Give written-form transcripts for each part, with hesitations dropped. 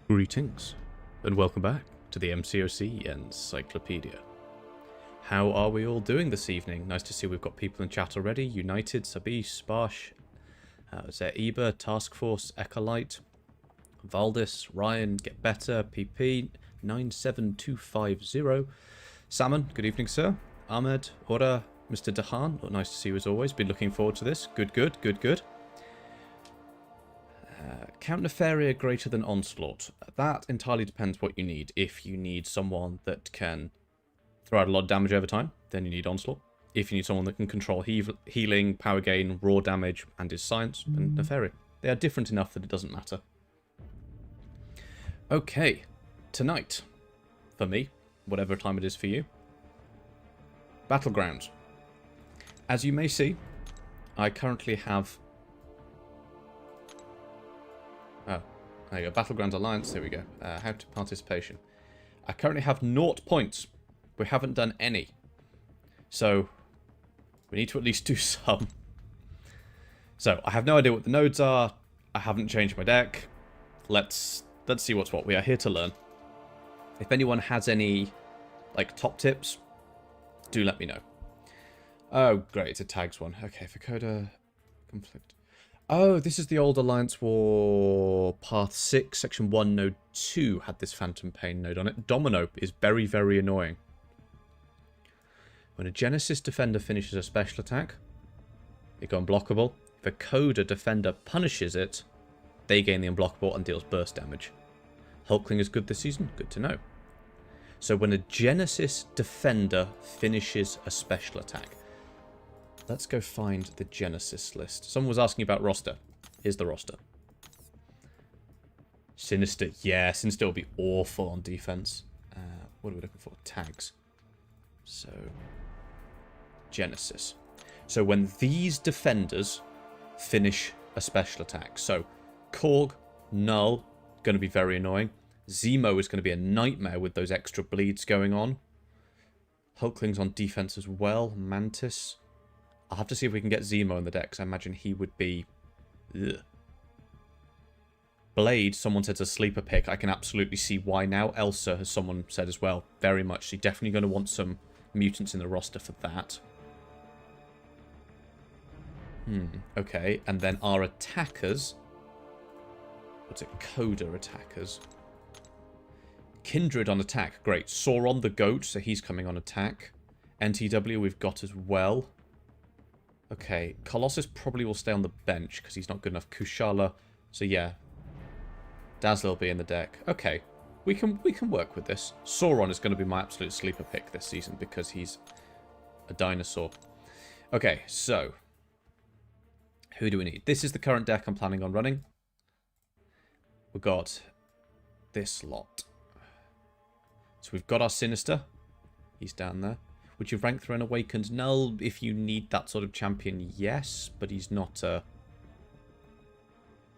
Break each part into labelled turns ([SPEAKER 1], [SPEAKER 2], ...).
[SPEAKER 1] Greetings, and welcome back to the MCOC Encyclopedia. How are we all doing this evening? Nice to see we've got people in chat already. United, Sabi, Sparsh, Zaiba, Task Force, Ecolite, Valdis, Ryan, Get Better, PP, 97250, Salmon, good evening sir, Ahmed, Ora, Mr. Dahan, nice to see you as always, been looking forward to this, good. Count Nefaria greater than Onslaught. That entirely depends what you need. If you need someone that can throw out a lot of damage over time, then you need Onslaught. If you need someone that can control healing, power gain, raw damage, and is science, then Nefaria. They are different enough that it doesn't matter. Okay, tonight, for me, whatever time it is for you, Battlegrounds. As you may see, I currently have... Oh, there you go. Battlegrounds Alliance. There we go. How to participation. I currently have 0 points. We haven't done any. So, we need to at least do some. So, I have no idea what the nodes are. I haven't changed my deck. Let's see what's what. We are here to learn. If anyone has any, like, top tips, do let me know. Oh, great. It's a tags one. Okay, for Coda conflict. Oh, this is the old Alliance War Path 6, Section 1, Node 2 had this Phantom Pain node on it. Domino is very, very annoying. When a Genesis Defender finishes a special attack, they go unblockable. If a Coda Defender punishes it, they gain the unblockable and deals burst damage. Hulkling is good this season? Good to know. So when a Genesis Defender finishes a special attack, let's go find the Genesis list. Someone was asking about roster. Here's the roster. Sinister. Yeah, Sinister will be awful on defense. What are we looking for? Tags. So, Genesis. So when these defenders finish a special attack. So, Korg, Null, going to be very annoying. Zemo is going to be a nightmare with those extra bleeds going on. Hulkling's on defense as well. Mantis. I'll have to see if we can get Zemo in the deck, because I imagine he would be... Ugh. Blade, someone said, a sleeper pick. I can absolutely see why now. Elsa, as someone said as well, very much. So you're definitely going to want some mutants in the roster for that. Okay. And then our attackers... What's it? Coda attackers. Kindred on attack. Great. Sauron the Goat, so he's coming on attack. NTW we've got as well. Okay, Colossus probably will stay on the bench because he's not good enough. Kushala, so yeah, Dazzler will be in the deck. Okay, we can work with this. Sauron is going to be my absolute sleeper pick this season because he's a dinosaur. Okay, so who do we need? This is the current deck I'm planning on running. We've got this lot. So we've got our Sinister. He's down there. Would you rank through an Awakened Null if you need that sort of champion? Yes, but he's not a...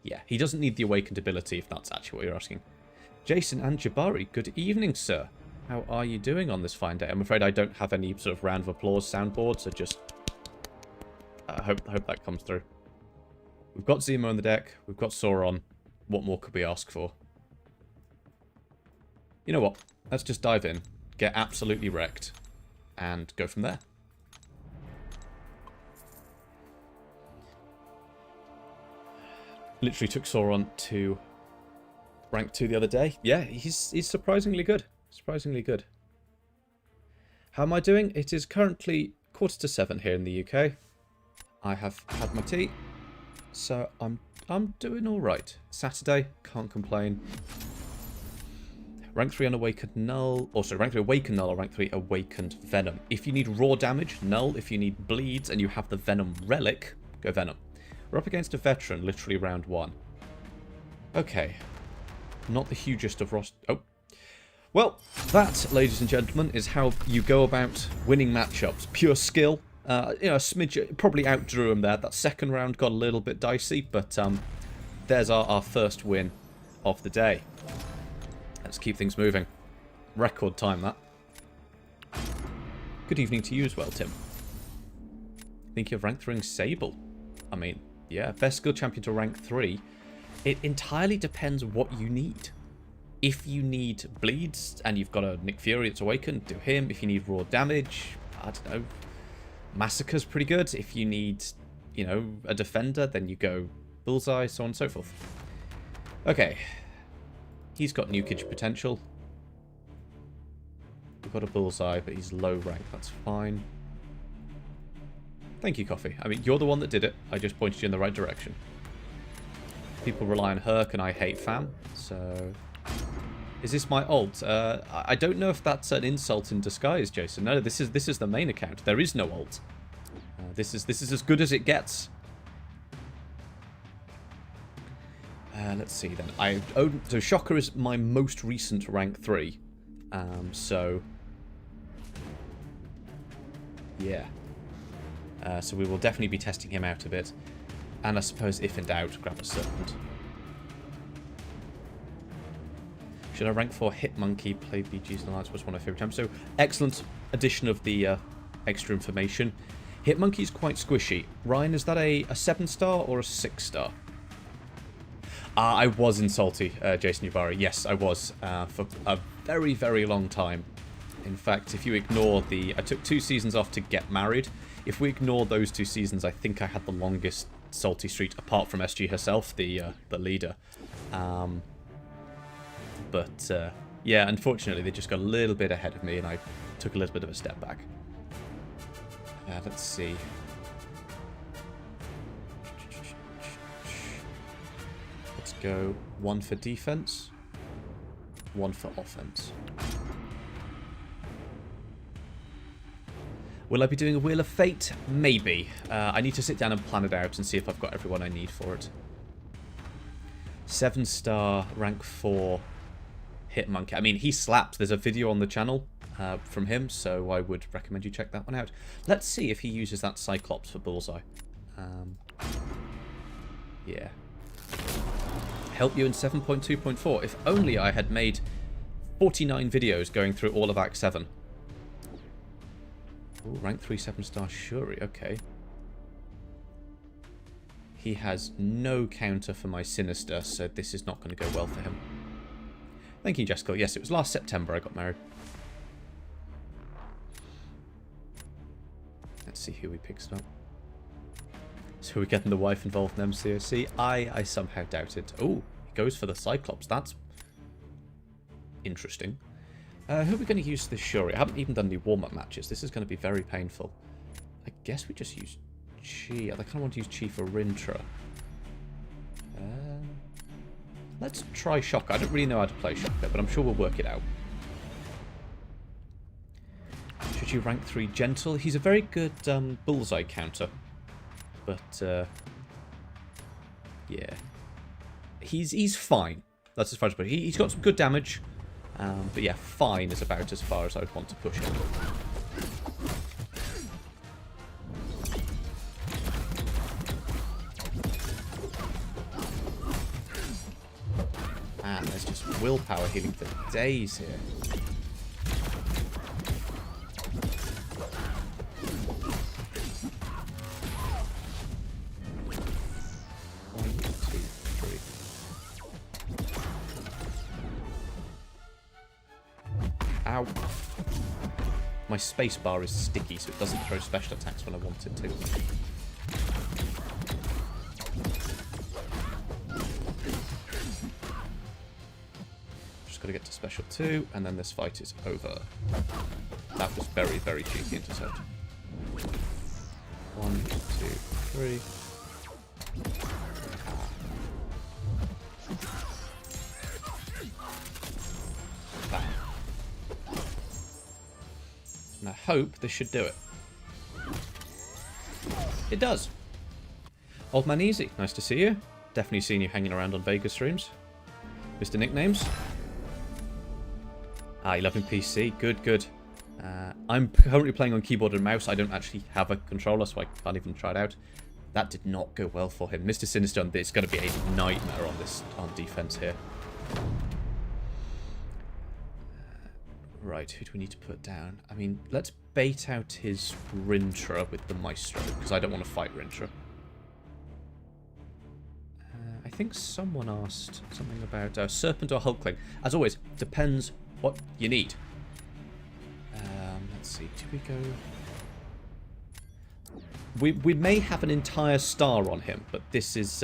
[SPEAKER 1] Yeah, he doesn't need the Awakened ability, if that's actually what you're asking. Jason and Jabari, good evening, sir. How are you doing on this fine day? I'm afraid I don't have any sort of round of applause soundboard, so just... I hope that comes through. We've got Zemo in the deck. We've got Sauron. What more could we ask for? You know what? Let's just dive in. Get absolutely wrecked. And go from there. Literally took Sauron to rank 2 the other day. Yeah, he's surprisingly good. Surprisingly good. How am I doing? It is currently 6:45 here in the UK. I have had my tea, so I'm doing all right. Saturday, can't complain. Rank 3 Unawakened Null. Also, rank 3 Awakened Null or rank 3 Awakened Venom. If you need raw damage, Null. If you need bleeds and you have the Venom Relic, go Venom. We're up against a veteran, literally round 1. Okay. Not the hugest of roster. Oh. Well, that, ladies and gentlemen, is how you go about winning matchups. Pure skill. You know, a smidge probably outdrew him there. That second round got a little bit dicey, but there's our first win of the day. Let's keep things moving. Record time, that. Good evening to you as well, Tim. Think of rank 3 Sable. I mean, yeah, best skill champion to rank 3. It entirely depends what you need. If you need bleeds and you've got a Nick Fury that's awakened, do him. If you need raw damage, I don't know, Massacre's pretty good. If you need, you know, a defender, then you go Bullseye, so on and so forth. Okay. He's got nukage potential. We've got a Bullseye, but he's low rank. That's fine. Thank you, Coffee. I mean, you're the one that did it. I just pointed you in the right direction. People rely on Herc and I hate Fam, so... Is this my alt? I don't know if that's an insult in disguise, Jason. No, this is the main account. There is no alt. This is as good as it gets. Let's see then. So Shocker is my most recent rank 3. So yeah. So we will definitely be testing him out a bit. And I suppose if in doubt, grab a Serpent. Should I rank 4 Hit Monkey, play BG's Alliance was one of my favourite times. So, excellent addition of the extra information. Hit Monkey's quite squishy. Ryan, is that a 7-star or a 6-star? I was in Salty, Jason Yubari. Yes, I was. For a very, very long time. In fact, if you ignore the... I took 2 seasons off to get married. If we ignore those 2 seasons, I think I had the longest Salty streak, apart from SG herself, the leader. But, yeah, unfortunately, they just got a little bit ahead of me, and I took a little bit of a step back. Let's see. Let's go 1 for defense, 1 for offense. Will I be doing a Wheel of Fate? Maybe. I need to sit down and plan it out and see if I've got everyone I need for it. 7-star, rank 4... Hit Monkey. I mean, he slaps. There's a video on the channel from him, so I would recommend you check that one out. Let's see if he uses that Cyclops for Bullseye. Yeah. Help you in 7.2.4. If only I had made 49 videos going through all of Act 7. Ooh, rank 3 7-star Shuri. Okay. He has no counter for my Sinister, so this is not going to go well for him. Thank you, Jessica. Yes, it was last September I got married. Let's see who we picked up. So we're getting the wife involved in MCOC? I somehow doubt it. Oh, he goes for the Cyclops. That's interesting. Who are we going to use this Shuri? I haven't even done any warm-up matches. This is going to be very painful. I guess we just use Chi. I kind of want to use Chi for Rintra. Let's try Shocker. I don't really know how to play Shocker, but I'm sure we'll work it out. Should you rank 3 Gentle? He's a very good Bullseye counter. But, yeah. He's fine. That's as far as I put it. He's got some good damage. But yeah, fine is about as far as I would want to push him. Man, there's just willpower healing for days here. One, two, three. Ow. My space bar is sticky, so it doesn't throw special attacks when I want it to. Got to get to special 2, and then this fight is over. That was very, very cheeky intercept. 1, 2, 3. Bam. And I hope this should do it. It does. Old Man Easy, nice to see you. Definitely seen you hanging around on Vegas streams. Mr. Nicknames. Ah, you love him PC. Good, good. I'm currently playing on keyboard and mouse. I don't actually have a controller, so I can't even try it out. That did not go well for him. Mr. Sinister, it's going to be a nightmare on defense here. Right, who do we need to put down? I mean, let's bait out his Rintra with the Maestro, because I don't want to fight Rintra. I think someone asked something about Serpent or Hulkling. As always, depends what you need. Let's see, do we go... We may have an entire star on him, but this is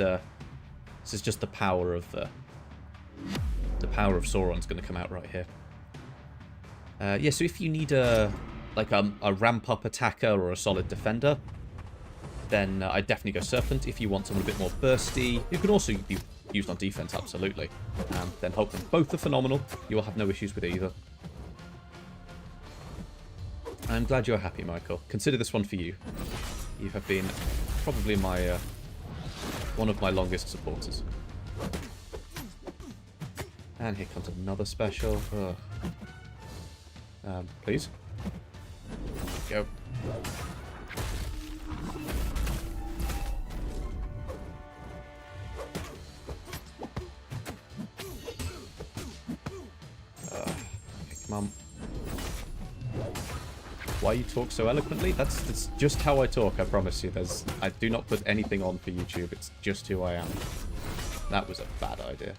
[SPEAKER 1] just the power of Sauron's going to come out right here. Yeah, so if you need a ramp up attacker or a solid defender, then I'd definitely go Serpent. If you want someone a bit more bursty, you can also be used on defense, absolutely. Then Hulkling. Both are phenomenal. You will have no issues with either. I'm glad you're happy, Michael. Consider this one for you. You have been probably my one of my longest supporters. And here comes another special. Please. Go. Come on. Why you talk so eloquently? That's just how I talk, I promise you. I do not put anything on for YouTube, it's just who I am. That was a bad idea.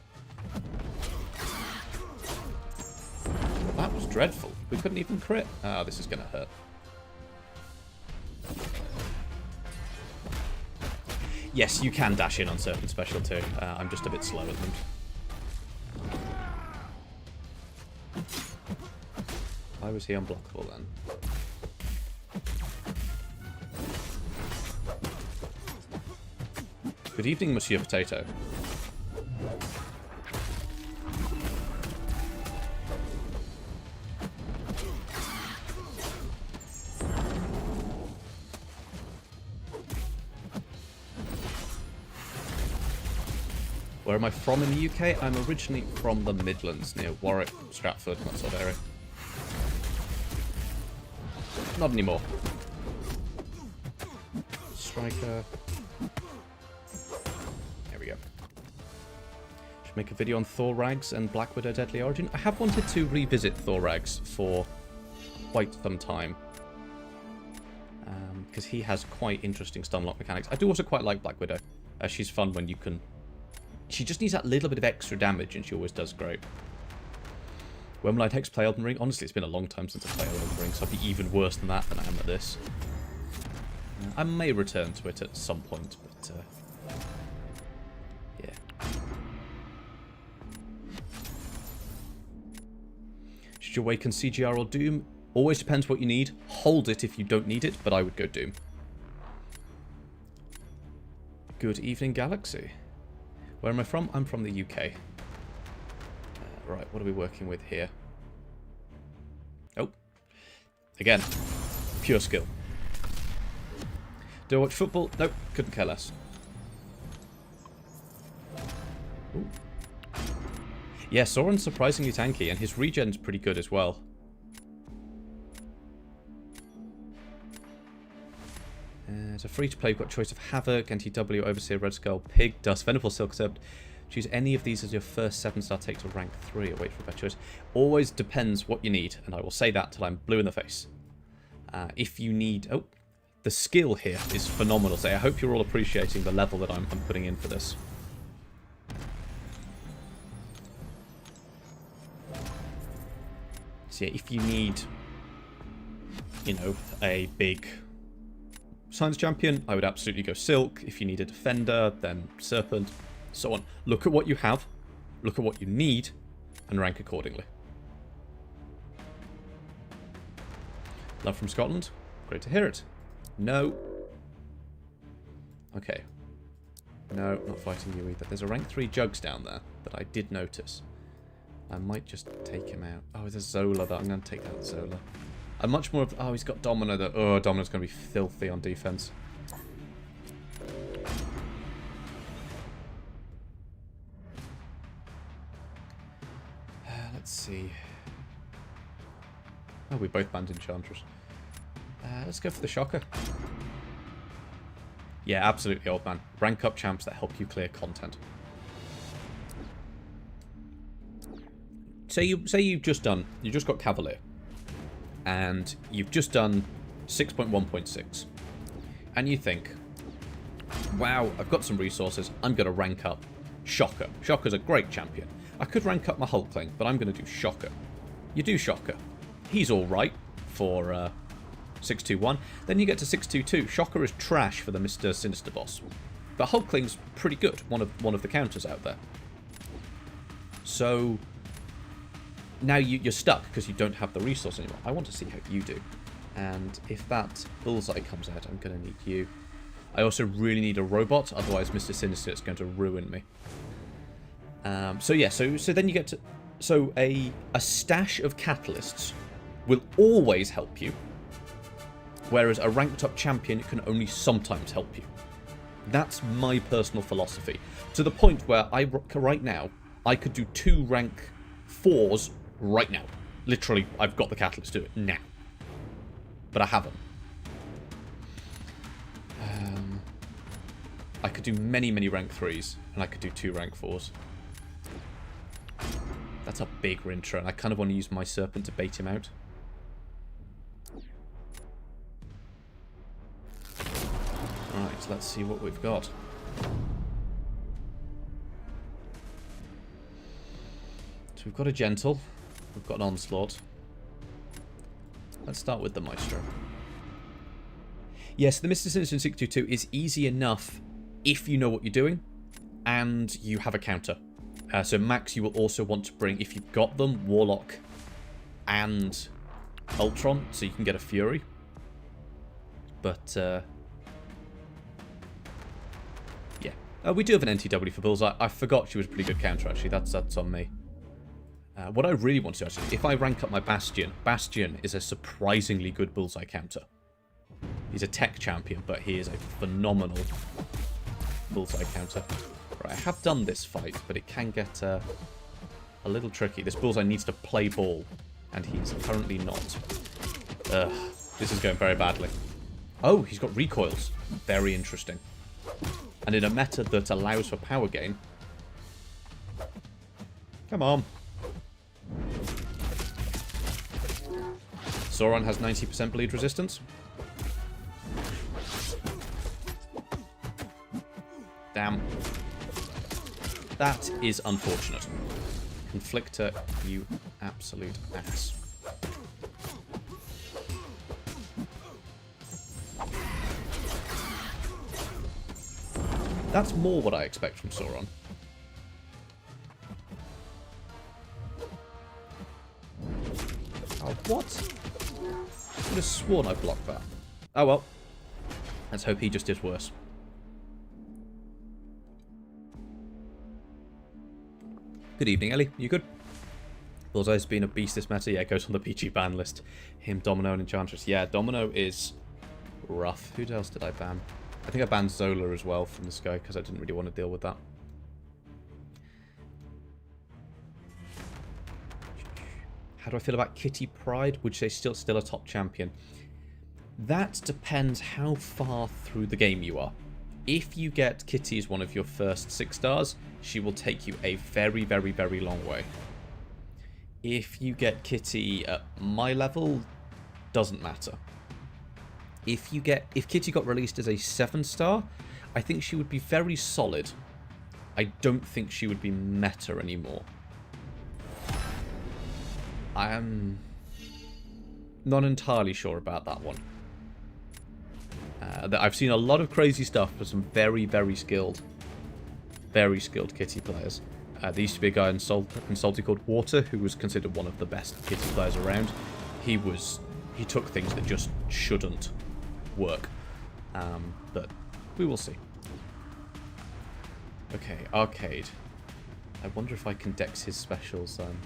[SPEAKER 1] That was dreadful. We couldn't even crit. Oh, this is going to hurt. Yes, you can dash in on Serpent Special too. I'm just a bit slow at them. Why was he unblockable then? Good evening, Monsieur Potato. Where am I from in the UK? I'm originally from the Midlands, near Warwick, Stratford, that sort of area. Not anymore. Striker. There we go. Should make a video on Thor Rags and Black Widow Deadly Origin. I have wanted to revisit Thor Rags for quite some time. Because he has quite interesting stun lock mechanics. I do also quite like Black Widow. She's fun when you can... She just needs that little bit of extra damage, and she always does great. When will I next play Elden Ring? Honestly, it's been a long time since I played Elden Ring, so I'll be even worse than that than I am at this. I may return to it at some point, but yeah. Should you awaken CGR or Doom? Always depends what you need. Hold it if you don't need it, but I would go Doom. Good evening, Galaxy. Where am I from? I'm from the UK. Right, what are we working with here? Oh. Again. Pure skill. Do I watch football? Nope, couldn't care less. Ooh. Yeah, Sauron's surprisingly tanky, and his regen's pretty good as well. It's a free-to-play. You've got choice of Havoc, NTW, Overseer, Red Skull, Pig, Dust, Venerable Silk Serpent. Choose any of these as your first 7-star take to rank 3 or wait for a better choice. Always depends what you need, and I will say that till I'm blue in the face. If you need... Oh, the skill here is phenomenal. So I hope you're all appreciating the level that I'm putting in for this. So yeah, if you need, you know, a big... Science Champion, I would absolutely go Silk. If you need a Defender, then Serpent, so on. Look at what you have, look at what you need, and rank accordingly. Love from Scotland? Great to hear it. No. Okay. No, not fighting you either. There's a rank 3 Jugs down there that I did notice. I might just take him out. Oh, there's Zola. That I'm going to take out Zola. I'm much more of... Oh, he's got Domino. That, oh, Domino's going to be filthy on defense. Let's see. Oh, we both banned Enchantress. Let's go for the Shocker. Yeah, absolutely, old man. Rank up champs that help you clear content. Say you've just got Cavalier. And you've just done 6.1.6. And you think, wow, I've got some resources. I'm going to rank up Shocker. Shocker's a great champion. I could rank up my Hulkling, but I'm going to do Shocker. You do Shocker. He's alright for 621. Then you get to 622. Shocker is trash for the Mr. Sinister boss. But Hulkling's pretty good. One of the counters out there. So now you're stuck because you don't have the resource anymore. I want to see how you do. And if that bullseye comes out, I'm going to need you. I also really need a robot, otherwise Mr. Sinister is going to ruin me. So yeah, so then you get to... So a stash of catalysts will always help you, whereas a ranked up champion can only sometimes help you. That's my personal philosophy. To the point where right now, I could do 2 rank 4s right now. Literally, I've got the catalyst to do it now. But I haven't. I could do many, many rank 3s, and I could do 2 rank 4s. That's a big Rintra, and I kind of want to use my Serpent to bait him out. Right, let's see what we've got. So we've got a Gentle, we've got an Onslaught. Let's start with the Maestro. Yes, the Mr. Sinister in 622 is easy enough if you know what you're doing and you have a counter. So Max, you will also want to bring, if you've got them, Warlock and Ultron, so you can get a Fury. But, yeah. We do have an NTW for Bullseye. I forgot she was a pretty good counter, actually. That's on me. What I really want to do, actually, if I rank up my Bastion, Bastion is a surprisingly good Bullseye counter. He's a tech champion, but he is a phenomenal Bullseye counter. Right, I have done this fight, but it can get a little tricky. This Bullseye needs to play ball, and he's currently not. Ugh, this is going very badly. Oh, he's got recoils. Very interesting. And in a meta that allows for power gain. Come on. Sauron has 90% bleed resistance. Damn. That is unfortunate. Conflictor, you absolute ass. That's more what I expect from Sauron. Oh, what? I could have sworn I blocked that. Oh well. Let's hope he just did worse. Good evening, Ellie. You good? Bullseye's been a beast this meta. Yeah, it goes on the PG ban list. Him, Domino, and Enchantress. Yeah, Domino is rough. Who else did I ban? I think I banned Zola as well from this guy because I didn't really want to deal with that. How do I feel about Kitty Pryde? Would you say still a top champion? That depends how far through the game you are. If you get Kitty as one of your first 6 stars, she will take you a very, very, very long way. If you get Kitty at my level, doesn't matter. If Kitty got released as a 7-star, I think she would be very solid. I don't think she would be meta anymore. I am not entirely sure about that one. I've seen a lot of crazy stuff for some very, very skilled Kitty players. There used to be a guy in Salty called Water who was considered one of the best Kitty players around. He took things that just shouldn't work. But we will see. Okay, Arcade. I wonder if I can dex his specials on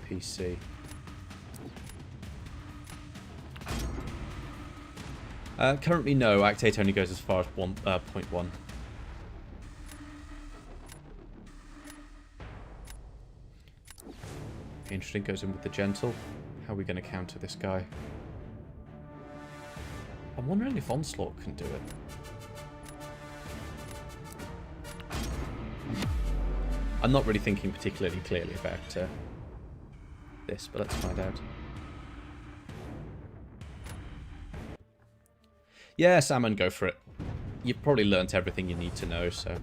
[SPEAKER 1] PC. Currently, no. Act 8 only goes as far as 0.1. Interesting, goes in with the Gentle. How are we going to counter this guy? I'm wondering if Onslaught can do it. I'm not really thinking particularly clearly about this, but let's find out. Yeah, Salmon, go for it. You've probably learnt everything you need to know, so...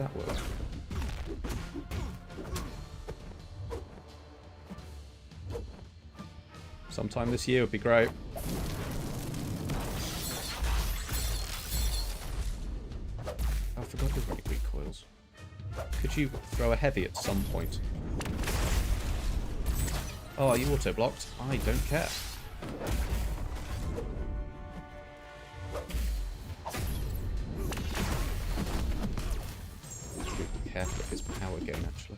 [SPEAKER 1] that work? Sometime this year would be great. Oh, I forgot there's really weak coils. Could you throw a heavy at some point? Oh, are you auto-blocked? I don't care. Be careful of his power gain, actually.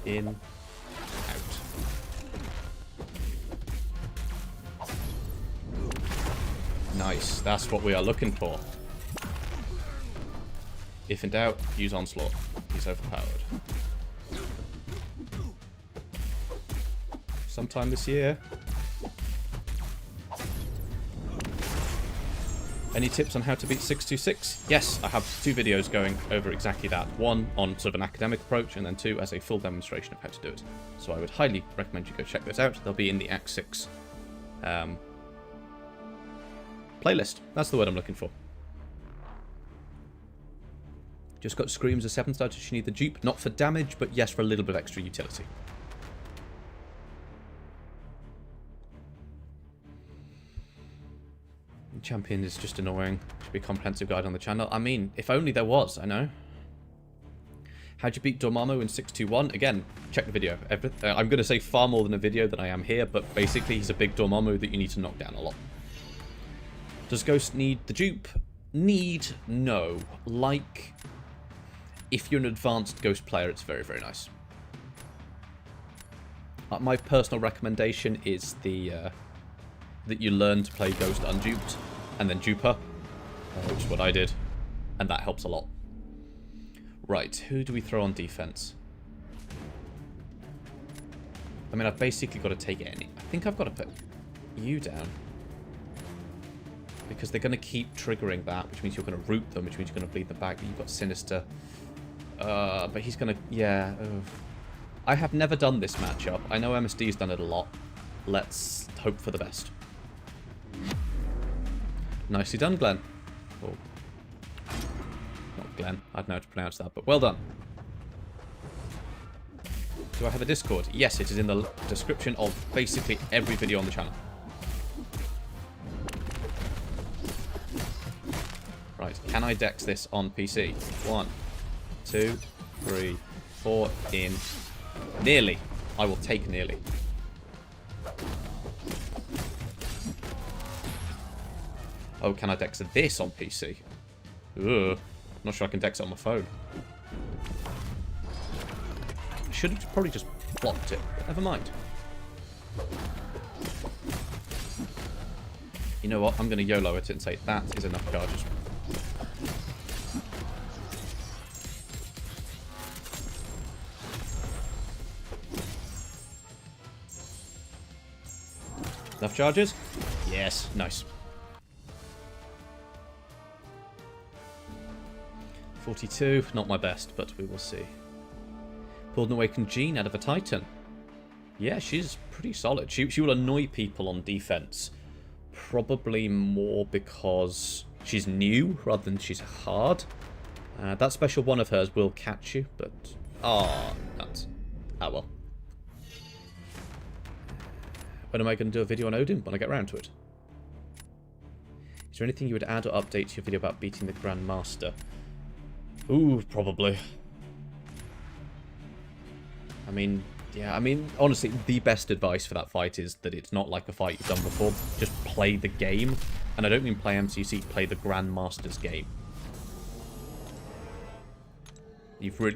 [SPEAKER 1] In, out. Nice, that's what we are looking for. If in doubt, use Onslaught. He's overpowered. Sometime this year. Any tips on how to beat 626? Yes, I have 2 videos going over exactly that. One on sort of an academic approach, and then 2 as a full demonstration of how to do it. So I would highly recommend you go check those out. They'll be in the Act 6 playlist. That's the word I'm looking for. Just got Screams as 7-star. Does she need the dupe? Not for damage, but yes, for a little bit of extra utility. Champion is just annoying. Should be a comprehensive guide on the channel. I mean, if only there was, I know. How'd you beat Dormammu in 621? Again, check the video. I'm going to say far more than a video than I am here, but basically he's a big Dormammu that you need to knock down a lot. Does Ghost need the dupe? Need? No. Like, if you're an advanced Ghost player, it's very, very nice. My personal recommendation is that you learn to play Ghost unduped, and then dupe her, which is what I did, and that helps a lot. Right, who do we throw on defense? I mean, I've basically got to take any. I think I've got to put you down. Because they're going to keep triggering that, which means you're going to root them, which means you're going to bleed them back. You've got Sinister. But he's going to... Yeah. I have never done this matchup. I know MSD's done it a lot. Let's hope for the best. Nicely done, Glenn. Oh. Not Glenn. I don't know how to pronounce that, but well done. Do I have a Discord? Yes, it is in the description of basically every video on the channel. Right, can I dex this on PC? 1, 2, 3, 4, in. Nearly. I will take nearly. Oh, can I dex this on PC? Ugh. Not sure I can dex it on my phone. I should have probably just blocked it, but never mind. You know what? I'm going to YOLO it and say that is enough charges. Enough charges? Yes. Nice. 42, not my best, but we will see. Pulled an Awakened Jean out of a Titan. Yeah, she's pretty solid. She will annoy people on defense. Probably more because she's new rather than she's hard. That special one of hers will catch you, but... Oh, nuts. Ah, well. When am I going to do a video on Odin? When I get around to it. Is there anything you would add or update to your video about beating the Grandmaster? Ooh, probably. I mean, yeah, I mean, honestly, the best advice for that fight is that it's not like a fight you've done before. Just play the game. And I don't mean play MCC, play the Grandmaster's game.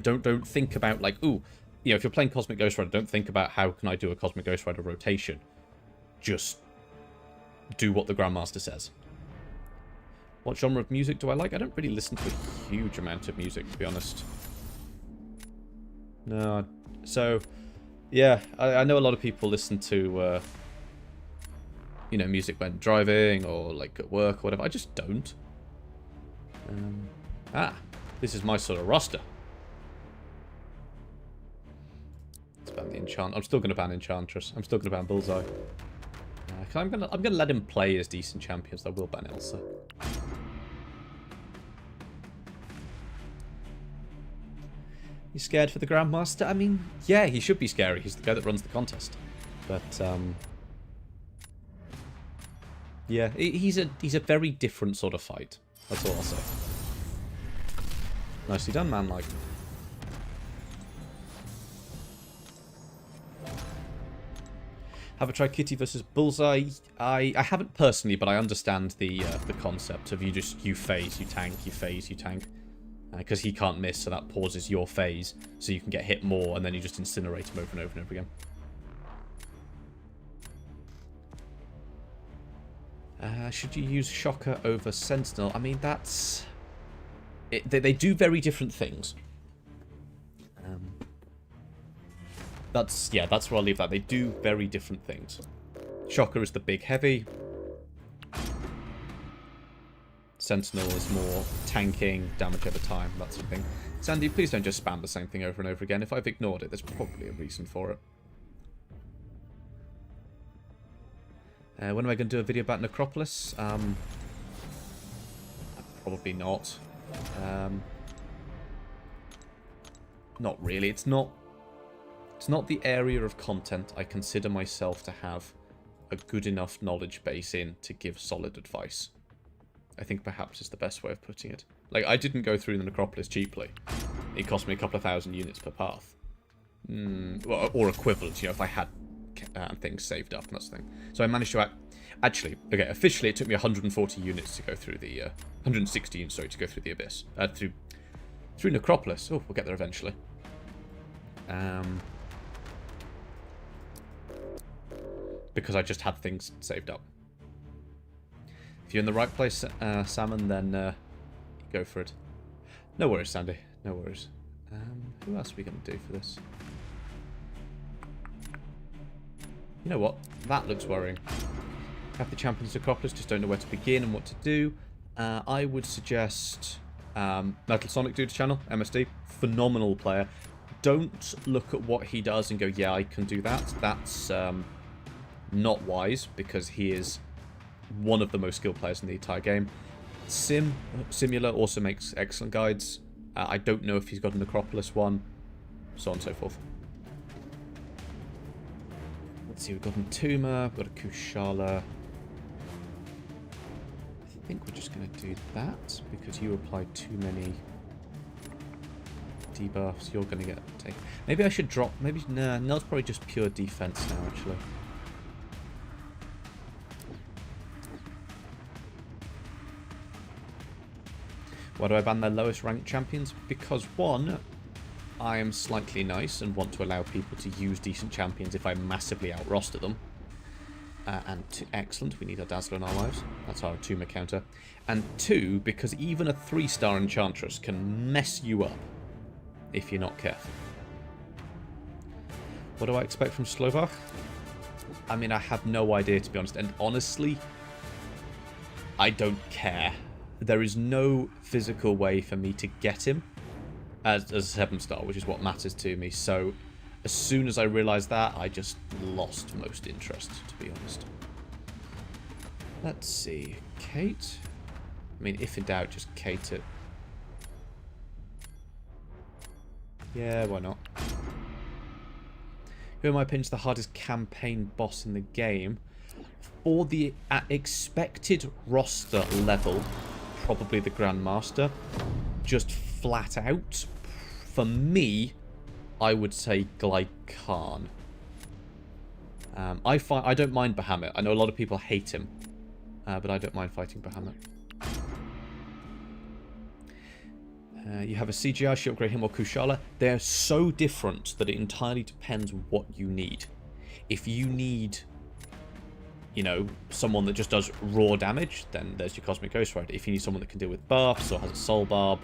[SPEAKER 1] Don't think about, like, ooh, you know, if you're playing Cosmic Ghost Rider, don't think about how can I do a Cosmic Ghost Rider rotation. Just do what the Grandmaster says. What genre of music do I like? I don't really listen to a huge amount of music, to be honest. No. So, yeah, I know a lot of people listen to, you know, music when driving or, like, at work or whatever. I just don't. This is my sort of roster. ban the Enchant. I'm still going to ban Enchantress. I'm still going to ban Bullseye. I'm gonna let him play as decent champions. I will ban Elsa. You scared for the Grandmaster? I mean, yeah, he should be scary. He's the guy that runs the contest. But yeah, he's a very different sort of fight. That's all I'll say. Nicely done, man. Like. Have I tried Kitty versus Bullseye? I haven't personally, but I understand the concept of you phase, you tank, you phase, you tank. Because he can't miss, so that pauses your phase, so you can get hit more, and then you just incinerate him over and over and over again. Should you use Shocker over Sentinel? I mean, that's... They do very different things. That's where I'll leave that. They do very different things. Shocker is the big heavy. Sentinel is more tanking, damage over time, that sort of thing. Sandy, please don't just spam the same thing over and over again. If I've ignored it, there's probably a reason for it. When am I going to do a video about Necropolis? Probably not. Not really. It's not the area of content I consider myself to have a good enough knowledge base in to give solid advice. I think perhaps is the best way of putting it. Like, I didn't go through the Necropolis cheaply. It cost me a couple of thousand units per path. Or equivalent, you know, if I had things saved up and that's the thing. So I managed to... Actually, okay, officially it took me 140 units to go through the... 160 units, sorry, to go through the Abyss. Through Necropolis. Oh, we'll get there eventually. Because I just had things saved up. If you're in the right place, Salmon, then go for it. No worries, Sandy. No worries. Who else are we going to do for this? You know what? That looks worrying. Have the Champions Necropolis, just don't know where to begin and what to do. I would suggest Metal Sonic Dude's channel, MSD. Phenomenal player. Don't look at what he does and go, yeah, I can do that. That's not wise, because he is one of the most skilled players in the entire game. Simula also makes excellent guides. I don't know if he's got a Necropolis one, so on and so forth. Let's see, we've got Entomba, we've got a Kushala. I think we're just going to do that, because you applied too many debuffs. You're going to get taken. Maybe I should drop, maybe, no, it's probably just pure defense now, actually. Why do I ban their lowest ranked champions? Because one, I am slightly nice and want to allow people to use decent champions if I massively out-roster them. And excellent, we need a Dazzler in our lives. That's our Entomba counter. And two, because even a 3-star Enchantress can mess you up if you're not careful. What do I expect from Slovak? I mean, I have no idea, to be honest. And honestly, I don't care. There is no physical way for me to get him as a 7-star, which is what matters to me. So as soon as I realised that, I just lost most interest, to be honest. Let's see. Kate? I mean, if in doubt, just Kate it. Yeah, why not? Who, in my opinion, is the hardest campaign boss in the game? For the expected roster level, probably the Grandmaster. Just flat out, for me, I would say Glycan. I don't mind Bahamut. I know a lot of people hate him, but I don't mind fighting Bahamut. You have a CGI, should upgrade him or Kushala. They're so different that it entirely depends what you need. If you need, you know, someone that just does raw damage, then there's your Cosmic Ghost Rider. If you need someone that can deal with buffs or has a Soul Barb,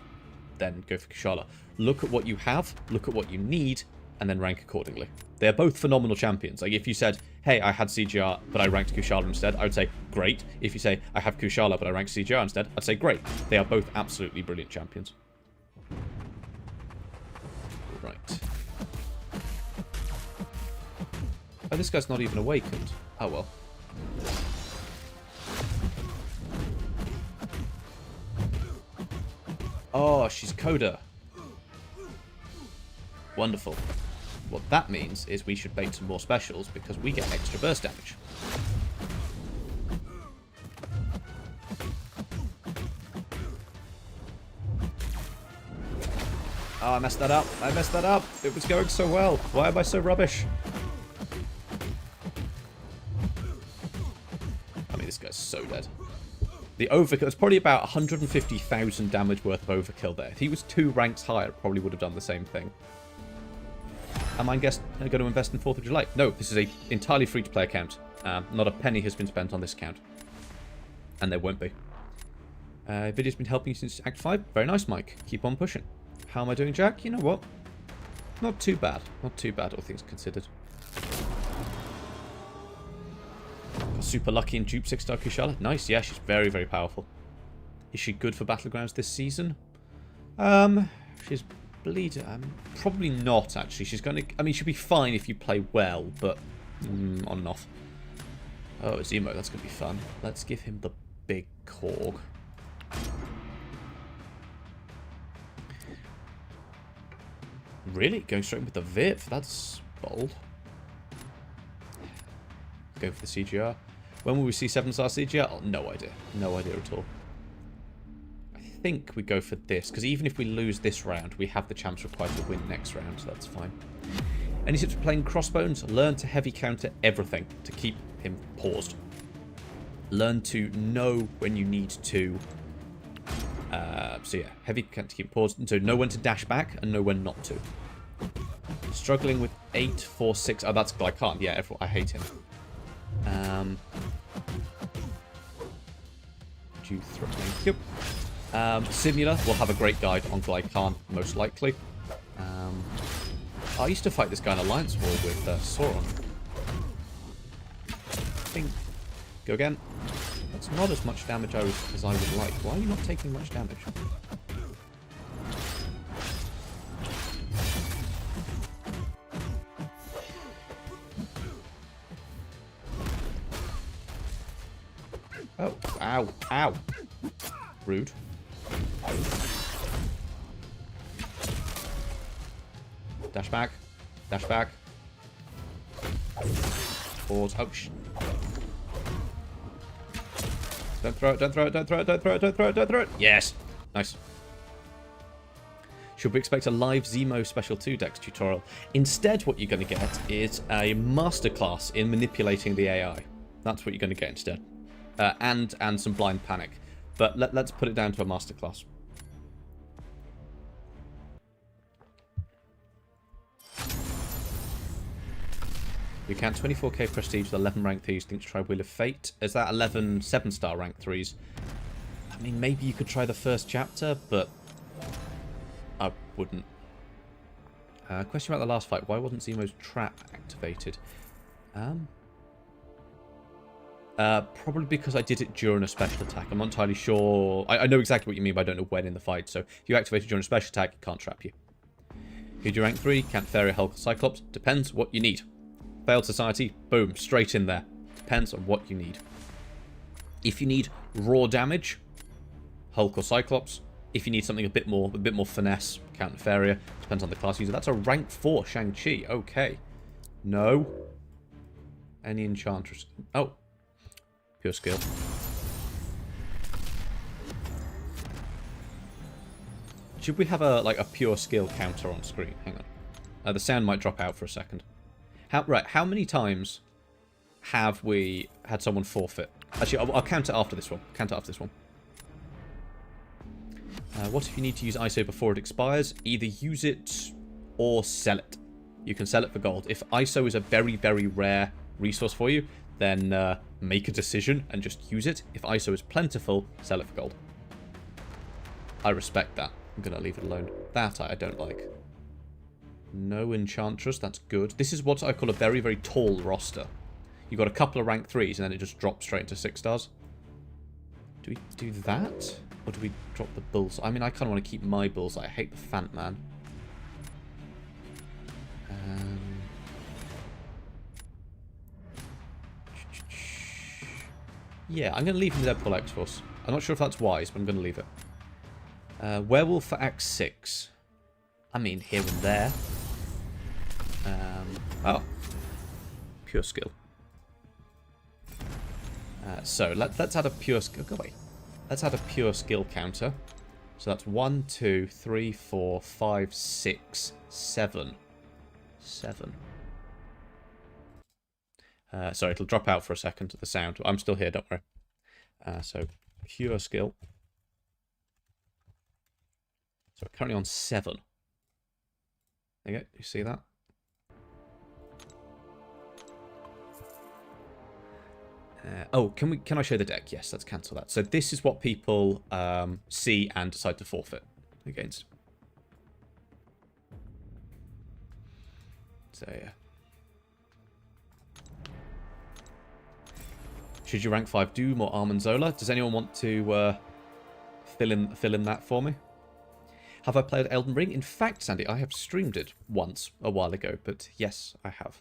[SPEAKER 1] then go for Kushala. Look at what you have, look at what you need, and then rank accordingly. They're both phenomenal champions. Like, if you said, hey, I had CGR, but I ranked Kushala instead, I would say, great. If you say, I have Kushala, but I ranked CGR instead, I'd say, great. They are both absolutely brilliant champions. Right. this guy's not even awakened. Oh, well. Oh, she's Coda. Wonderful. What that means is we should bait some more specials because we get extra burst damage. Oh, I messed that up. I messed that up. It was going so well. Why am I so rubbish? I mean, this guy's so dead. The overkill, it's probably about 150,000 damage worth of overkill there. If he was 2 ranks higher, it probably would have done the same thing. Am I going to invest in 4th of July? No, this is a entirely free-to-play account. Not a penny has been spent on this account. And there won't be. Video's been helping you since Act 5. Very nice, Mike. Keep on pushing. How am I doing, Jack? You know what? Not too bad. Not too bad, all things considered. Got super lucky in dupe 6-star Kushala. Nice, yeah, she's very, very powerful. Is she good for Battlegrounds this season? She's bleeding. Probably not, actually. She's going to... I mean, she'll be fine if you play well, but on and off. Oh, Zemo, that's going to be fun. Let's give him the big Korg. Really? Going straight with the Viv? That's bold. Go for the CGR. When will we see 7-star CGR? Oh, no idea. No idea at all. I think we go for this, because even if we lose this round, we have the chance required to win next round, so that's fine. Any tips for playing Crossbones? Learn to heavy counter everything to keep him paused. Learn to know when you need to... so yeah, heavy counter to keep paused. So know when to dash back and know when not to. Struggling with 8, 4, 6... Oh, that's Glycan. Yeah, I hate him. Thank you. Simula will have a great guide on Glycan, most likely. I used to fight this guy in Alliance War with Sauron. Go again. That's not as much damage as I would like. Why are you not taking much damage? Oh, ow, ow. Rude. Dash back. Dash back. Pause. Oh, don't throw it, don't throw it, don't throw it, don't throw it, don't throw it, don't throw it. Yes. Nice. Should we expect a live Zemo Special 2 Dex tutorial? Instead, what you're going to get is a masterclass in manipulating the AI. That's what you're going to get instead. And some blind panic. But let's put it down to a masterclass. You count 24k prestige with 11 rank 3s. Think to try Wheel of Fate. Is that 11 7-star rank 3s? I mean, maybe you could try the first chapter, but I wouldn't. Question about the last fight. Why wasn't Zemo's trap activated? Probably because I did it during a special attack. I'm not entirely sure. I know exactly what you mean, but I don't know when in the fight. So if you activate it during a special attack, it can't trap you. Who do you rank 3? Canteria, Hulk, Cyclops. Depends what you need. Failed Society, boom, straight in there. Depends on what you need. If you need raw damage, Hulk or Cyclops. If you need something a bit more finesse, Canteria. Depends on the class user. That's a rank 4 Shang-Chi. Okay. No. Any Enchantress? Oh. Pure skill. Should we have a pure skill counter on screen? Hang on. The sound might drop out for a second. How many times have we had someone forfeit? Actually, I'll count it after this one. What if you need to use ISO before it expires? Either use it or sell it. You can sell it for gold. If ISO is a very, very rare resource for you, then make a decision and just use it. If ISO is plentiful, sell it for gold. I respect that. I'm going to leave it alone. That I don't like. No Enchantress, that's good. This is what I call a very, very tall roster. You've got a couple of rank 3s and then it just drops straight into 6 stars. Do we do that? Or do we drop the Bullseye? I mean, I kind of want to keep my Bullseye. I hate the Fant Man. Yeah, I'm going to leave him the Deadpool X-Force. I'm not sure if that's wise, but I'm going to leave it. Werewolf for Act 6. I mean, here and there. Oh. Pure skill. So, let's add a pure skill. Go away. Let's add a pure skill counter. So that's 1, 2, 3, 4, 5, 6, 7. 7. Sorry, it'll drop out for a second at the sound. I'm still here, don't worry. So, pure skill. So, we're currently on 7. There you go. You see that? Can I show the deck? Yes, let's cancel that. So this is what people see and decide to forfeit against. So yeah. Should you rank 5 Doom or Arm and Zola? Does anyone want to fill in that for me? Have I played Elden Ring? In fact, Sandy, I have streamed it once a while ago, but yes, I have.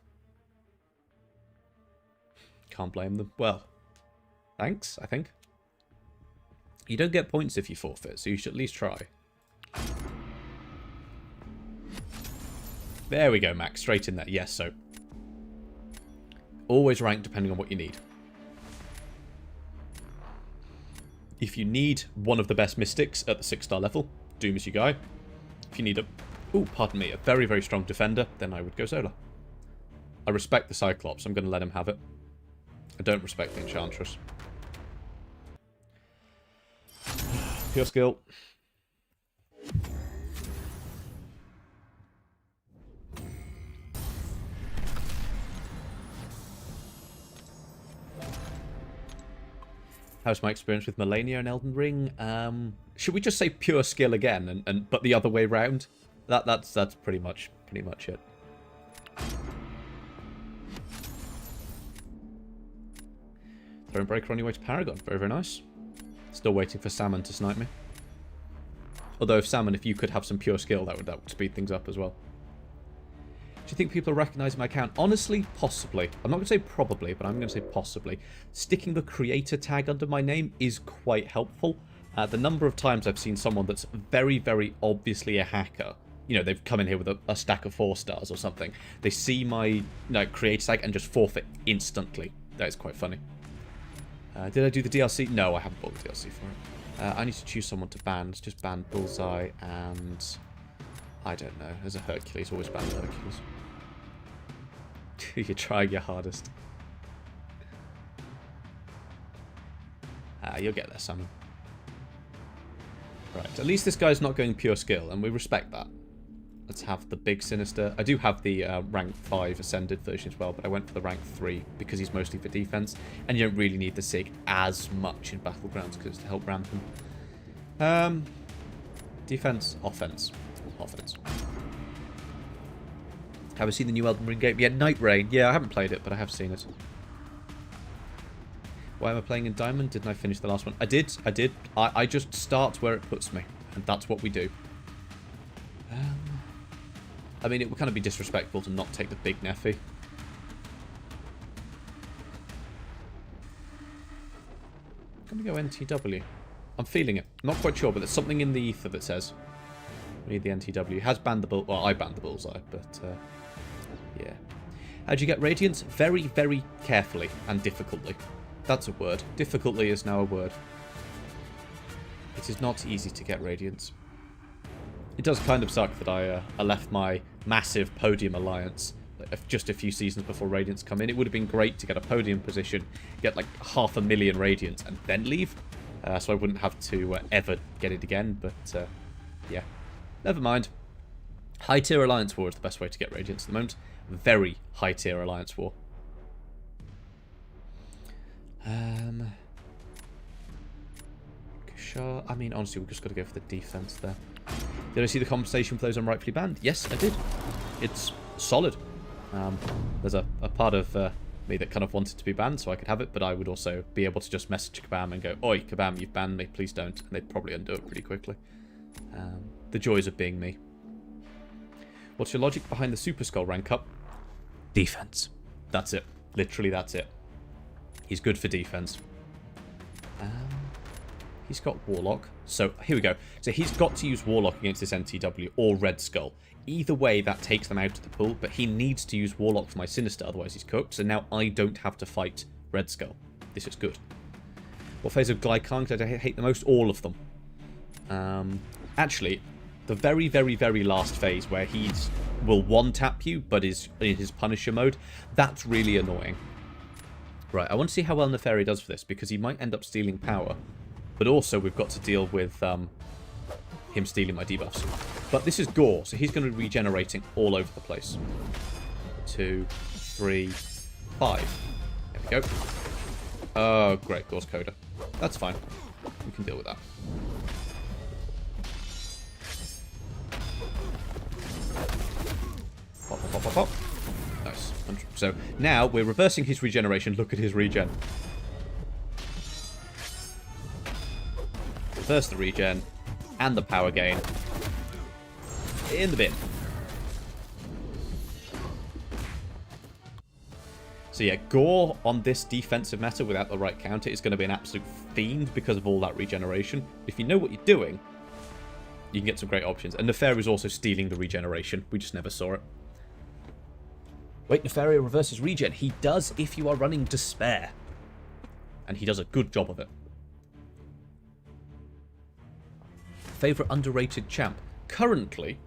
[SPEAKER 1] Can't blame them. Well, thanks, I think. You don't get points if you forfeit, so you should at least try. There we go, Max. Straight in there. Yes, so. Always rank depending on what you need. If you need one of the best mystics at the 6-star level, Doom is your guy. If you need a very, very strong defender, then I would go Zola. I respect the Cyclops. I'm going to let him have it. I don't respect the Enchantress. Pure skill. How's my experience with Melania and Elden Ring? Should we just say pure skill again, but the other way round? That's pretty much it. Thronebreaker on your way to Paragon. Very, very nice. Still waiting for Salmon to snipe me. Although, Salmon, if you could have some pure skill, that would speed things up as well. Do you think people are recognizing my account? Honestly, possibly. I'm not going to say probably, but I'm going to say possibly. Sticking the creator tag under my name is quite helpful. The number of times I've seen someone that's very, very obviously a hacker. You know, they've come in here with a stack of 4 stars or something. They see my creator tag and just forfeit instantly. That is quite funny. Did I do the DLC? No, I haven't bought the DLC for it. I need to choose someone to ban. Let's just ban Bullseye and... I don't know. There's a Hercules. Always ban Hercules. You're trying your hardest. You'll get there, Salmon. Right, at least this guy's not going pure skill, and we respect that. Let's have the big Sinister. I do have the rank 5 Ascended version as well, but I went for the rank 3 because he's mostly for defense, and you don't really need the SIG as much in Battlegrounds because to help ramp him. Defense, offense. Offense. Have I seen the new Elden Ring game? Yeah, Night Rain. Yeah, I haven't played it, but I have seen it. Why am I playing in Diamond? Didn't I finish the last one? I did. I just start where it puts me, and that's what we do. I mean, it would kind of be disrespectful to not take the big Neffy. I'm going to go NTW. I'm feeling it. I'm not quite sure, but there's something in the ether that says we need the NTW. It has banned the bull. Well, I banned the Bullseye, but yeah. How'd you get Radiance? Very, very carefully and difficultly. That's a word. Difficultly is now a word. It is not easy to get Radiance. It does kind of suck that I left my massive podium alliance just a few seasons before Radiance come in. It would have been great to get a podium position, get like 500,000 Radiance, and then leave. So I wouldn't have to ever get it again, but yeah. Never mind. High tier Alliance War is the best way to get Radiance at the moment. Very high tier Alliance War. Sure. I mean, honestly, we've just got to go for the defense there. Did I see the compensation for those unrightfully banned? Yes, I did. It's solid. There's a part of me that kind of wanted to be banned so I could have it, but I would also be able to just message Kabam and go, "Oi, Kabam, you've banned me, please don't." And they'd probably undo it pretty quickly. The joys of being me. What's your logic behind the Super Skull rank up? Defense. That's it. Literally, that's it. He's good for defense. He's got Warlock. So, here we go. So, he's got to use Warlock against this NTW or Red Skull. Either way, that takes them out of the pool, but he needs to use Warlock for my Sinister, otherwise he's cooked. So, now I don't have to fight Red Skull. This is good. What phase of Glycan did I hate the most? All of them. Actually, the very, very, very last phase where he will one-tap you, but is in his Punisher mode, that's really annoying. Right, I want to see how well Neferi does for this, because he might end up stealing power. But also, we've got to deal with him stealing my debuffs. But this is Gore, so he's going to be regenerating all over the place. 2, 3, 5. There we go. Oh, great, Gore's Coda. That's fine. We can deal with that. Pop, pop, pop, pop, pop. Nice. So now we're reversing his regeneration. Look at his regen. Reverse the regen and the power gain in the bin. So yeah, Gore on this defensive meta without the right counter is going to be an absolute fiend because of all that regeneration. If you know what you're doing, you can get some great options. And Neferi is also stealing the regeneration. We just never saw it. Wait, Neferi reverses regen. He does if you are running Despair. And he does a good job of it. Favourite underrated champ. Currently,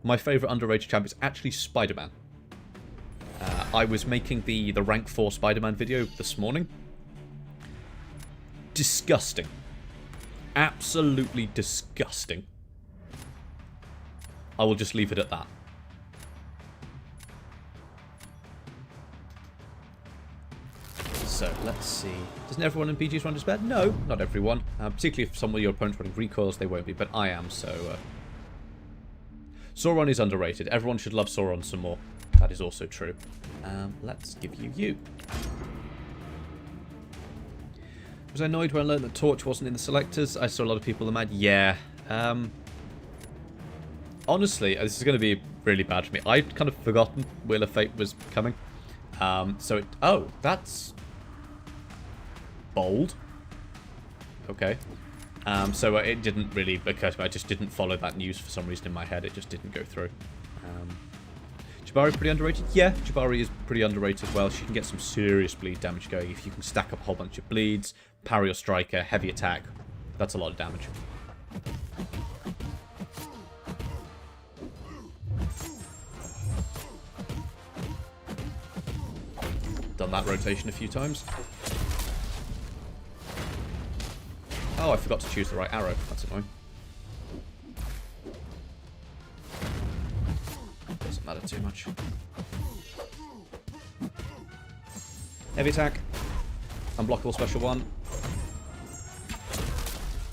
[SPEAKER 1] my favourite underrated champ is actually Spider-Man. I was making the rank 4 Spider-Man video this morning. Disgusting. Absolutely disgusting. I will just leave it at that. So, let's see. Doesn't everyone in BGs run Despair? No, not everyone. Particularly if some of your opponents running recoils, they won't be, but I am, so... Sauron is underrated. Everyone should love Sauron some more. That is also true. Let's give you. Was I annoyed when I learned that Torch wasn't in the selectors? I saw a lot of people mad. Yeah. Honestly, this is going to be really bad for me. I'd kind of forgotten Wheel of Fate was coming. Oh, that's bold. Okay. So it didn't really occur to me. I just didn't follow that news for some reason in my head. It just didn't go through. Jabari pretty underrated? Yeah, Jabari is pretty underrated as well. She can get some serious bleed damage going if you can stack up a whole bunch of bleeds, parry your striker, heavy attack. That's a lot of damage. Done that rotation a few times. Oh, I forgot to choose the right arrow. That's annoying. Doesn't matter too much. Heavy attack. Unblockable special 1.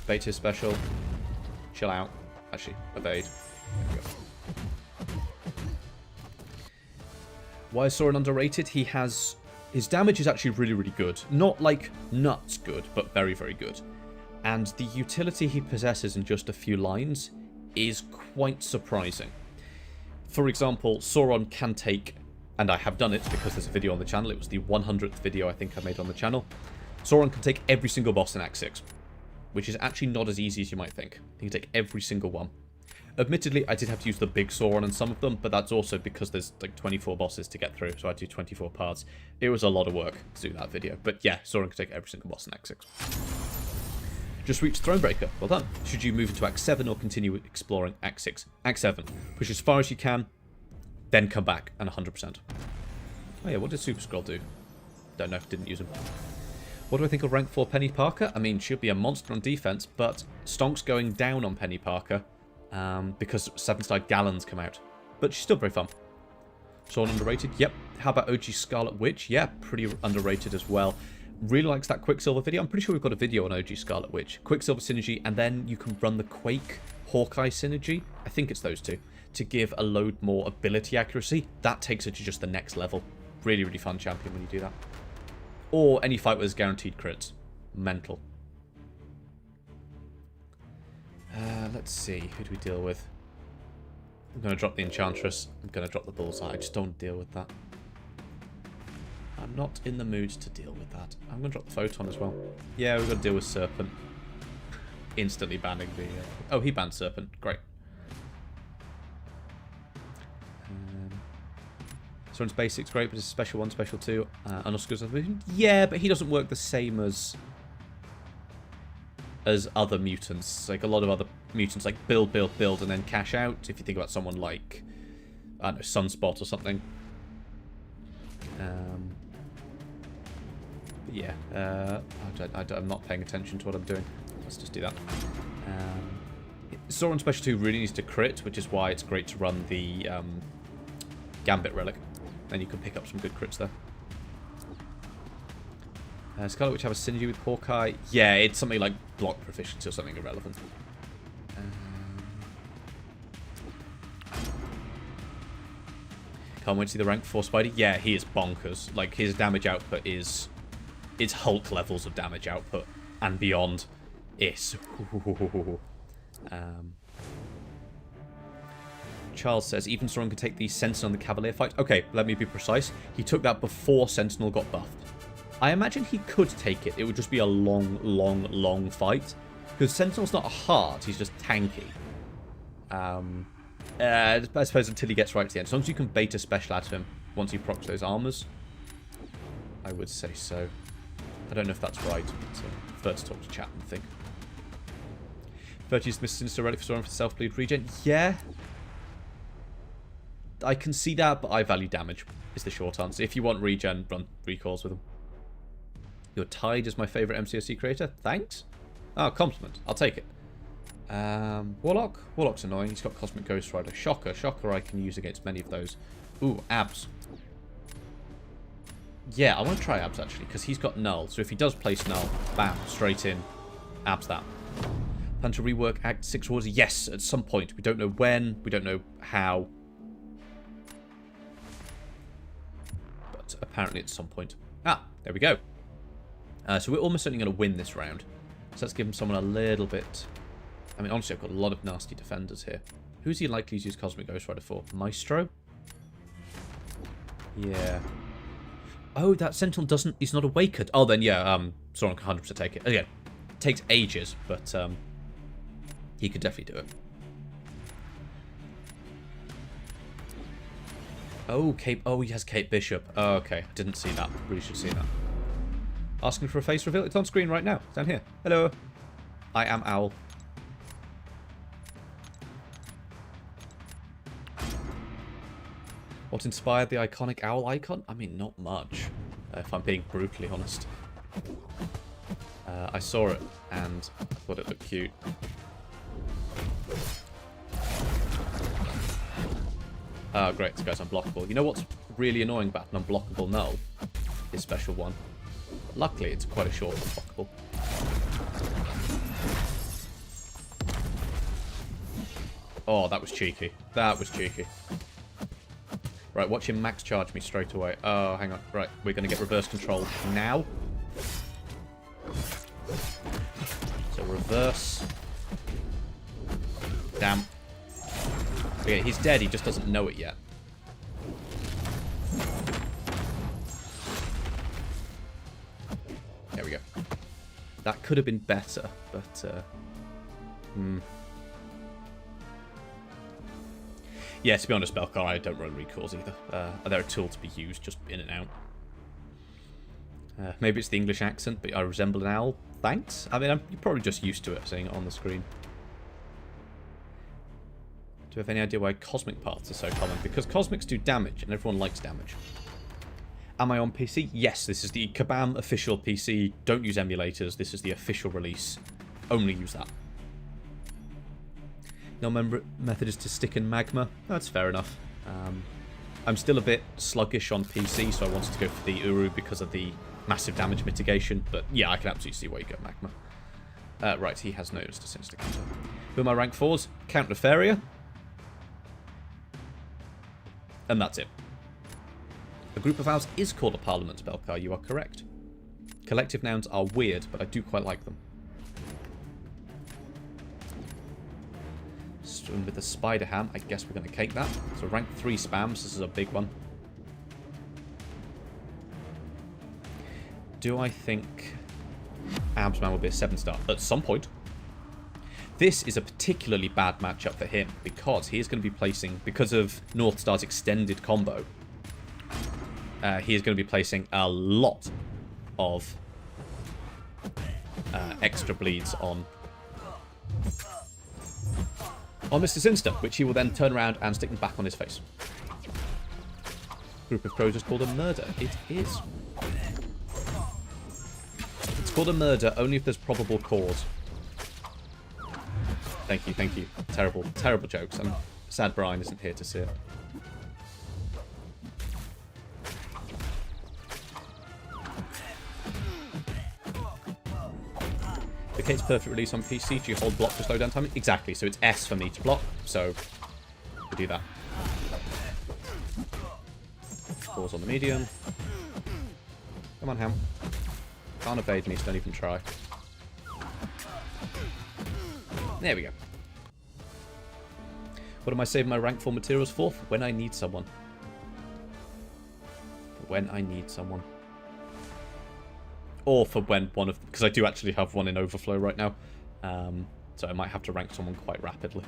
[SPEAKER 1] Bait his special. Chill out. Actually, evade. There we go. Why is Sauron underrated? He has... His damage is actually really, really good. Not like nuts good, but very, very good. And the utility he possesses in just a few lines is quite surprising. For example, Sauron can take, and I have done it because there's a video on the channel, it was the 100th video I think I made on the channel. Sauron can take every single boss in Act 6, which is actually not as easy as you might think. He can take every single one. Admittedly, I did have to use the big Sauron on some of them, but that's also because there's like 24 bosses to get through, so I do 24 parts. It was a lot of work to do that video, but yeah, Sauron can take every single boss in Act 6. Just reached Thronebreaker. Well done. Should you move into Act 7 or continue exploring Act 6? Act 7. Push as far as you can, then come back and 100%. Oh yeah, what did Super Scroll do? Don't know. Didn't use him. What do I think of rank 4 Penny Parker? I mean, she'll be a monster on defense, but Stonk's going down on Penny Parker because 7-star Gallons come out. But she's still very fun. Sauron underrated? Yep. How about OG Scarlet Witch? Yeah, pretty underrated as well. Really likes that Quicksilver video. I'm pretty sure we've got a video on OG Scarlet Witch. Quicksilver synergy, and then you can run the Quake Hawkeye synergy. I think it's those two. To give a load more ability accuracy. That takes it to just the next level. Really, really fun champion when you do that. Or any fight with guaranteed crits. Mental. Let's see. Who do we deal with? I'm going to drop the Enchantress. I'm going to drop the Bullseye. I just don't deal with that. I'm not in the mood to deal with that. I'm going to drop the Photon as well. Yeah, we've got to deal with Serpent. instantly banning the... Oh, he banned Serpent. Great. Soren's Basic's great, but it's Special 1, Special 2. And Oscar's yeah, but he doesn't work the same as other mutants. Like, a lot of other mutants, like, build, and then cash out. If you think about someone like, I don't know, Sunspot or something. Yeah, I'm not paying attention to what I'm doing. Let's just do that. Sauron Special 2 really needs to crit, which is why it's great to run the Gambit Relic. Then you can pick up some good crits there. Scarlet Witch have a synergy with Hawkeye. Yeah, it's something like block proficiency or something irrelevant. Can't wait to see the rank 4 Spidey. Yeah, he is bonkers. Like, his damage output is... It's Hulk levels of damage output. And beyond. It's... Charles says, even Sauron could take the Sentinel on the Cavalier fight. Okay, let me be precise. He took that before Sentinel got buffed. I imagine he could take it. It would just be a long fight. Because Sentinel's not hard. He's just tanky. I suppose until he gets right to the end. As long as you can beta special out of him once you proc those armors. I would say so. I don't know if that's right. But first talk to chat and think. Virtue's Mr. Sinister Relic for Sauron for self-bleed regen. Yeah. I can see that, but I value damage, is the short answer. If you want regen, run recalls with them. You're tied as my favourite MCOC creator. Thanks. Oh, compliment. I'll take it. Warlock? Warlock's annoying. He's got Cosmic Ghost Rider. Shocker. Shocker I can use against many of those. Ooh, Abs. Yeah, I want to try Abs, actually, because he's got Null. So if he does place Null, bam, straight in. Abs that. Plan to rework Act 6 Wars? Yes, at some point. We don't know when. We don't know how. But apparently at some point. Ah, there we go. So we're almost certainly going to win this round. So let's give him someone a little bit... I mean, honestly, I've got a lot of nasty defenders here. Who's he likely to use Cosmic Ghost Rider for? Maestro? Yeah. Oh, that Sentinel doesn't... He's not awakened. Oh, then, yeah, Sauron can 100% take it. Again, it takes ages, but he could definitely do it. Oh, Oh, he has Kate Bishop. Oh, okay. I didn't see that. Really should see that. Asking for a face reveal. It's on screen right now. Down here. Hello. I am Owl. What inspired the iconic owl icon? I mean, not much, if I'm being brutally honest. I saw it, and I thought it looked cute. Oh, great, this guy's unblockable. You know what's really annoying about an unblockable null? His special one. Luckily, it's quite a short unblockable. Oh, that was cheeky. That was cheeky. Right, watch him max charge me straight away. Oh, hang on. Right, we're going to get reverse control now. So reverse. Damn. Okay, he's dead. He just doesn't know it yet. There we go. That could have been better, but... Yeah, to be honest, Belcar, I don't run recalls either. They're a tool to be used just in and out. Maybe it's the English accent, but I resemble an owl. Thanks. I mean, you're probably just used to it, seeing it on the screen. Do you have any idea why cosmic paths are so common? Because cosmics do damage, and everyone likes damage. Am I on PC? Yes, this is the Kabam official PC. Don't use emulators. This is the official release. Only use that. No method is to stick in magma. That's fair enough. I'm still a bit sluggish on PC, so I wanted to go for the Uru because of the massive damage mitigation. But yeah, I can absolutely see why you go magma. Right, he has noticed a sinister counter. Who are my rank 4s? Count Nefaria. And that's it. A group of owls is called a parliament, Belcar. You are correct. Collective nouns are weird, but I do quite like them. Swim with the spider ham. I guess we're going to cake that. So rank 3 spams. This is a big one. Do I think Absman will be a 7-star? At some point. This is a particularly bad matchup for him because he is going to be placing, because of Northstar's extended combo, he is going to be placing a lot of extra bleeds on Mr. Sinister, which he will then turn around and stick them back on his face. Group of crows is called a murder. It is. It's called a murder only if there's probable cause. Thank you, thank you. Terrible, terrible jokes. I'm sad Brian isn't here to see it. The Kate's perfect release on PC. Do you hold block to slow down timing? Exactly, so it's S for me to block, so we do that. Pause on the medium. Come on, Ham. Can't evade me, so don't even try. There we go. What am I saving my rank 4 materials for? When I need someone. When I need someone. Or for when one of... Because I do actually have one in overflow right now. So I might have to rank someone quite rapidly.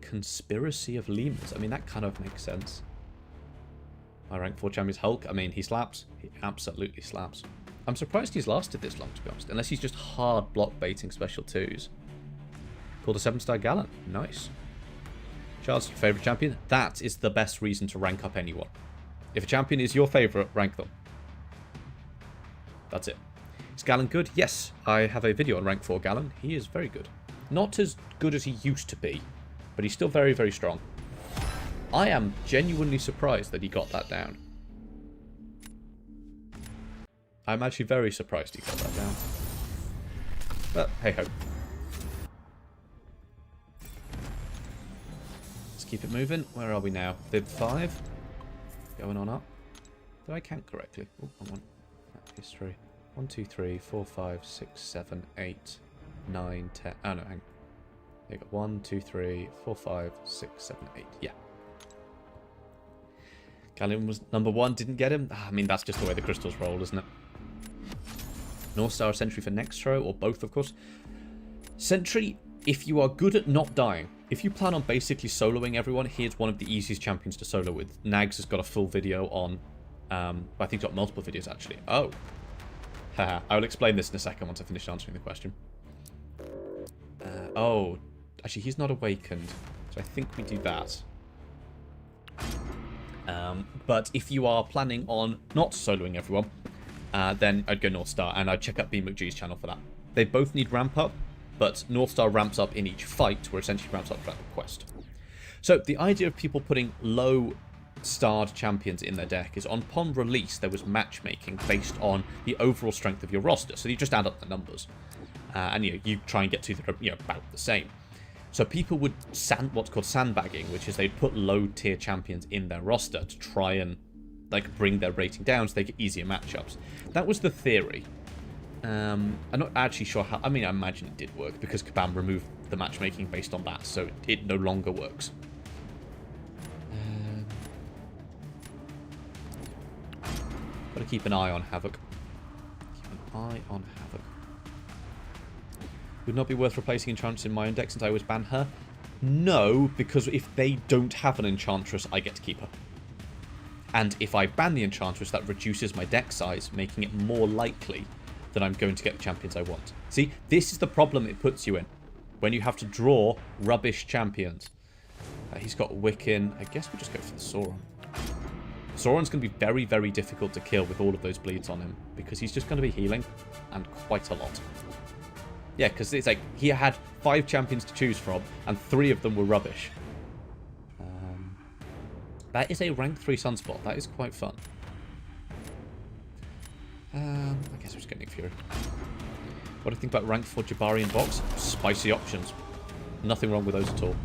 [SPEAKER 1] Conspiracy of Lemurs. I mean, that kind of makes sense. My rank 4 champion is Hulk. I mean, he slaps. He absolutely slaps. I'm surprised he's lasted this long, to be honest. Unless he's just hard block baiting special 2s. Called a 7-star Gallant. Nice. Charles, your favourite champion? That is the best reason to rank up anyone. If a champion is your favourite, rank them. That's it. Is Gallant good? Yes. I have a video on rank 4 Gallant. He is very good. Not as good as he used to be, but he's still very, very strong. I am genuinely surprised that he got that down. I'm actually very surprised he got that down. But, hey-ho. Let's keep it moving. Where are we now? Bib 5. Going on up. Did I count correctly? Oh, hang on. History. 1, 2, 3, 4, 5, 6, 7, 8, 9, 10. Oh, no, hang on. There you go. 1, 2, 3, 4, 5, 6, 7, 8. Yeah. Gallion was number 1, didn't get him. I mean, that's just the way the crystals roll, isn't it? Northstar Sentry for next throw, or both, of course. Sentry, if you are good at not dying, if you plan on basically soloing everyone, here's one of the easiest champions to solo with. Nags has got a full video on... I think he's got multiple videos, actually. Oh. Haha. I will explain this in a second once I finish answering the question. Oh. Actually, he's not awakened, so I think we do that. But if you are planning on not soloing everyone, then I'd go Northstar, and I'd check out B McGee's channel for that. They both need ramp up, but Northstar ramps up in each fight, where essentially ramps up throughout the quest. So the idea of people putting low-starred champions in their deck is upon release, there was matchmaking based on the overall strength of your roster. So you just add up the numbers, and you try and get to the, about the same. So people would what's called sandbagging, which is they'd put low-tier champions in their roster to try and bring their rating down so they get easier matchups. That was the theory. I'm not actually sure how... I mean, I imagine it did work because Kabam removed the matchmaking based on that, so it no longer works. Gotta keep an eye on Havoc. Keep an eye on Havoc. Would not be worth replacing Enchantress in my own deck since I always ban her? No, because if they don't have an Enchantress, I get to keep her. And if I ban the Enchantress, that reduces my deck size, making it more likely that I'm going to get the champions I want. See, this is the problem it puts you in. When you have to draw rubbish champions. He's got Wiccan. I guess we'll just go for the Sauron. Sauron's going to be very, very difficult to kill with all of those bleeds on him, because he's just going to be healing, and quite a lot. Yeah, because it's like, he had 5 champions to choose from, and 3 of them were rubbish. That is a rank 3 Sunspot. That is quite fun. I guess we're just getting Nick Fury. What do you think about rank 4 Jabari and Vox? Spicy options. Nothing wrong with those at all.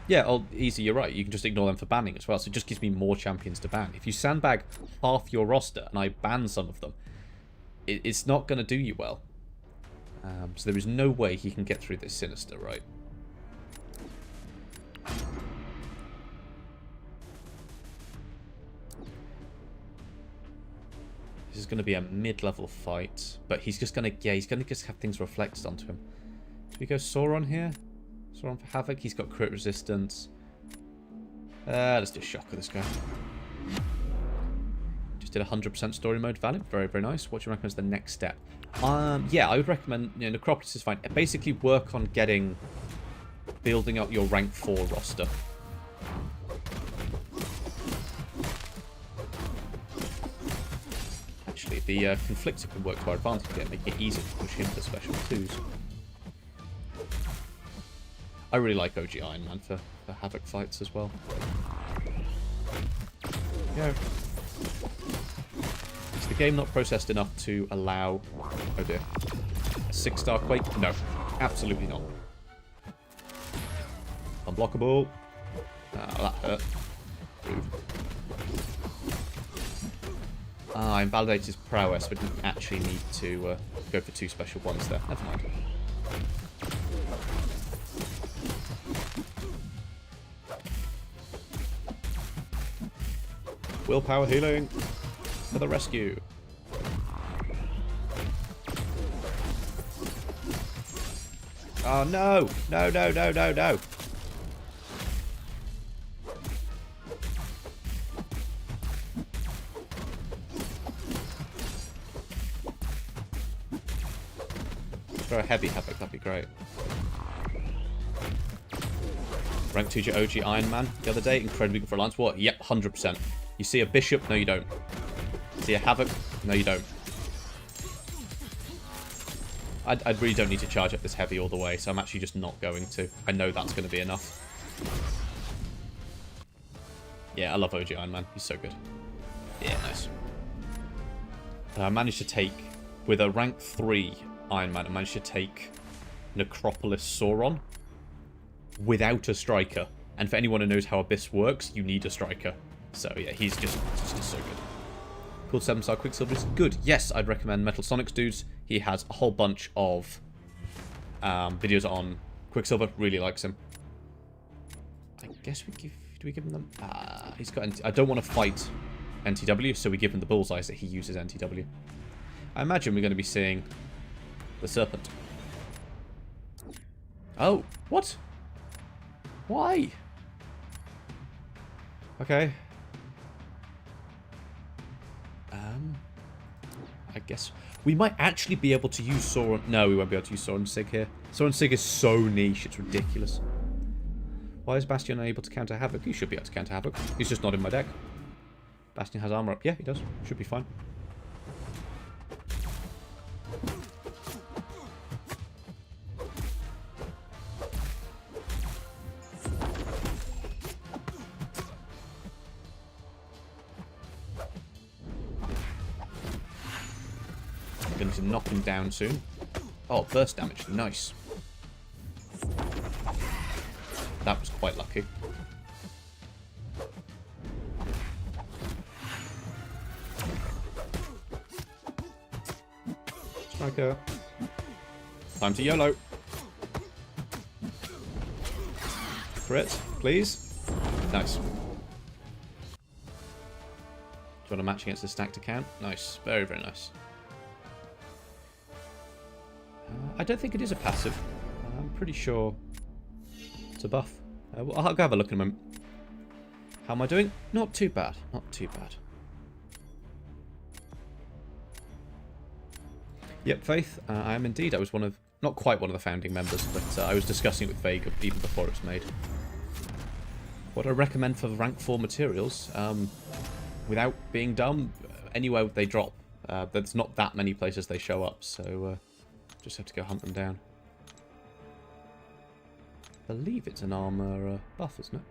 [SPEAKER 1] Yeah, oh, easy, you're right. You can just ignore them for banning as well, so it just gives me more champions to ban. If you sandbag half your roster, and I ban some of them, it's not going to do you well. So there is no way he can get through this Sinister, right? This is going to be a mid-level fight, but he's just going to, yeah, he's going to just have things reflected onto him. Do we go Sauron here? Sauron for Havoc. He's got crit resistance. Let's do Shock with this guy. Just did 100% story mode valid. Very, very nice. What do you recommend is the next step? Yeah, I would recommend, you know, Necropolis is fine. Basically work on building up your rank 4 roster. Actually, the Conflictor can work to our advantage here, making it easier to push him for special 2s. I really like OG Iron Man for Havoc fights as well. Go. Is the game not processed enough to allow... Oh dear. A 6-star Quake? No. Absolutely not. Unblockable. That hurt. Rude. I invalidated his prowess, but didn't actually need to go for 2 special ones there. Never mind. Willpower healing for the rescue. Oh no! No, no, no, no, no! Throw a heavy Havoc, that'd be great. Rank 2 OG Iron Man the other day, incredibly good for Alliance War. Yep, 100%. You see a Bishop? No, you don't. See a Havoc? No, you don't. I really don't need to charge up this heavy all the way, so I'm actually just not going to. I know that's going to be enough. Yeah, I love OG Iron Man. He's so good. Yeah, nice. I managed to take, with a rank 3 Iron Man, I managed to take Necropolis Sauron without a striker. And for anyone who knows how Abyss works, you need a striker. So yeah, he's just so good. Cool 7-star Quicksilver is good. Yes, I'd recommend Metal Sonic's dudes. He has a whole bunch of videos on Quicksilver. Really likes him. I guess do we give him them? He's got. I don't want to fight NTW, so we give him the bullseyes that he uses NTW. I imagine we're going to be seeing the Serpent. Oh, what? Why? Okay. I guess we might actually be able to use Sauron. No, we won't be able to use Sauron Sig here. Sauron Sig is so niche, it's ridiculous. Why is Bastion unable to counter Havoc? He should be able to counter Havoc. He's just not in my deck. Bastion has armor up. Yeah, he does. Should be fine. Going to knock him down soon. Oh, burst damage. Nice. That was quite lucky. Striker. Time to YOLO. Crit, please. Nice. Do you want to match against the stacked account? Nice. Very, very nice. I don't think it is a passive. I'm pretty sure it's a buff. Well, I'll go have a look in a moment. How am I doing? Not too bad. Not too bad. Yep, Faith. I am indeed. I was one of... Not quite one of the founding members, but I was discussing it with Vega even before it was made. What I recommend for rank 4 materials, without being dumb, anywhere they drop. There's not that many places they show up, so... just have to go hunt them down. I believe it's an armor buff, isn't it?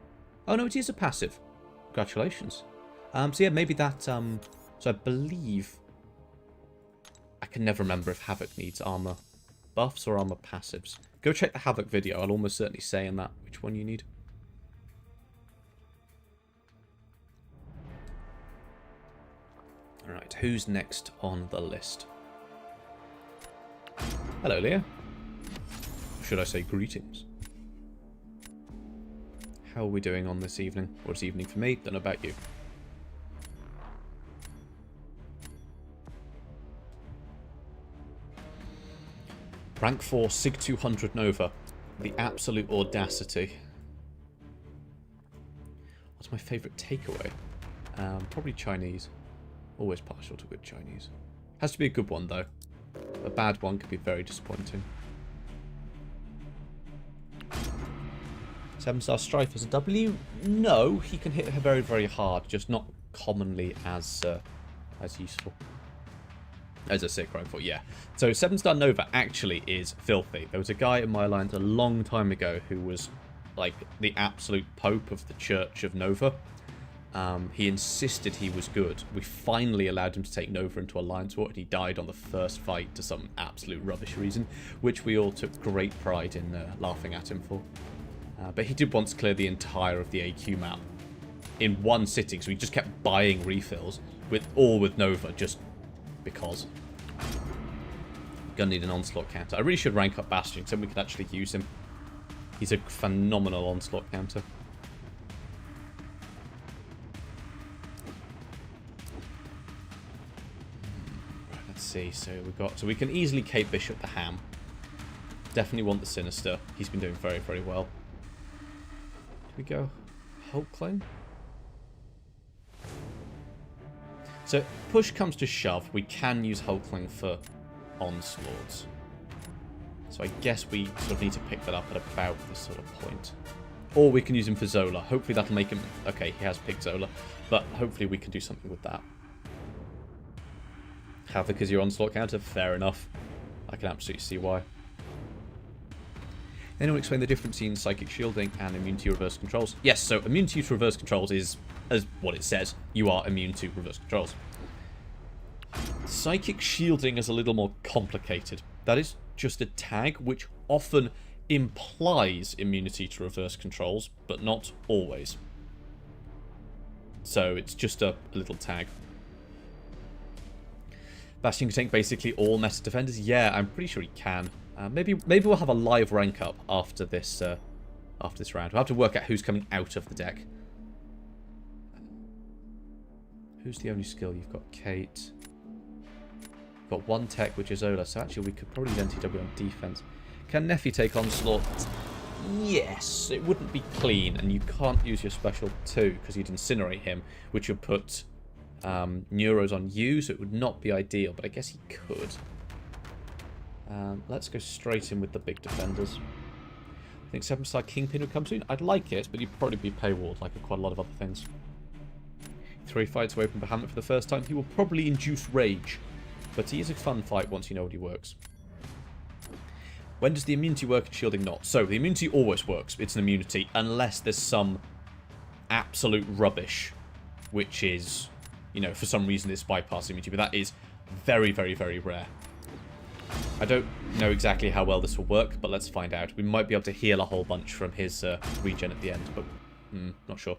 [SPEAKER 1] Oh no, it is a passive. Congratulations. So yeah, maybe that. So I believe. I can never remember if Havoc needs armor buffs or armor passives. Go check the Havoc video. I'll almost certainly say in that which one you need. All right, who's next on the list? Hello, Leah. Should I say greetings? How are we doing on this evening? Or it's evening for me, don't know about you. Rank 4, Sig 200 Nova. The absolute audacity. What's my favourite takeaway? Probably Chinese. Always partial to good Chinese. Has to be a good one, though. A bad one could be very disappointing. 7-star Strife as a W? No, he can hit her very, very hard, just not commonly as useful. As a sick rank 4, yeah. So 7-star Nova actually is filthy. There was a guy in my alliance a long time ago who was like the absolute pope of the Church of Nova. He insisted he was good. We finally allowed him to take Nova into Alliance War, and he died on the first fight to some absolute rubbish reason, which we all took great pride in laughing at him for. But he did once clear the entire of the AQ map in one sitting, so he just kept buying refills, with Nova, just because. Gonna need an onslaught counter. I really should rank up Bastion, so we could actually use him. He's a phenomenal onslaught counter. Right, let's see. So we can easily Kate Bishop the Ham. Definitely want the Sinister. He's been doing very, very well. Do we go Hulkling? So, push comes to shove, we can use Hulkling for onslaughts. So I guess we sort of need to pick that up at about this sort of point. Or we can use him for Zola. Hopefully that'll make him... Okay, he has picked Zola. But hopefully we can do something with that. Havoc is your onslaught counter? Fair enough. I can absolutely see why. Anyone explain the difference in psychic shielding and immunity reverse controls? Yes, so immunity to reverse controls is, as what it says, you are immune to reverse controls. Psychic shielding is a little more complicated. That is just a tag which often implies immunity to reverse controls, but not always. So it's just a little tag. Bastion can tank basically all meta defenders? Yeah, I'm pretty sure he can. Maybe we'll have a live rank up after this round. We'll have to work out who's coming out of the deck. Who's the only skill? You've got Kate. You've got one tech, which is Ola. So actually, we could probably use NTW on defense. Can Neffy take onslaught? Yes. It wouldn't be clean, and you can't use your special 2 because you'd incinerate him, which would put Neuros on you, so it would not be ideal. But I guess he could. Let's go straight in with the big defenders. I think 7-star Kingpin would come soon. I'd like it, but he'd probably be paywalled like quite a lot of other things. 3 fights away from Bahamut for the first time. He will probably induce rage, but he is a fun fight once you know what he works. When does the immunity work and shielding not? So, the immunity always works. It's an immunity, unless there's some absolute rubbish, which is, you know, for some reason it's bypass immunity, but that is very, very, very rare. I don't know exactly how well this will work, but let's find out. We might be able to heal a whole bunch from his regen at the end, but not sure.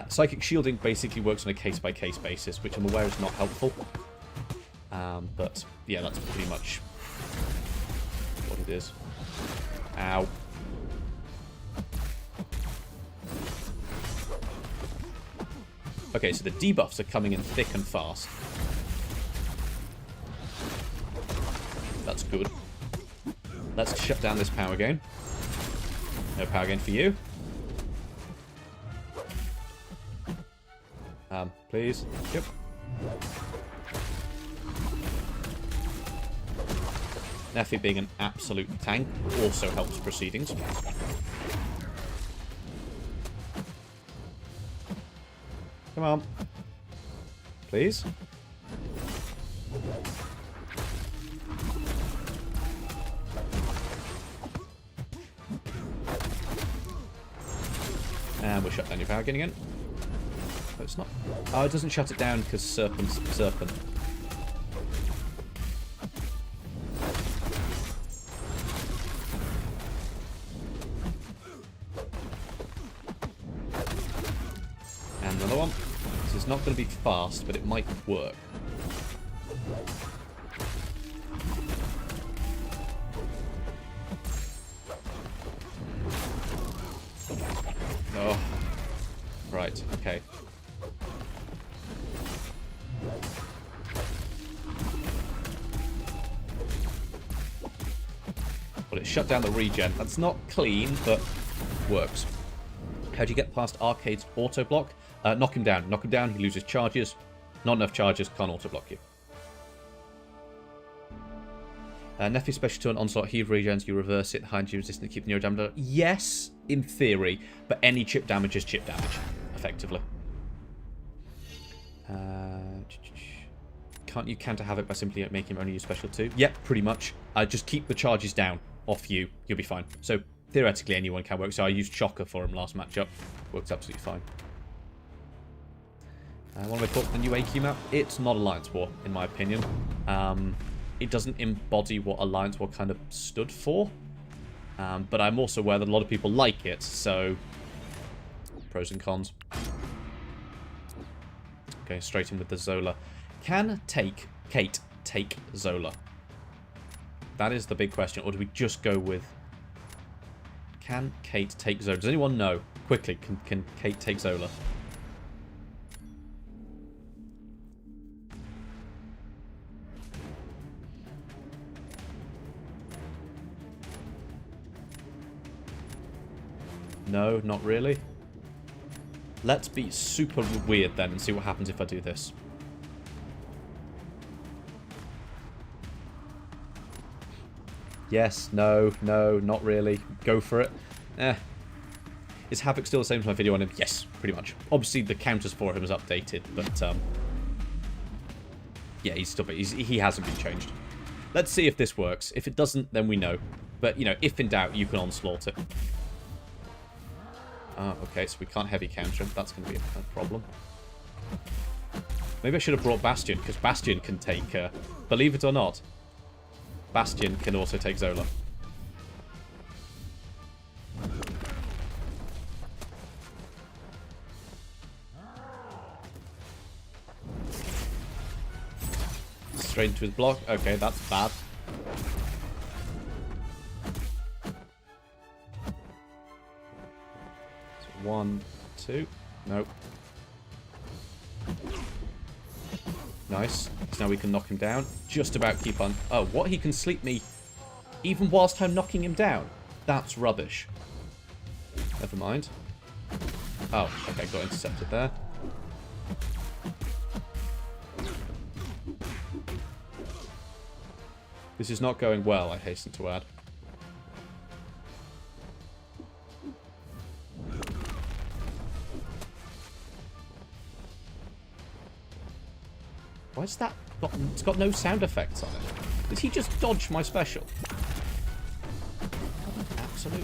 [SPEAKER 1] Psychic shielding basically works on a case-by-case basis, which I'm aware is not helpful. But, yeah, that's pretty much what it is. Ow. Okay, so the debuffs are coming in thick and fast. That's good. Let's shut down this power gain. No power gain for you. Please. Yep. Neffy being an absolute tank also helps proceedings. Come on. Please. And we'll shut down your power gain again. But it's not... Oh, it doesn't shut it down because Serpent's Serpent. And another one. This is not going to be fast, but it might work. Oh. Right, okay. call it? Shut down the regen. That's not clean, but works. How do you get past Arcade's auto block? Knock him down. Knock him down, he loses charges. Not enough charges, can't auto block you. Nephew special turn onslaught, heave regens, you reverse it, hide you resistant, keep the neuro damage. Yes, in theory, but any chip damage is chip damage, effectively. Can't you counter havoc by simply making him only use special 2? Yep, pretty much. Just keep the charges down off you, you'll be fine. So theoretically anyone can work. So I used Shocker for him last matchup. Works absolutely fine. What have I thought of the new AQ map? It's not Alliance War, in my opinion. It doesn't embody what Alliance War kind of stood for. But I'm also aware that a lot of people like it, so pros and cons. Going straight in with the Zola. Can Kate take Zola? That is the big question. Or do we just go with... Can Kate take Zola? Does anyone know? Quickly, can Kate take Zola? No, not really. Let's be super weird then and see what happens if I do this. Yes, no, not really. Go for it. Is Havoc still the same as my video on him? Yes, pretty much. Obviously, the counters for him is updated, but yeah, he hasn't been changed. Let's see if this works. If it doesn't, then we know. But, you know, if in doubt, you can onslaught it. Okay, so we can't heavy counter him. That's going to be a problem. Maybe I should have brought Bastion, because Bastion can take... believe it or not, Bastion can also take Zola. Straight into his block. Okay, that's bad. So 1, 2. Nope. Nice. So now we can knock him down. Just about keep on... Oh, what? He can sleep me even whilst I'm knocking him down? That's rubbish. Never mind. Oh, okay, got intercepted there. This is not going well, I hasten to add. Why is that got... It's got no sound effects on it. Did he just dodge my special? Absolute.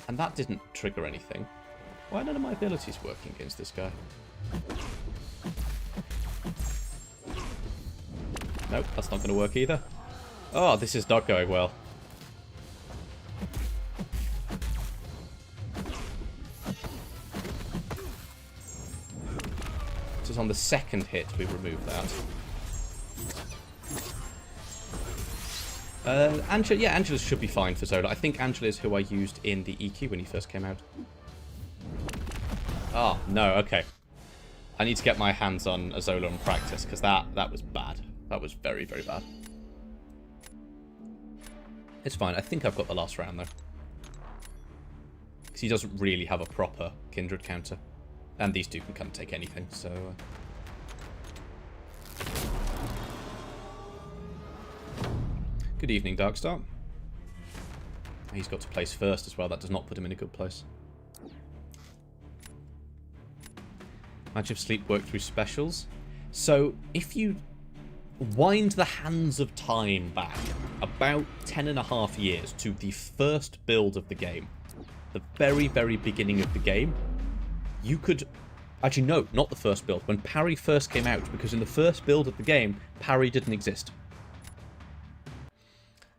[SPEAKER 1] And that didn't trigger anything. Why are none of my abilities working against this guy? Nope, that's not going to work either. Oh, this is not going well. Just on the second hit, we remove that. Angela, yeah, Angela should be fine for Zola. I think Angela is who I used in the EQ when he first came out. Oh, no, okay. I need to get my hands on a Zola and practice, because that was bad. That was very, very bad. It's fine. I think I've got the last round, though. Because he doesn't really have a proper Kindred counter. And these two can kind of take anything, so... Good evening, Darkstar. He's got to place first as well. That does not put him in a good place. Magic of Sleep work through specials. So, if you wind the hands of time back about 10.5 years to the first build of the game, the very, very beginning of the game, you could... Actually, no, not the first build. When parry first came out, because in the first build of the game, parry didn't exist.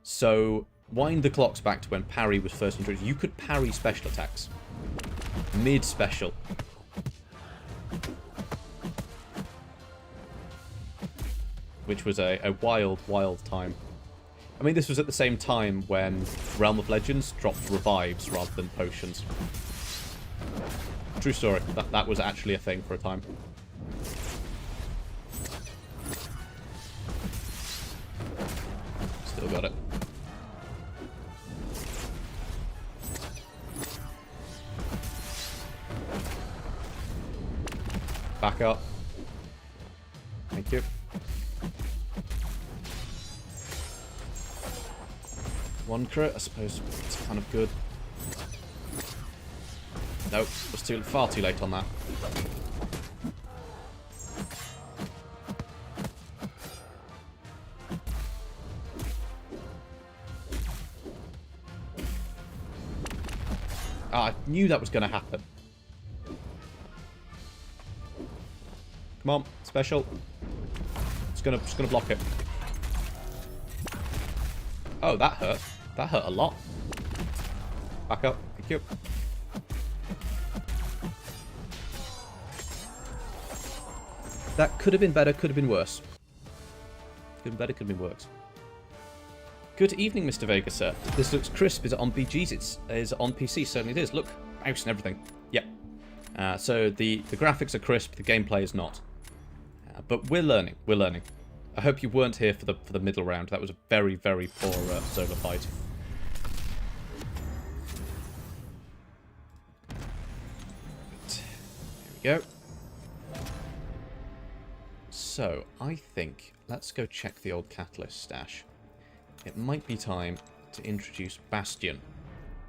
[SPEAKER 1] So, wind the clocks back to when parry was first introduced. You could parry special attacks. Mid-special. Which was a wild, wild time. I mean, this was at the same time when Realm of Legends dropped revives rather than potions. True story. That was actually a thing for a time. Still got it. Back up. Thank you. One crit, I suppose it's kind of good. Nope, was far too late on that. I knew that was going to happen. Come on, special. It's gonna block it. Oh, that hurt. That hurt a lot. Back up. Thank you. That could have been better, could have been worse. Could have been better, could have been worse. Good evening, Mr. Vega, sir. This looks crisp. Is it on BGs? Is it on PC? Certainly it is. Look, mouse and everything. Yep. So the graphics are crisp, the gameplay is not. But we're learning. We're learning. I hope you weren't here for the middle round. That was a very, very poor Zola fight. Here we go. So, I think, let's go check the old Catalyst stash. It might be time to introduce Bastion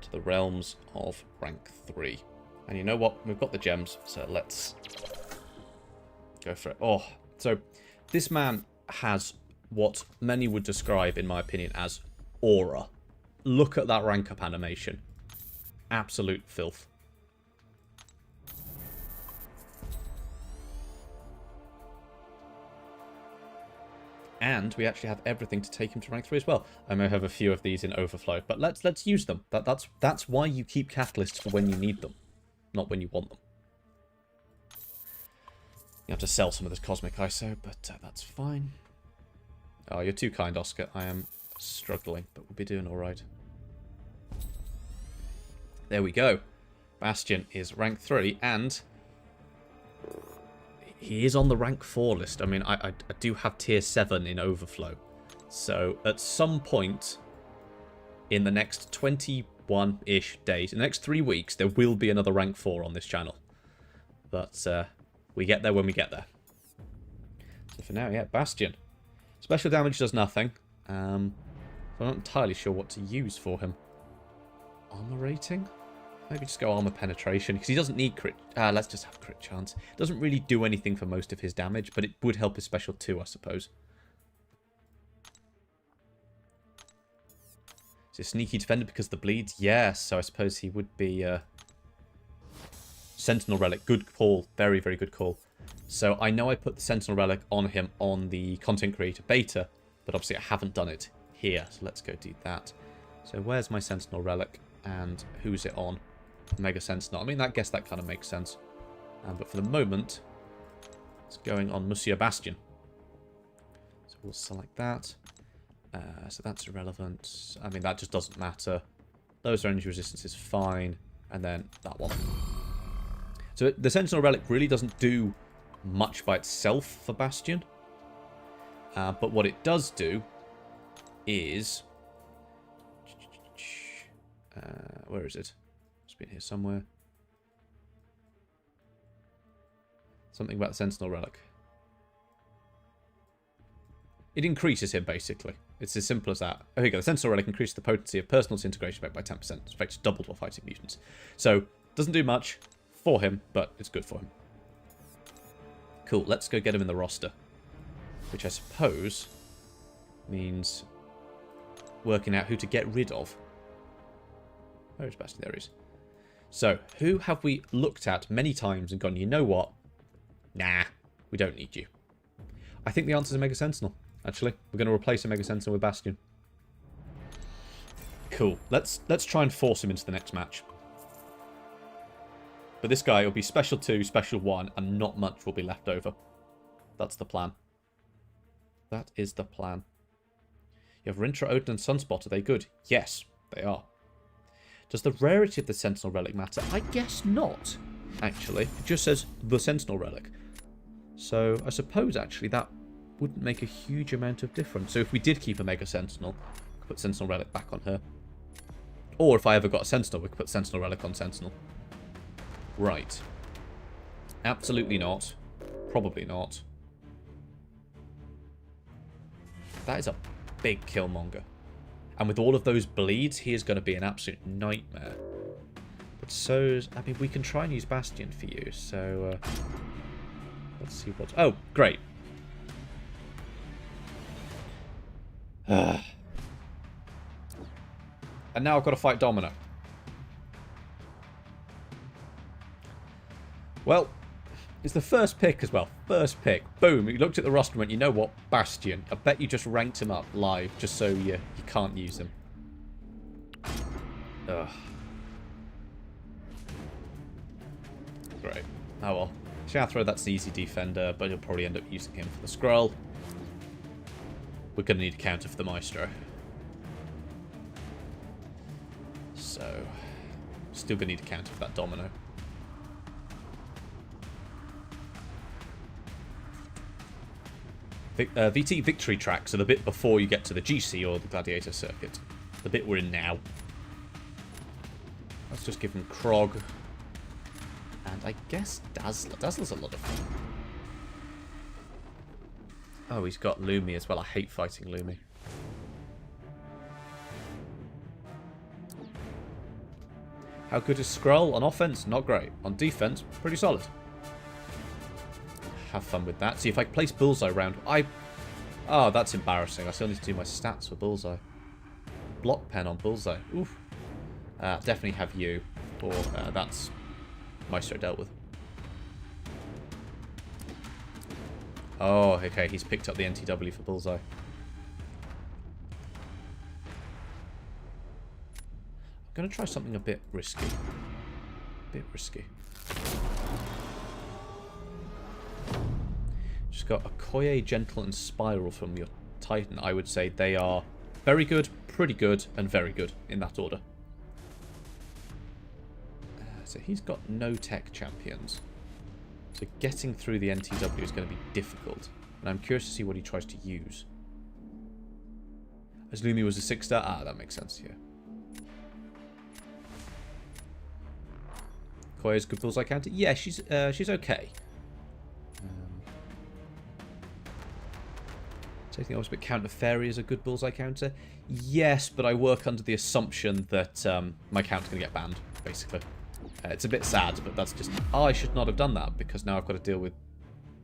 [SPEAKER 1] to the realms of rank 3. And you know what? We've got the gems, so let's go for it. Oh, so this man has what many would describe, in my opinion, as aura. Look at that rank up animation. Absolute filth. And we actually have everything to take him to rank 3 as well. I may have a few of these in overflow, but let's use them. That's why you keep catalysts for when you need them, not when you want them. You have to sell some of this cosmic ISO, but that's fine. Oh, you're too kind, Oscar. I am struggling, but we'll be doing all right. There we go. Bastion is rank 3, and he is on the rank 4 list. I mean, I do have tier 7 in overflow. So at some point in the next 21-ish days, in the next 3 weeks, there will be another rank 4 on this channel. But we get there when we get there. So for now, yeah, Bastion. Special damage does nothing. I'm not entirely sure what to use for him. Armor rating? Maybe just go armor penetration, because he doesn't need crit. Let's just have crit chance. Doesn't really do anything for most of his damage, but it would help his special too, I suppose. Is he a sneaky defender because of the bleeds? Yes, so I suppose he would be Sentinel Relic. Good call. Very, very good call. So I know I put the Sentinel Relic on him on the Content Creator Beta, but obviously I haven't done it here. So let's go do that. So where's my Sentinel Relic and who's it on? Mega Sentinel. I mean, I guess that kind of makes sense. But for the moment, it's going on Monsieur Bastion. So we'll select that. So that's irrelevant. I mean, that just doesn't matter. Those energy resistance is fine. And then that one. So the Sentinel Relic really doesn't do much by itself for Bastion. But what it does do is... where is it? It's been here somewhere. Something about the Sentinel Relic. It increases him, basically. It's as simple as that. Oh, here you go. The Sentinel Relic increases the potency of personal disintegration effect by 10%. It's effect doubled while fighting mutants. So, doesn't do much for him, but it's good for him. Cool. Let's go get him in the roster. Which I suppose means working out who to get rid of. Where is Bastion? There he is. So, who have we looked at many times and gone, you know what? Nah, we don't need you. I think the answer is a Mega Sentinel, actually. We're going to replace a Mega Sentinel with Bastion. Cool. Let's try and force him into the next match. But this guy will be Special 2, Special 1, and not much will be left over. That's the plan. That is the plan. You have Rintra, Odin, and Sunspot. Are they good? Yes, they are. Does the rarity of the Sentinel Relic matter? I guess not, actually. It just says the Sentinel Relic. So I suppose, actually, that wouldn't make a huge amount of difference. So if we did keep a Mega Sentinel, put Sentinel Relic back on her. Or if I ever got a Sentinel, we could put Sentinel Relic on Sentinel. Right. Absolutely not. Probably not. That is a big Killmonger. And with all of those bleeds, he is going to be an absolute nightmare. But so... I mean, we can try and use Bastion for you, so... let's see what... Oh, great. And now I've got to fight Domino. Well, it's the first pick as well. First pick. Boom. You looked at the roster and went, you know what? Bastion. I bet you just ranked him up live just so you can't use him. Ugh. Great. Oh well. Shathro, that's the easy defender, but you'll probably end up using him for the scroll. We're going to need a counter for the Maestro. So, still going to need a counter for that Domino. VT victory tracks are the bit before you get to the GC or the Gladiator circuit. The bit we're in now. Let's just give him Krog. And I guess Dazzler. Dazzler's a lot of fun. Oh, he's got Lumi as well. I hate fighting Lumi. How good is Skrull? On offense, not great. On defense, pretty solid. Have fun with that. See, if I place Bullseye round... Oh, that's embarrassing. I still need to do my stats for Bullseye. Block pen on Bullseye. Oof. Definitely have you. Or that's Maestro dealt with. Oh, okay. He's picked up the NTW for Bullseye. I'm going to try something a bit risky. Just got Okoye, Gentle, and Spiral from your Titan. I would say they are very good, pretty good, and very good in that order. So he's got no tech champions. So getting through the NTW is going to be difficult. And I'm curious to see what he tries to use. As Lumi was a 6-star. Ah, that makes sense, yeah. Koya's good Bullseye counter? Yeah, she's okay. Taking else, but Counter Fairy is a good Bullseye counter? Yes, but I work under the assumption that my counter's going to get banned, basically. It's a bit sad, but that's just... Oh, I should not have done that, because now I've got to deal with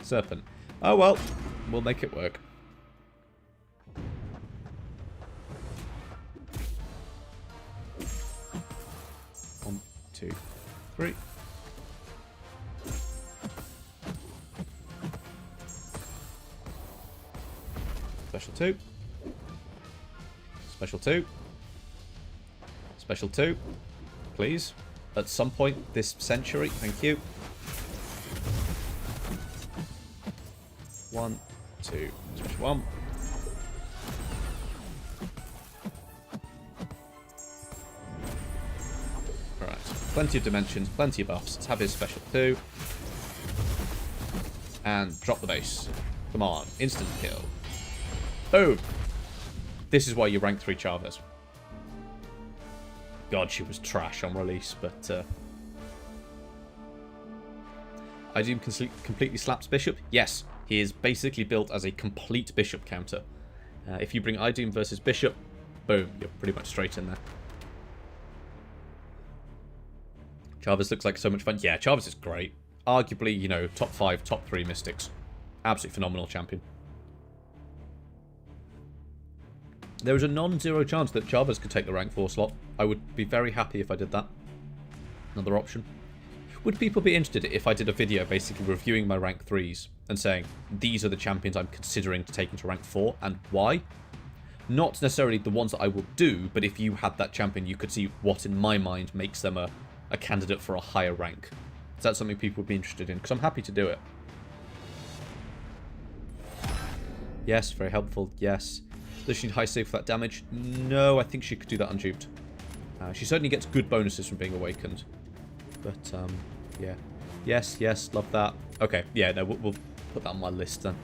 [SPEAKER 1] Serpent. Oh, well. We'll make it work. One, two, three. Special 2. Special 2. Special 2. Please. At some point this century. Thank you. 1, 2. Special 1. Alright. Plenty of dimensions. Plenty of buffs. Let's have his special 2. And drop the base. Come on. Instant kill. Boom. This is why you rank 3 Chavez. God, she was trash on release, but... Idoom completely slaps Bishop? Yes, he is basically built as a complete Bishop counter. If you bring Idoom versus Bishop, boom, you're pretty much straight in there. Chavez looks like so much fun. Yeah, Chavez is great. Arguably, you know, top 5, top 3 Mystics. Absolutely phenomenal champion. There was a non-zero chance that Chavez could take the rank 4 slot. I would be very happy if I did that. Another option. Would people be interested if I did a video basically reviewing my rank 3s and saying, these are the champions I'm considering to take into rank 4 and why? Not necessarily the ones that I will do, but if you had that champion, you could see what in my mind makes them a candidate for a higher rank. Is that something people would be interested in? Because I'm happy to do it. Yes, very helpful. Yes. Does she need high save for that damage? No, I think she could do that unduped. She certainly gets good bonuses from being awakened. But, yeah. Yes, yes, love that. Okay, yeah, no, we'll put that on my list then.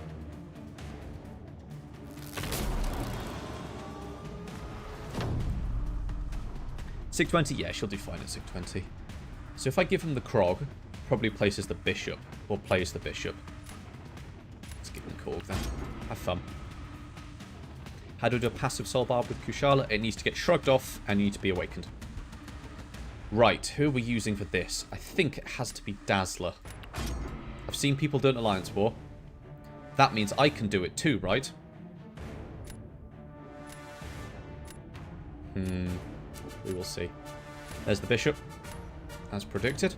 [SPEAKER 1] 620? Yeah, she'll do fine at 620. So if I give him the Krog, probably places the bishop, or plays the bishop. Let's give him Korg then. Have fun. How do I do a passive soul barb with Kushala? It needs to get shrugged off, and you need to be awakened. Right, who are we using for this? I think it has to be Dazzler. I've seen people do an Alliance War. That means I can do it too, right? We will see. There's the bishop, as predicted.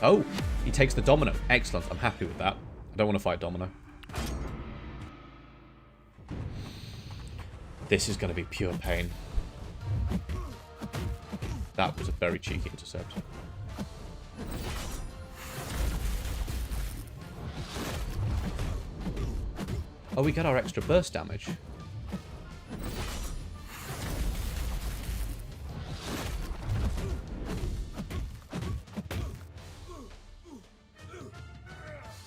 [SPEAKER 1] Oh, he takes the domino. Excellent, I'm happy with that. I don't want to fight domino. This is going to be pure pain. That was a very cheeky intercept. Oh, we got our extra burst damage.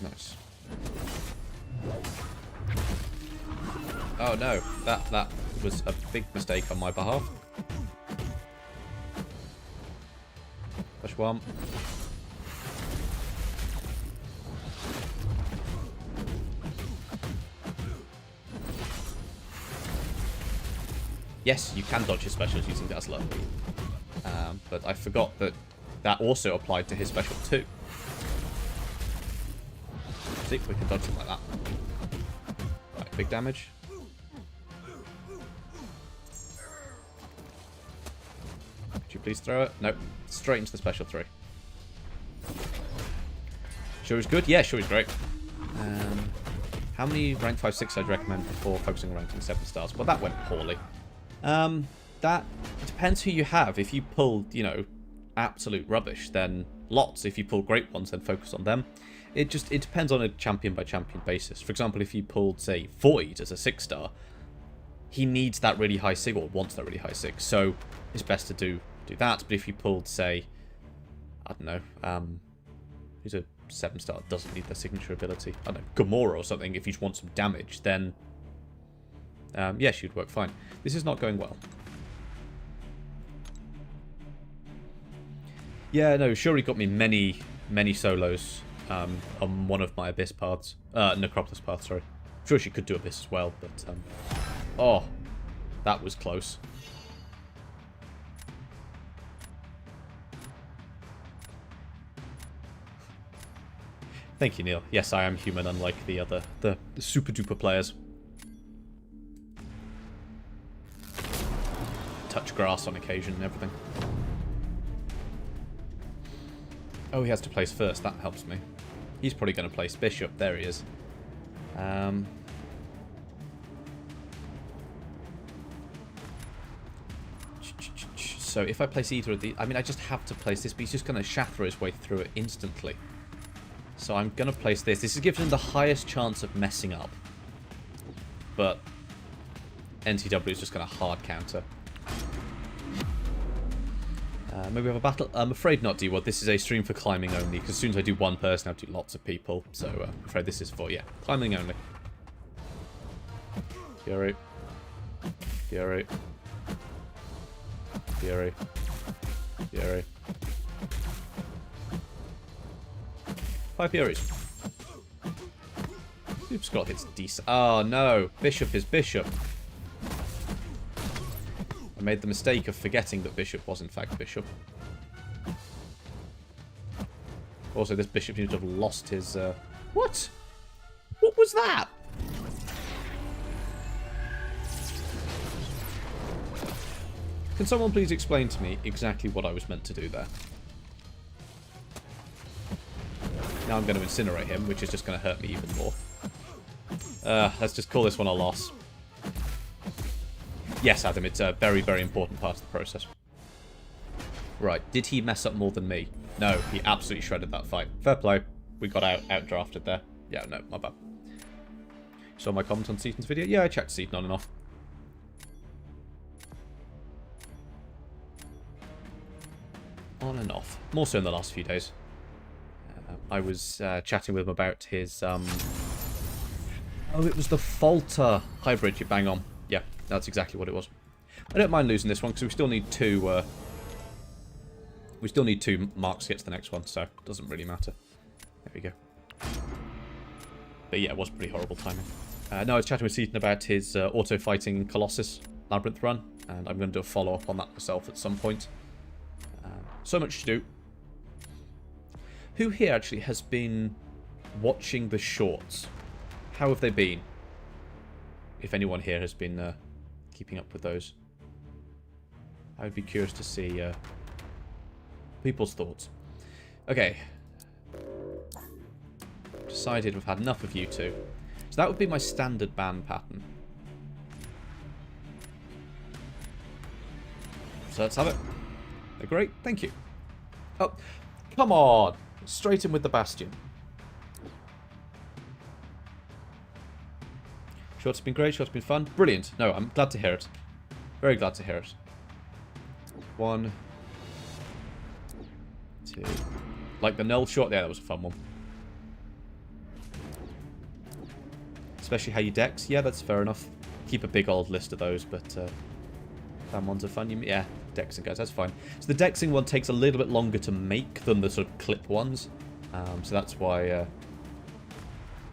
[SPEAKER 1] Nice. Oh no, that was a big mistake on my behalf. Push one. Yes, you can dodge his specials using Dazzler. But I forgot that that also applied to his special too. See, we can dodge him like that. Right, big damage. Could you please throw it? Nope. Straight into the special 3. Sure is good? Yeah, sure is great. How many rank 5, 6 I'd recommend before focusing on ranking 7 stars? Well, that went poorly. That depends who you have. If you pulled, you know, absolute rubbish, then lots. If you pull great ones, then focus on them. It depends on a champion by champion basis. For example, if you pulled, say, Void as a 6-star, he needs that really high sig, or wants that really high sig. So it's best to do that. But if you pulled, say, I don't know, who's a 7-star doesn't need their signature ability, I don't know, Gamora or something, if you just want some damage, then yeah, she'd work fine. This is not going well. Yeah, no, Shuri got me many solos on one of my Abyss paths. Necropolis paths, sorry. I'm sure she could do Abyss as well, but oh, that was close. Thank you, Neil. Yes, I am human, unlike the super duper players. Touch grass on occasion and everything. Oh, he has to place first. That helps me. He's probably going to place bishop. There he is. So if I place either of the... I mean, I just have to place this, but he's just going to shatter his way through it instantly. So I'm going to place this. This is giving him the highest chance of messing up. But NTW is just going to hard counter. Maybe we have a battle. I'm afraid not, D-Wad. This is a stream for climbing only, because as soon as I do one person, I have to do lots of people. So I'm afraid this is for, yeah, climbing only. Fury. Fury. Fury. Fury. 5 Furies. Oops, Scott hits decent. Oh no, Bishop is Bishop. I made the mistake of forgetting that Bishop was in fact Bishop. Also, this Bishop seems to have lost his... What? What was that? Can someone please explain to me exactly what I was meant to do there? Now I'm going to incinerate him, which is just going to hurt me even more. Let's just call this one a loss. Yes, Adam, it's a very, very important part of the process. Right, did he mess up more than me? No, he absolutely shredded that fight. Fair play. We got outdrafted there. Yeah, no, my bad. Saw my comment on Seaton's video? Yeah, I checked Seaton on and off. On and off. More so in the last few days. I was chatting with him about his... Oh, it was the Falter hybrid, you bang on. Yeah, that's exactly what it was. I don't mind losing this one, because we still need two We still need 2 marks to get to the next one, so it doesn't really matter. There we go. But yeah, it was pretty horrible timing. No, I was chatting with Seaton about his auto-fighting Colossus Labyrinth run, and I'm going to do a follow-up on that myself at some point. So much to do. Who here actually has been watching the shorts? How have they been? If anyone here has been keeping up with those. I would be curious to see people's thoughts. Okay. Decided we've had enough of you two. So that would be my standard ban pattern. So let's have it. They're great, thank you. Oh, come on! Straight in with the Bastion. Short's been great, short's been fun. Brilliant. No, I'm glad to hear it. Very glad to hear it. 1, 2. Like the null shot? Yeah, that was a fun one. Especially how you dex. Yeah, that's fair enough. Keep a big old list of those, but fan ones are fun. Yeah, dexing guys, that's fine. So the dexing one takes a little bit longer to make than the sort of clip ones. So that's why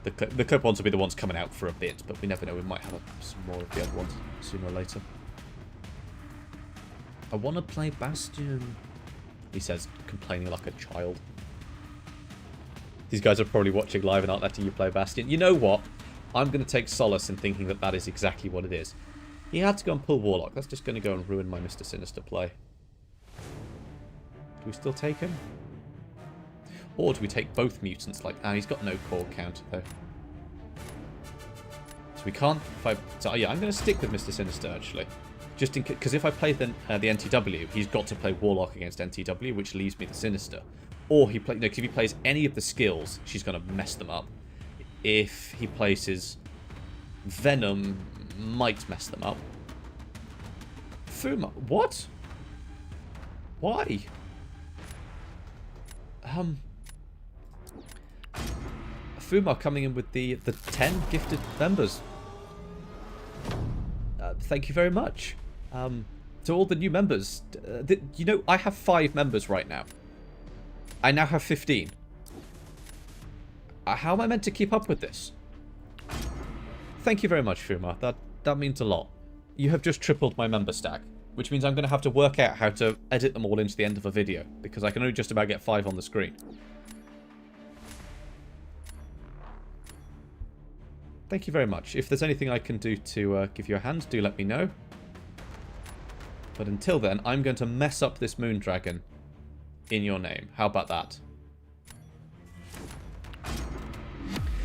[SPEAKER 1] the clip ones will be the ones coming out for a bit, but we never know. We might have some more of the other ones sooner or later. I want to play Bastion, he says, complaining like a child. These guys are probably watching live and aren't letting you play Bastion. You know what? I'm going to take solace in thinking that that is exactly what it is. He had to go and pull Warlock. That's just going to go and ruin my Mr. Sinister play. Do we still take him? Or do we take both mutants? Like, he's got no core counter, though. So we can't... So, yeah, I'm going to stick with Mr. Sinister, actually. Just in because if I play the NTW, he's got to play Warlock against NTW, which leaves me the Sinister. Or he play, no, if he plays any of the skills, she's going to mess them up. If he places Venom, might mess them up. Fuma, what? Why? Fuma coming in with the 10 gifted members. Thank you very much. To all the new members. You know, I have 5 members right now. I now have 15. How am I meant to keep up with this? Thank you very much, Fuma. That means a lot. You have just tripled my member stack, which means I'm going to have to work out how to edit them all into the end of a video, because I can only just about get 5 on the screen. Thank you very much. If there's anything I can do to give you a hand, do let me know. But until then, I'm going to mess up this Moon Dragon in your name. How about that?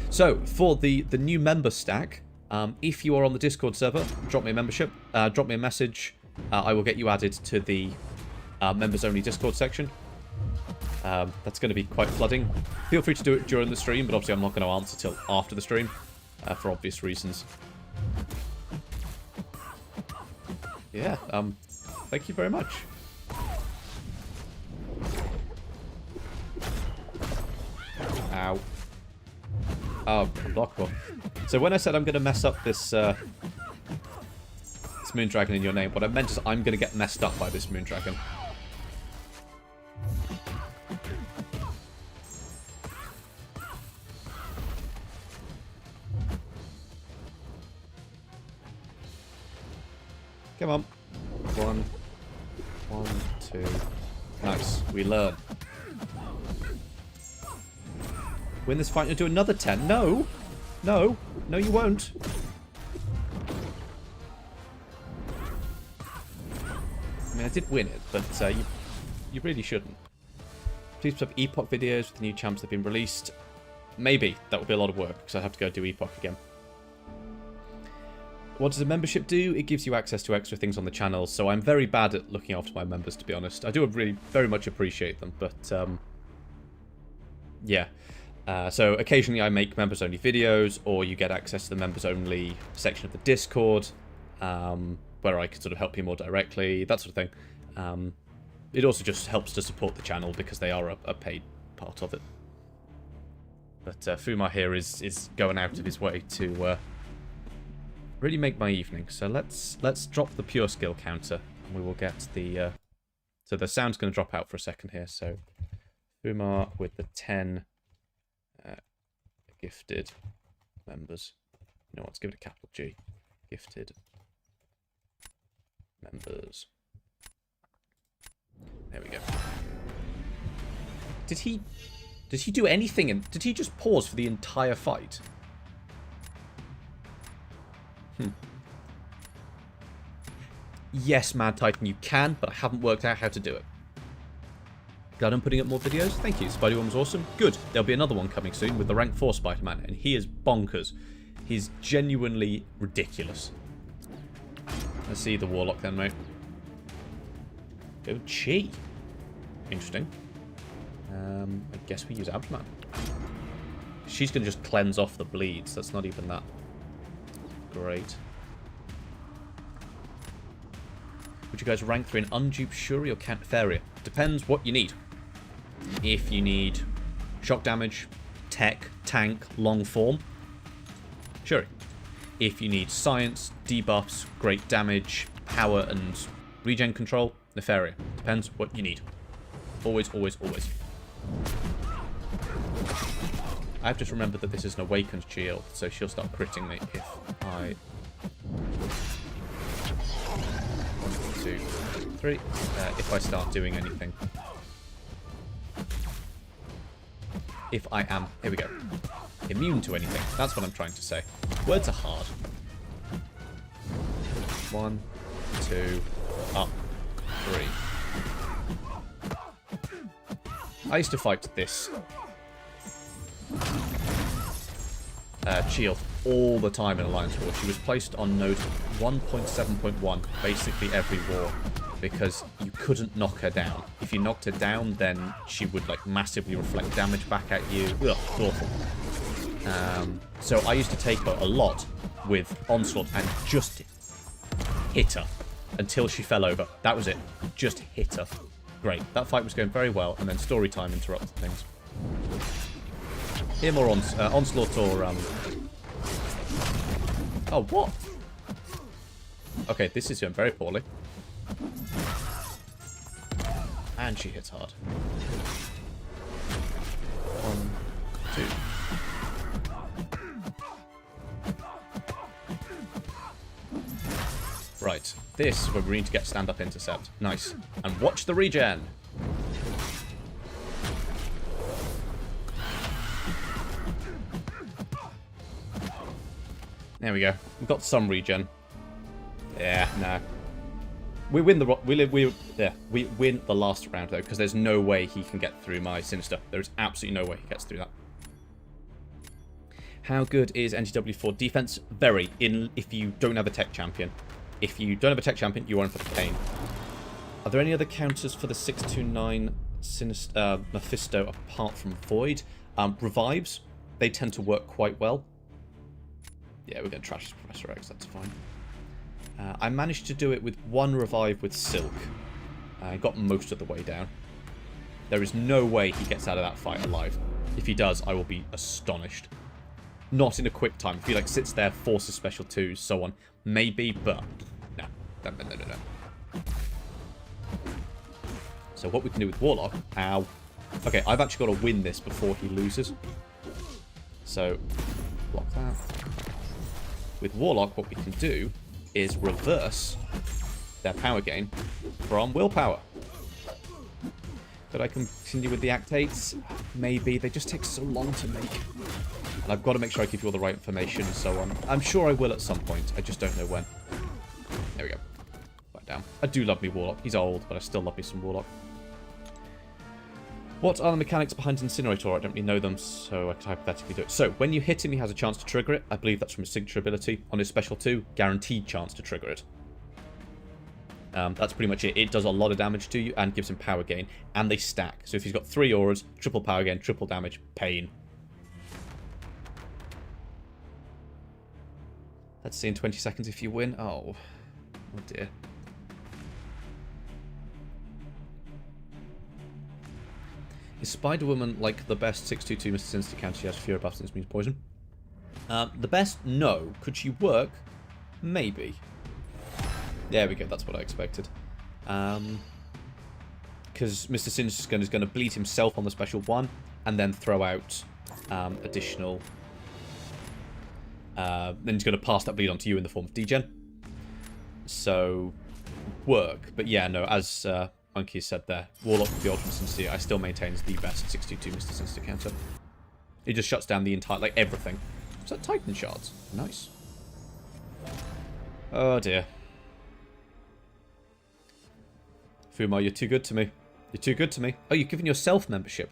[SPEAKER 1] So, for the new member stack, if you are on the Discord server, drop me a membership, drop me a message. I will get you added to the members-only Discord section. That's going to be quite flooding. Feel free to do it during the stream, but obviously I'm not going to answer till after the stream, for obvious reasons. Yeah, thank you very much. Ow. Oh, unblockable. So when I said I'm going to mess up this this Moon Dragon in your name, what I meant is I'm going to get messed up by this Moon Dragon. Come on. 1, 2. Nice. We learn. Win this fight and do another 10. No! No! No, you won't. I mean, I did win it, but you really shouldn't. Please put up Epoch videos with the new champs that have been released. Maybe. That would be a lot of work, because I'd have to go do Epoch again. What does a membership do? It gives you access to extra things on the channel, so I'm very bad at looking after my members, to be honest. I do really very much appreciate them, but yeah. So occasionally I make members-only videos, or you get access to the members-only section of the Discord, where I can sort of help you more directly, that sort of thing. It also just helps to support the channel, because they are a paid part of it. But Fuma here is going out of his way to really make my evening. So let's drop the pure skill counter, and we will get the So the sound's going to drop out for a second here. So Fumar with the 10 gifted members. You know what? Let's give it a capital G. Gifted members. There we go. Did he do anything? And did he just pause for the entire fight? Yes, Mad Titan, you can, but I haven't worked out how to do it. Glad I'm putting up more videos. Thank you. Spider-Man was awesome. Good. There'll be another one coming soon with the rank 4 Spider-Man, and he is bonkers. He's genuinely ridiculous. Let's see the Warlock then, mate. Go Chi. Interesting. I guess we use Abdman. She's going to just cleanse off the bleeds. That's not even that great. Would you guys rank 3 in Undupe, Shuri, or Cantheria? Depends what you need. If you need shock damage, tech, tank, long form, Shuri. If you need science, debuffs, great damage, power, and regen control, Nefaria. Depends what you need. Always, always, always. I've just remembered that this is an awakened shield, so she'll start critting me if I... 1, 2, 3. If I start doing anything. If I am... Here we go. Immune to anything. That's what I'm trying to say. Words are hard. 1, 2, up, 3. I used to fight this shield all the time in Alliance War. She was placed on node 1.7.1 basically every war because you couldn't knock her down. If you knocked her down, then she would like massively reflect damage back at you. Ugh, it's awful. So I used to take her a lot with Onslaught and just hit her until she fell over. That was it. Just hit her. Great. That fight was going very well, and then story time interrupted things. Him or Onslaught or... Oh, what? Okay, this is going very poorly. And she hits hard. 1, 2. Right, this is where we need to get stand-up intercept. Nice. And watch the regen. There we go. We've got some regen. Yeah, no. We win the we win the last round though, because there's no way he can get through my Sinister. There is absolutely no way he gets through that. How good is NTW4 defense? Very. If you don't have a tech champion. If you don't have a tech champion, you are in for pain. Are there any other counters for the 629 Sinister Mephisto apart from Void? Revives, they tend to work quite well. Yeah, we're going to trash Professor X, that's fine. I managed to do it with 1 revive with Silk. I got most of the way down. There is no way he gets out of that fight alive. If he does, I will be astonished. Not in a quick time. If he like sits there, forces special 2s, so on. Maybe, but no. No. So what we can do with Warlock... Ow. Okay, I've actually got to win this before he loses. So, block that. With Warlock, what we can do is reverse their power gain from willpower. Could I continue with the Act 8s? Maybe. They just take so long to make. And I've got to make sure I give you all the right information and so on. I'm sure I will at some point. I just don't know when. There we go. Right down. I do love me Warlock. He's old, but I still love me some Warlock. What are the mechanics behind Incinerator? I don't really know them, so I could hypothetically do it. So, when you hit him, he has a chance to trigger it. I believe that's from his signature ability. On his special 2, guaranteed chance to trigger it. That's pretty much it. It does a lot of damage to you and gives him power gain. And they stack. So if he's got 3 auras, triple power gain, triple damage, pain. Let's see in 20 seconds if you win. Oh dear. Is Spider-Woman like the best 622 Mr. Sinister counter? She has fewer buffs and means poison. The best? No. Could she work? Maybe. There we go. That's what I expected. because Mr. Sinister is going to bleed himself on the special one, and then throw out additional... then he's going to pass that bleed on to you in the form of degen. So, work. But yeah, no, as Monkey said there, Warlock with the Ultimate Sincere, I still maintain is the best 622 Mr. Sinister counter. It just shuts down the entire, like, everything. Is that Titan Shards? Nice. Oh, dear. Fumar, you're too good to me. You're too good to me. Oh, you've given yourself membership.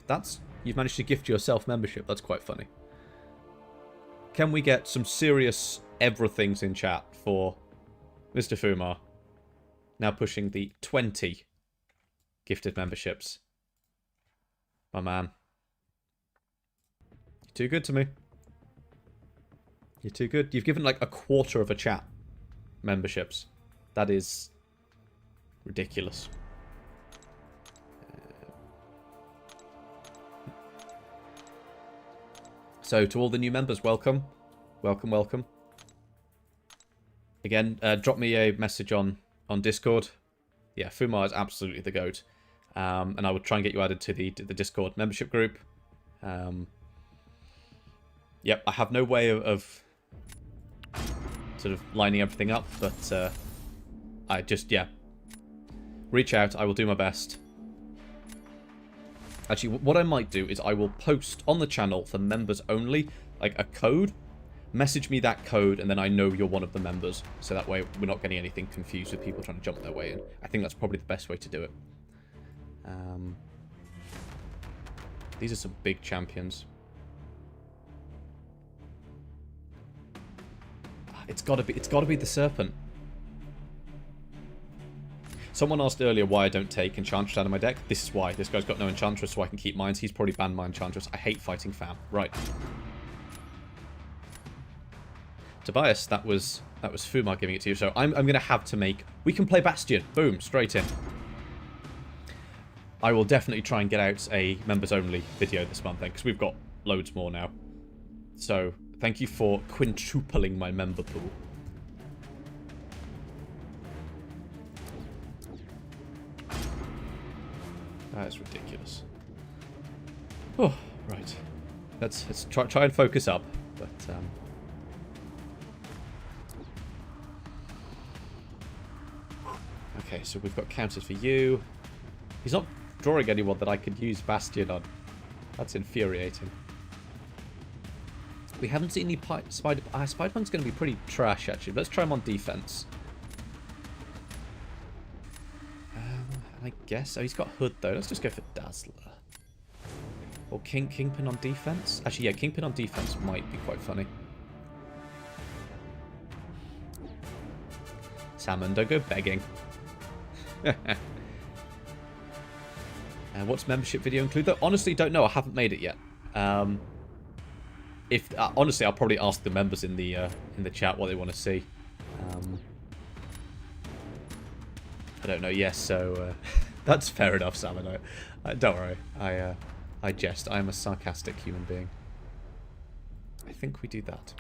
[SPEAKER 1] You've managed to gift yourself membership. That's quite funny. Can we get some serious everythings in chat for Mr. Fumar? Now pushing the 20 gifted memberships. My man. You're too good to me. You're too good. You've given like a quarter of a chat memberships. That is ridiculous. So, to all the new members, welcome. Welcome, welcome. Again, drop me a message on Discord. Yeah, Fumar is absolutely the GOAT. And I will try and get you added to the Discord membership group. Yep, I have no way of sort of lining everything up, but I just, yeah. Reach out, I will do my best. Actually, what I might do is I will post on the channel for members only, like a code. Message me that code, and then I know you're one of the members. So that way we're not getting anything confused with people trying to jump their way in. I think that's probably the best way to do it. These are some big champions. It's gotta be the Serpent. Someone asked earlier why I don't take Enchantress out of my deck. This is why. This guy's got no Enchantress, so I can keep mine. He's probably banned my Enchantress. I hate fighting fam. Right. Tobias, that was Fumar giving it to you. So I'm going to have to make... We can play Bastion. Boom. Straight in. I will definitely try and get out a members-only video this month then, because we've got loads more now. So thank you for quintupling my member pool. That is ridiculous. Oh, right. Let's try and focus up. But okay, so we've got counters for you. He's not drawing anyone that I could use Bastion on. That's infuriating. We haven't seen any Spider... Spider-Punk's going to be pretty trash, actually. Let's try him on defense. I guess. Oh, he's got Hood, though. Let's just go for Dazzler. Or Kingpin on defense. Actually, yeah, Kingpin on defense might be quite funny. Salmon, don't go begging. What's membership video include, though? Honestly, don't know. I haven't made it yet. Honestly, I'll probably ask the members in the chat what they want to see. I don't know. Yes, so that's fair enough, Salmon. Don't worry. I jest. I am a sarcastic human being. I think we do that.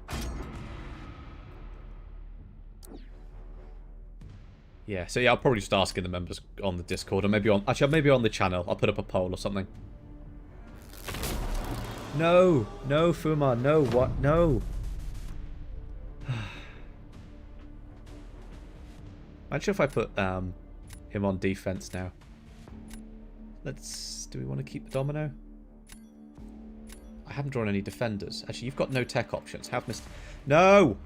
[SPEAKER 1] Yeah. So yeah, I'll probably just ask in the members on the Discord, or maybe on maybe on the channel. I'll put up a poll or something. No, no, Fumar, no, what, no. Imagine if I put him on defense now. Do we want to keep the Domino? I haven't drawn any defenders. Actually, you've got no tech options. Have missed. No!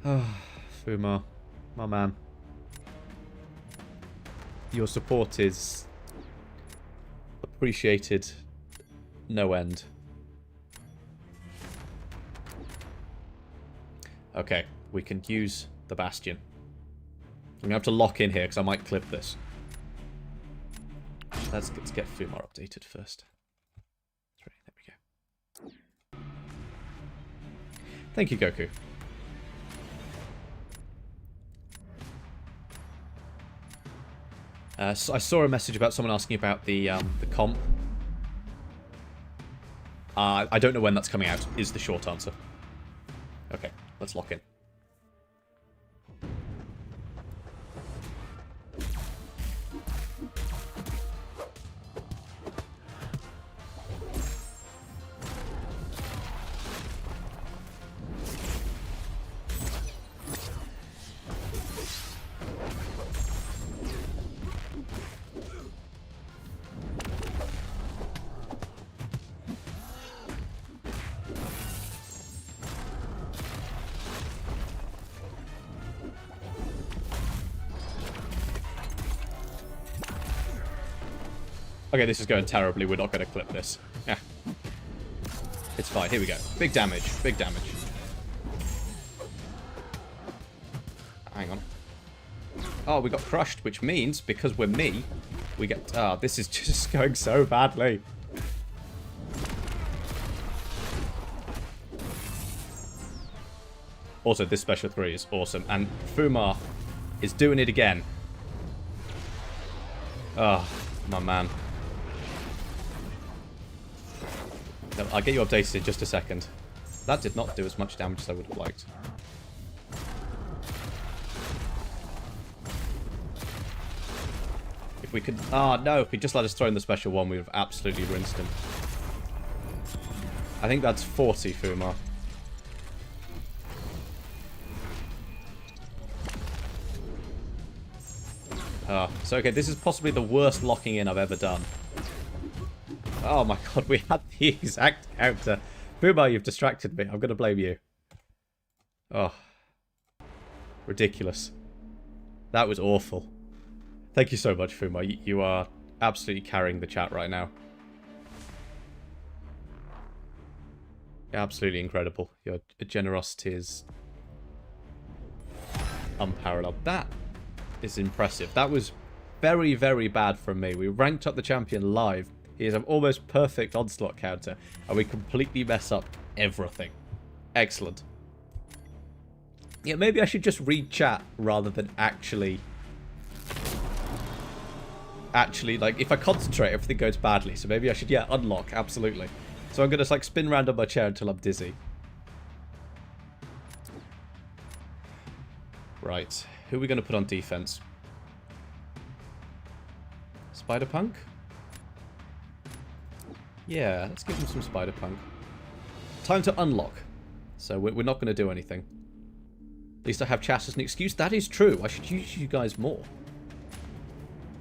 [SPEAKER 1] Oh, Fumar, my man. Your support is appreciated no end. Okay, we can use the Bastion. I'm going to have to lock in here because I might clip this. Let's get Fumar updated first. There we go. Thank you, Goku. So I saw a message about someone asking about the comp. I don't know when that's coming out, is the short answer. Okay, let's lock in. Okay, this is going terribly. We're not going to clip this. Yeah. It's fine. Here we go. Big damage. Big damage. Hang on. Oh, we got crushed, which means, because we're me, we get... Ah, this is just going so badly. Also, this special 3 is awesome. And Fumar is doing it again. Oh, my man. No, I'll get you updated in just a second. That did not do as much damage as I would have liked. If we could... Ah, no. If he just let us throw in the special 1, we would have absolutely rinsed him. I think that's 40, Fumar. So, okay, this is possibly the worst locking in I've ever done. Oh my god, we had the exact counter. Fumar, you've distracted me. I'm going to blame you. Oh. Ridiculous. That was awful. Thank you so much, Fumar. You are absolutely carrying the chat right now. Absolutely incredible. Your generosity is unparalleled. That is impressive. That was very, very bad from me. We ranked up the champion live. He has an almost perfect onslaught counter, and we completely mess up everything. Excellent. Yeah, maybe I should just read chat rather than actually, like, if I concentrate, everything goes badly. So maybe I should, yeah, unlock, absolutely. So I'm going to, like, spin around on my chair until I'm dizzy. Right. Who are we going to put on defense? Spider-Punk? Yeah, let's give him some Spider-Punk. Time to unlock. So we're not going to do anything. At least I have chat as an excuse. That is true. I should use you guys more.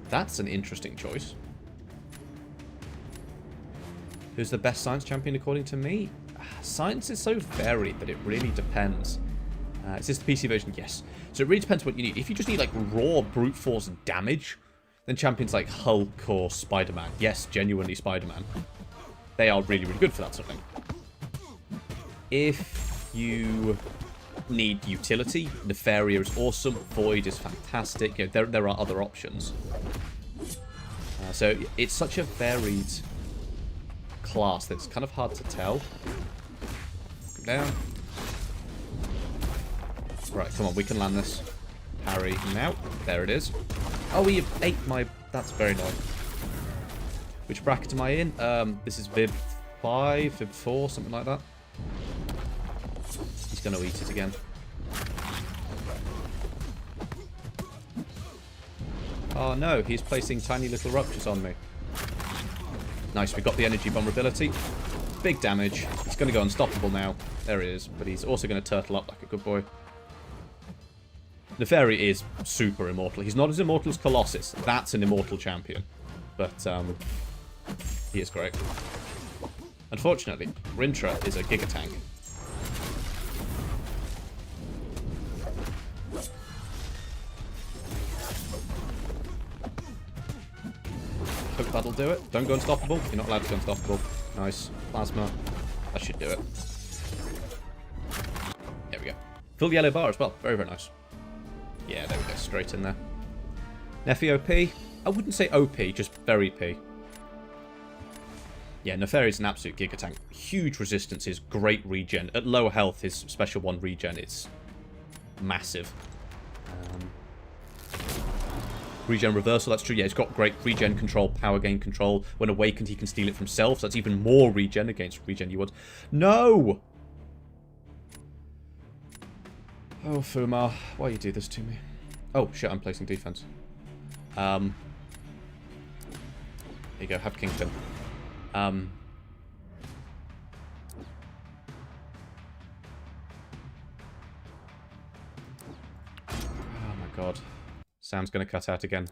[SPEAKER 1] That's an interesting choice. Who's the best science champion according to me? Science is so varied that it really depends. Is this the PC version? Yes. So it really depends what you need. If you just need, like, raw brute force damage, then champions like Hulk or Spider-Man. Yes, genuinely Spider-Man. They are really, really good for that sort of thing. If you need utility, Nefaria is awesome. Void is fantastic. You know, there are other options. So it's such a varied class that it's kind of hard to tell. Come down. Right, come on, we can land this. Parry now. There it is. Oh, he ate my... That's very annoying. Which bracket am I in? This is Viv 5, Viv 4, something like that. He's going to eat it again. Oh no, he's placing tiny little ruptures on me. Nice, we got the energy vulnerability. Big damage. He's going to go unstoppable now. There he is. But he's also going to turtle up like a good boy. Neferi is super immortal. He's not as immortal as Colossus. That's an immortal champion. But, he is great. Unfortunately, Rintra is a Giga Tank. Hope that'll do it. Don't go unstoppable. You're not allowed to go unstoppable. Nice. Plasma. That should do it. There we go. Full yellow bar as well. Very, very nice. Yeah, there we go. Straight in there. Nefi OP? I wouldn't say OP, just very P. Yeah, Neferi is an absolute Giga Tank. Huge resistances, great regen. At lower health, his special 1 regen is massive. Regen reversal, that's true. Yeah, he's got great regen control, power gain control. When awakened, he can steal it from self, so that's even more regen against regen you want. No! Oh, Fumar, why you do this to me? Oh, shit, I'm placing defense. There you go, have Kingpin. Oh my god. Sam's gonna cut out again.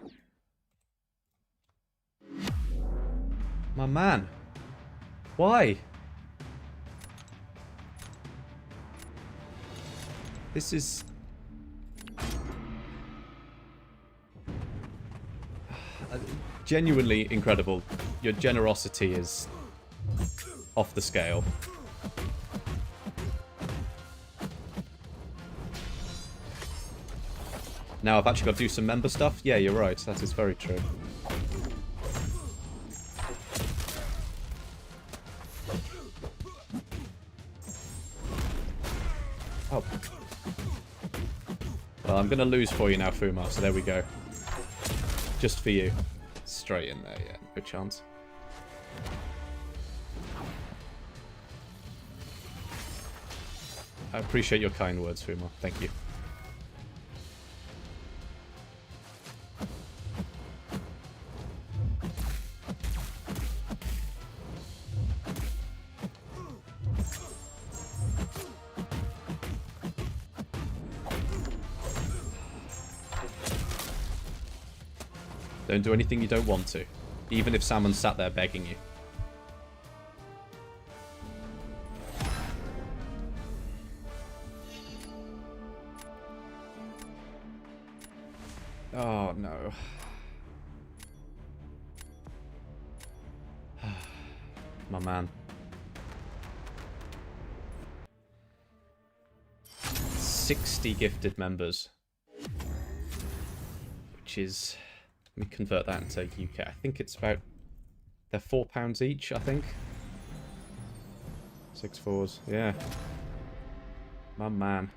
[SPEAKER 1] My man. Why? This is... Genuinely incredible. Your generosity is off the scale. Now I've actually got to do some member stuff. Yeah, you're right. That is very true. Oh. Well, I'm going to lose for you now, Fuma, so there we go. Just for you. Straight in there, yeah. No chance. I appreciate your kind words, Fuma. Thank you. Don't do anything you don't want to. Even if someone sat there begging you. Oh, no. My man. 60 gifted members. Which is... Let me convert that into UK. I think it's about... They're £4 each, I think. 6 fours. Yeah. My man.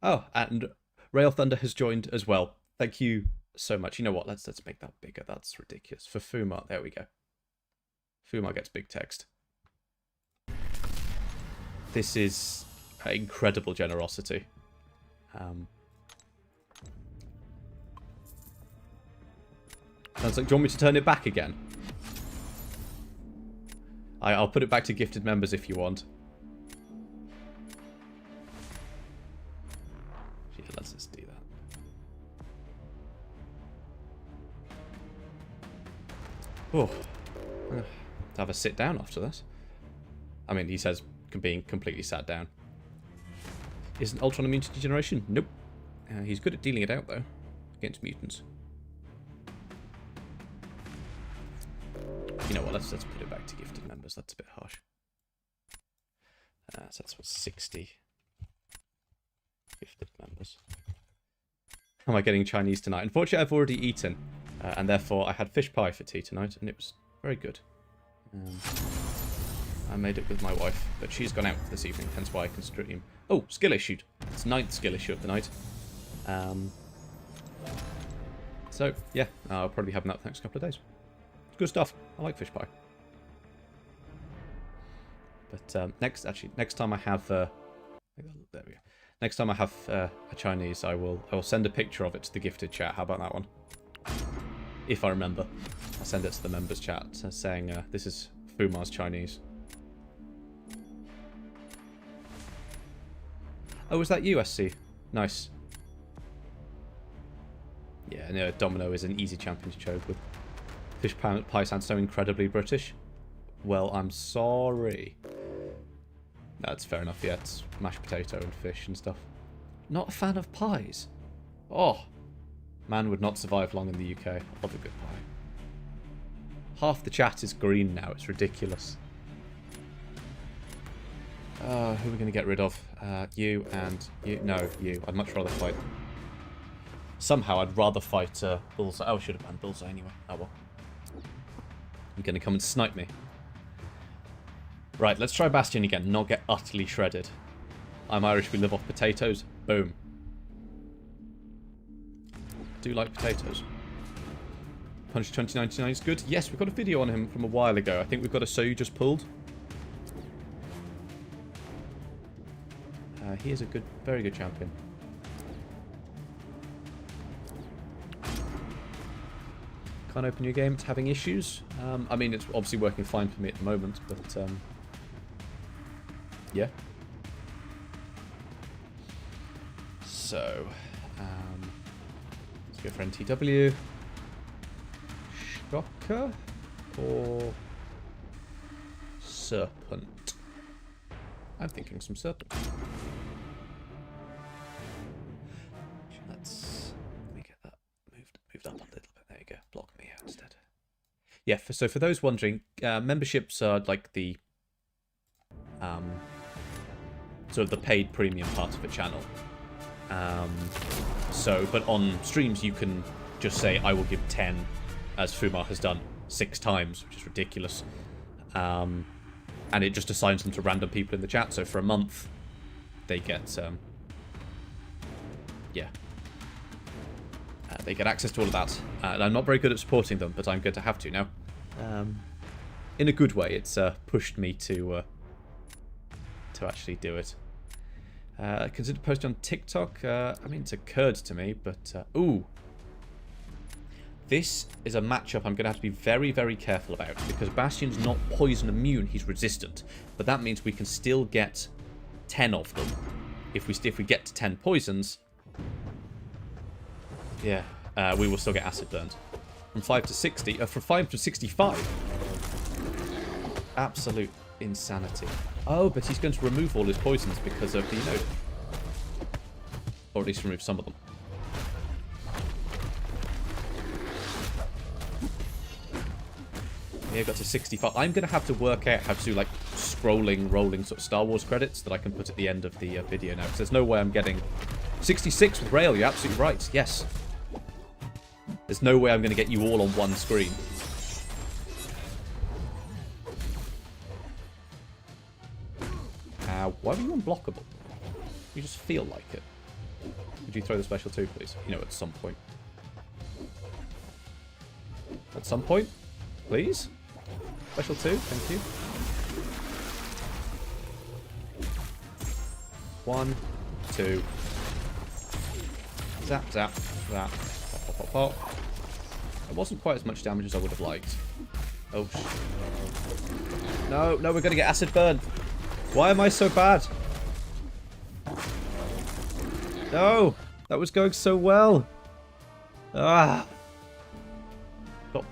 [SPEAKER 1] Oh, and Rail Thunder has joined as well. Thank you so much. You know what? Let's make that bigger. That's ridiculous. For Fuma, there we go. Fuma gets big text. This is incredible generosity. Sounds like, do you want me to turn it back again? I'll put it back to gifted members if you want. Yeah, let's just do that. Oh, I'm gonna have a sit down after this. I mean, he says being completely sat down. Isn't Ultron immune to degeneration? Nope. He's good at dealing it out, though, against mutants. You know what, let's put it back to gifted members. That's a bit harsh. So that's what, 60 gifted members. How am I getting Chinese tonight? Unfortunately, I've already eaten, and therefore I had fish pie for tea tonight, and it was very good. I made it with my wife, but she's gone out this evening, hence why I can stream. Oh, skill issued. It's 9th skill issue of the night. So, yeah, I'll probably be having that for the next couple of days. Good stuff. I like fish pie. But next time I have there we go. Next time I have a Chinese, I will send a picture of it to the gifted chat. How about that one? If I remember, I'll send it to the members chat saying this is Fuma's Chinese. Oh, was that USC? Nice. Yeah, no, Domino is an easy champion to choke with. Fish pie sounds so incredibly British. Well, I'm sorry. That's fair enough, yeah, it's mashed potato and fish and stuff. Not a fan of pies. Oh, man would not survive long in the UK. I love a good pie. Half the chat is green now, it's ridiculous. Who are we going to get rid of? You and you. No, you. I'd much rather fight. Somehow, I'd rather fight Bullseye. Oh, I should have banned Bullseye anyway. Oh well. You're going to come and snipe me. Right, let's try Bastion again. Not get utterly shredded. I'm Irish, we live off potatoes. Boom. Do like potatoes. Punch 2099 is good. Yes, we've got a video on him from a while ago. I think we've got a So You Just Pulled. He is a good, very good champion. Can't open your game, it's having issues. I mean, it's obviously working fine for me at the moment, but yeah. So, let's go for NTW. Shocker or Serpent? I'm thinking some Serpent. Let me get that moved up a little bit. There you go. Block me out. Yeah, so for those wondering, memberships are like the sort of the paid premium part of the channel. But on streams you can just say, I will give 10, as Fumar has done 6 times, which is ridiculous. And it just assigns them to random people in the chat. So for a month, they get, they get access to all of that. And I'm not very good at supporting them, but I'm going to have to now. In a good way, it's pushed me to actually do it. Consider posting on TikTok. I mean, it's occurred to me, but ooh, this is a matchup I'm going to have to be very, very careful about, because Bastion's not poison immune; he's resistant. But that means we can still get 10 of them. If we get to 10 poisons, yeah, we will still get acid burned. From 5 to 60, from 5 to 65. Absolute insanity. Oh, but he's going to remove all his poisons because of the node. Or at least remove some of them. Yeah, got to 65. I'm going to have to work out how to do, like, scrolling, rolling sort of Star Wars credits that I can put at the end of the video now. Because there's no way I'm getting 66 with rail. You're absolutely right. Yes. There's no way I'm going to get you all on one screen. Why were you unblockable? You just feel like it. Would you throw the special 2, please? You know, at some point. At some point? Please? Special 2, thank you. 1, 2. Zap, zap, zap. Pop, pop, pop, pop. It wasn't quite as much damage as I would have liked. Oh, no, no, we're going to get acid burn. Why am I so bad? No! That was going so well. Ah! Got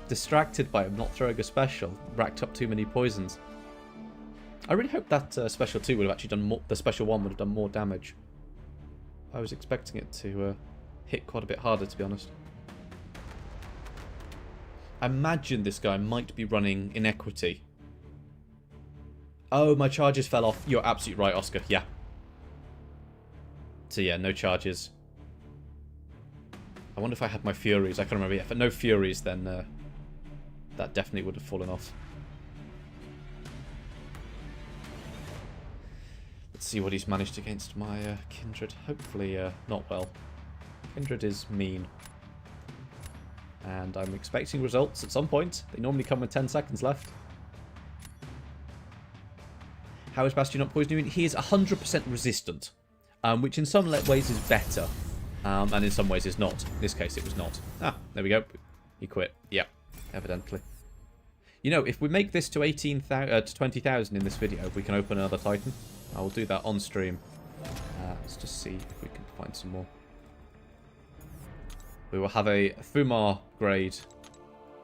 [SPEAKER 1] distracted by him not throwing a special. Racked up too many poisons. I really hope that special 2 would have actually done more. The special 1 would have done more damage. I was expecting it to hit quite a bit harder, to be honest. I imagine this guy might be running Inequity. Oh, my charges fell off. You're absolutely right, Oscar. Yeah. So yeah, no charges. I wonder if I had my Furies. I can't remember. Yeah, if no Furies, then that definitely would have fallen off. Let's see what he's managed against my Kindred. Hopefully not well. Kindred is mean. And I'm expecting results at some point. They normally come with 10 seconds left. How is Bastion not poison immune? He is 100% resistant, which in some ways is better, and in some ways is not. In this case, it was not. Ah, there we go. He quit. Yep, evidently. You know, if we make this to 20,000 in this video, we can open another Titan. I will do that on stream. Let's just see if we can find some more. We will have a Fumar grade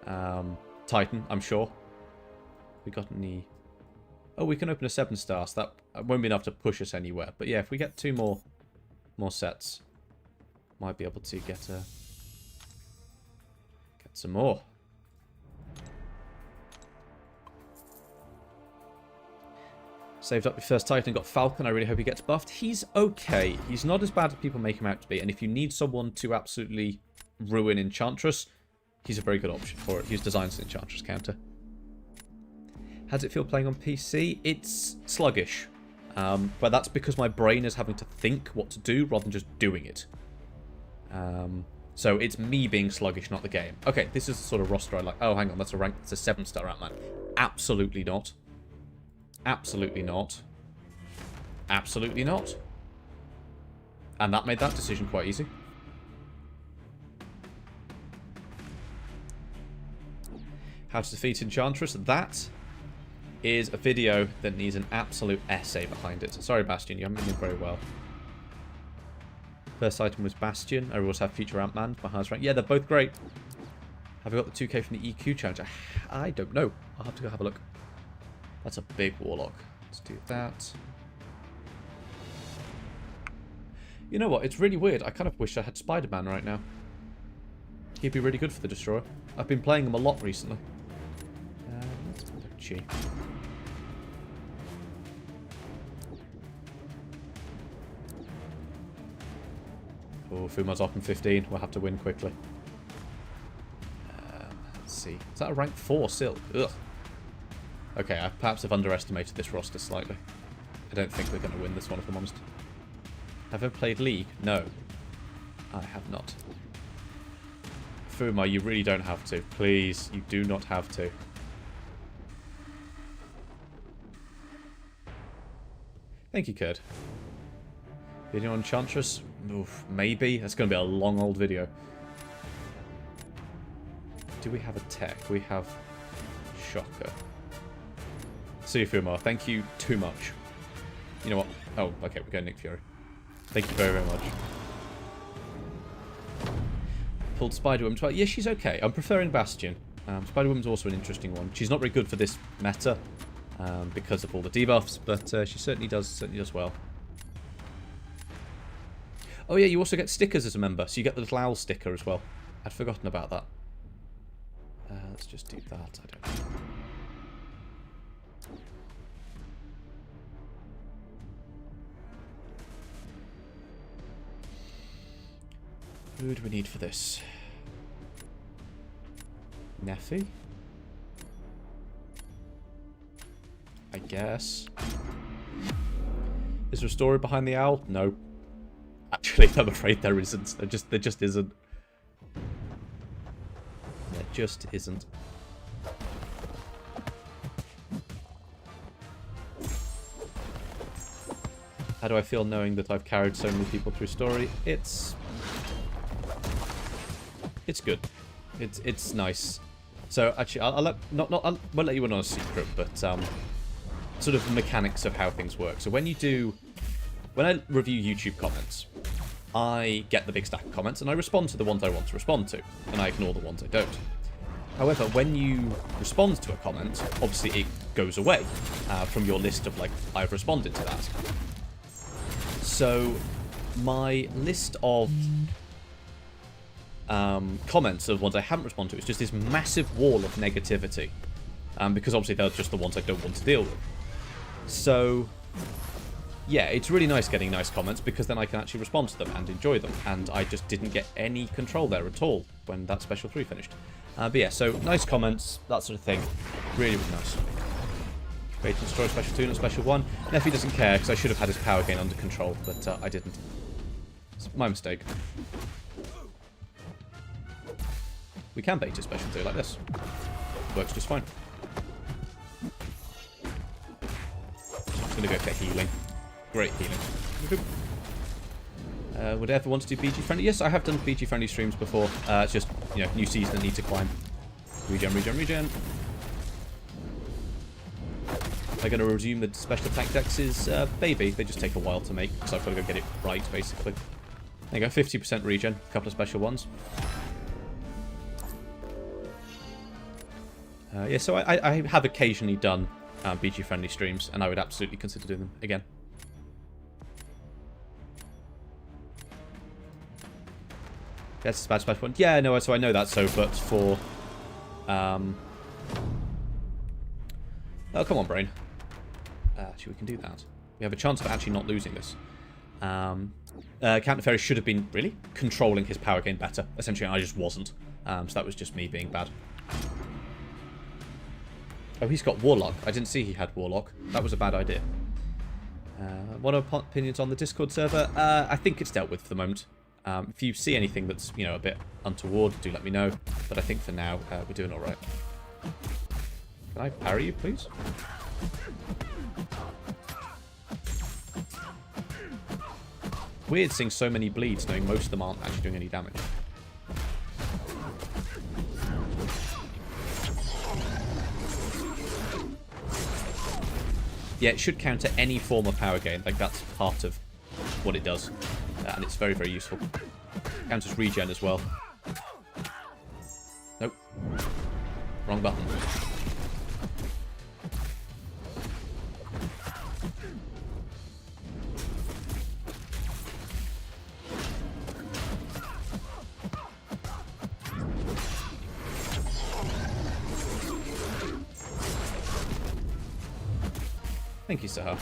[SPEAKER 1] Titan, I'm sure. We got any... Oh, we can open a 7-star, so that won't be enough to push us anywhere. But yeah, if we get 2 more sets, might be able to get some more. Saved up your first Titan, got Falcon. I really hope he gets buffed. He's okay. He's not as bad as people make him out to be. And if you need someone to absolutely ruin Enchantress, he's a very good option for it. He's designed as an Enchantress counter. How does it feel playing on PC? It's sluggish. But that's because my brain is having to think what to do rather than just doing it. So it's me being sluggish, not the game. Okay, this is the sort of roster I like. Oh, hang on, that's a 7-star Ant-Man. Absolutely not. Absolutely not. Absolutely not. And that made that decision quite easy. How to defeat Enchantress. That is a video that needs an absolute essay behind it. Sorry, Bastion, you haven't been doing very well. First item was Bastion. I also have Future Ant-Man, my highest rank. Yeah, they're both great. Have I got the 2k from the EQ challenge? I don't know. I'll have to go have a look. That's a big Warlock. Let's do that. You know what? It's really weird. I kind of wish I had Spider-Man right now. He'd be really good for the Destroyer. I've been playing him a lot recently. GG. Oh, Fuma's up in 15. We'll have to win quickly. Let's see. Is that a rank 4 silk? Ugh. Okay, I perhaps have underestimated this roster slightly. I don't think we're going to win this one, if I'm honest. Have I played League? No. I have not. Fuma, you really don't have to. Please, you do not have to. I think you could. Video on Enchantress? Oof, maybe. That's going to be a long old video. Do we have a tech? We have Shocker. See you, Fuma. Thank you too much. You know what? Oh, okay, we're going Nick Fury. Thank you very, very much. Pulled Spider-Woman. Yeah, she's okay. I'm preferring Bastion. Spider-Woman's also an interesting one. She's not very good for this meta because of all the debuffs, but she certainly does well. Oh yeah, you also get stickers as a member, so you get the little owl sticker as well. I'd forgotten about that. Let's just do that. I don't know. Who do we need for this? Neffy? I guess. Is there a story behind the owl? No. Actually, I'm afraid there isn't. There just isn't. There just isn't. How do I feel knowing that I've carried so many people through story? It's good. It's nice. So actually, I won't let you in on a secret, but sort of mechanics of how things work. So when I review YouTube comments, I get the big stack of comments and I respond to the ones I want to respond to, and I ignore the ones I don't. However, when you respond to a comment, obviously it goes away from your list of, like, I've responded to that. So my list of comments of ones I haven't responded to is just this massive wall of negativity, because obviously they're just the ones I don't want to deal with. So yeah, it's really nice getting nice comments because then I can actually respond to them and enjoy them, and I just didn't get any control there at all when that Special 3 finished. But yeah, so nice comments, that sort of thing. Really, really nice. Create and destroy Special 2 and Special 1. Neffy doesn't care because I should have had his power gain under control, but I didn't. It's my mistake. We can bait a Special 2 like this. Works just fine. Just going to go for healing. Great healing. Would I ever want to do BG friendly? Yes, I have done BG friendly streams before. It's just, you know, new season that need to climb. Regen, regen, regen. They're going to resume the special attack dexes. Baby, they just take a while to make, so I've got to go get it right, basically. There you go, 50% regen, a couple of special ones. Yeah, so I have occasionally done BG friendly streams, and I would absolutely consider doing them again. That's a bad special one. Yeah, no, so I know that. So, but for oh, come on, brain. Actually, we can do that. We have a chance of actually not losing this. Captain Ferry should have been really controlling his power gain better. Essentially, I just wasn't. So that was just me being bad. Oh, he's got Warlock. I didn't see he had Warlock. That was a bad idea. What are opinions on the Discord server? I think it's dealt with for the moment. If you see anything that's, you know, a bit untoward, do let me know. But I think for now, we're doing alright. Can I parry you, please? Weird seeing so many bleeds, knowing most of them aren't actually doing any damage. Yeah, it should counter any form of power gain. Like, that's part of what it does. And it's very, very useful. Counters regen as well. Nope. Wrong button. Thank you, Sahar.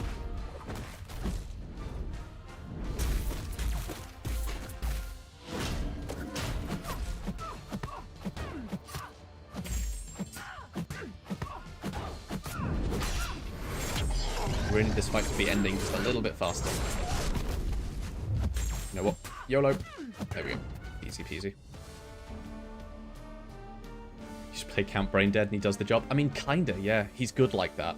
[SPEAKER 1] We need this fight to be ending just a little bit faster. You know what? YOLO. There we go. Easy peasy. Just play Count Brain Dead and he does the job. I mean, kinda, yeah. He's good like that.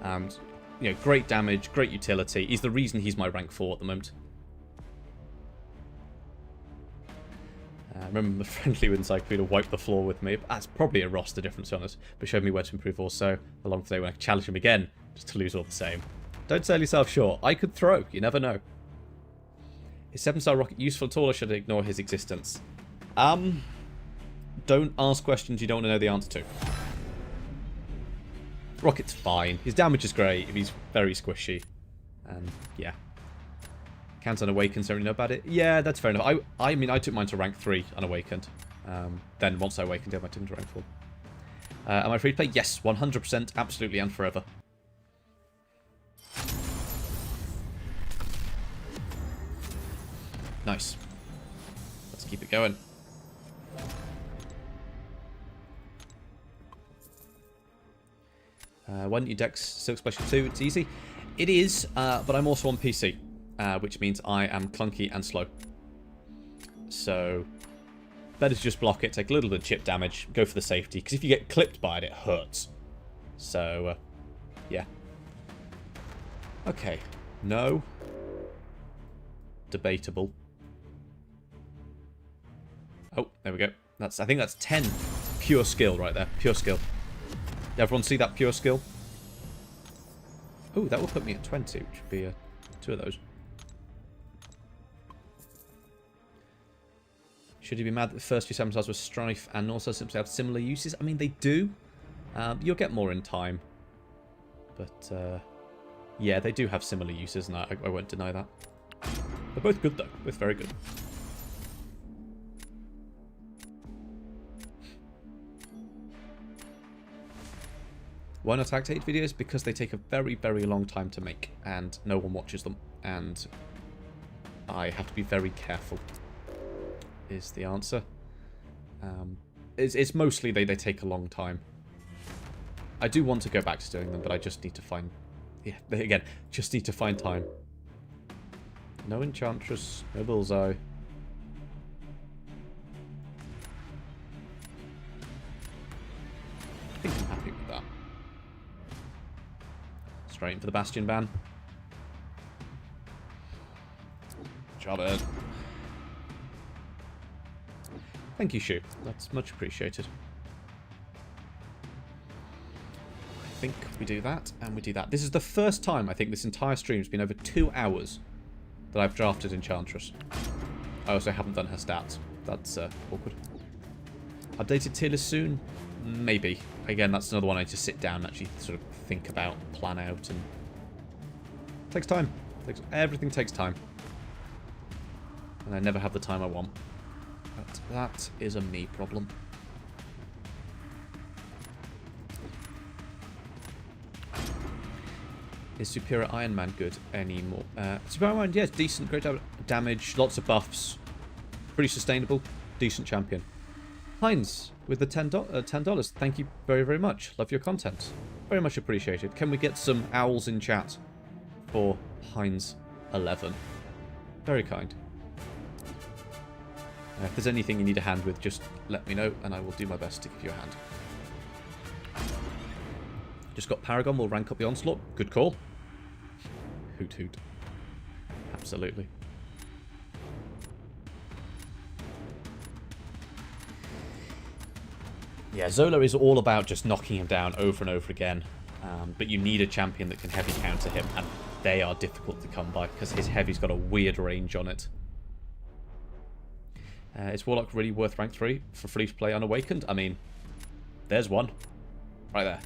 [SPEAKER 1] And, you know, great damage, great utility. He's the reason he's my rank 4 at the moment. Remember the friendly with Encyclopedia wiped the floor with me. That's probably a roster difference, to be honest. But showed me where to improve also. Along with the day when I challenge him again, just to lose all the same. Don't sell yourself short. I could throw. You never know. Is 7-star rocket useful at all, or should I ignore his existence? Don't ask questions you don't want to know the answer to. Rocket's fine. His damage is great if he's very squishy. And, yeah. Can't unawaken, so I don't know about it. Yeah, that's fair enough. I mean, I took mine to rank 3 unawakened. Then, once I awakened him, I took him to rank 4. Am I free to play? Yes, 100%, absolutely, and forever. Nice. Let's keep it going. Why don't you Dex Silk Special 2? It's easy. It is, but I'm also on PC, which means I am clunky and slow. So, better to just block it, take a little bit of chip damage, go for the safety, because if you get clipped by it, it hurts. So, yeah. Okay. No. Debatable. Oh, there we go. I think that's 10 pure skill right there. Pure skill. Everyone see that pure skill? Oh, that will put me at 20, which would be 2 of those. Should you be mad that the first few 7-stars were Strife and also simply have similar uses? I mean, they do. You'll get more in time. But, yeah, they do have similar uses, and I won't deny that. They're both good, though. Both very good. Why not Act 8 videos? Because they take a very, very long time to make, and no one watches them, and I have to be very careful, is the answer. It's mostly they take a long time. I do want to go back to doing them, but I just need to find... Yeah, again, just need to find time. No Enchantress, no Bullseye. I think I'm happy with that. Straight into the Bastion ban. Job it. Thank you, Shu. That's much appreciated. I think we do that, and we do that. This is the first time, I think, this entire stream has been over 2 hours that I've drafted Enchantress. I also haven't done her stats. That's awkward. Updated tier list soon? Maybe. Again, that's another one I need to sit down and actually sort of think about, plan out, and... It takes time. Everything takes time. And I never have the time I want. But that is a me problem. Is Superior Iron Man good anymore? Superior Iron Man, yeah, decent, great damage, lots of buffs. Pretty sustainable, decent champion. Heinz, with the $10. Thank you very, very much. Love your content. Very much appreciated. Can we get some owls in chat for Heinz 11? Very kind. If there's anything you need a hand with, just let me know, and I will do my best to give you a hand. Just got Paragon, will rank up the Onslaught. Good call. Hoot hoot. Absolutely. Yeah, Zola is all about just knocking him down over and over again. But you need a champion that can heavy counter him, and they are difficult to come by because his heavy's got a weird range on it. Is Warlock really worth rank 3 for free to play unawakened? I mean, there's one. Right there.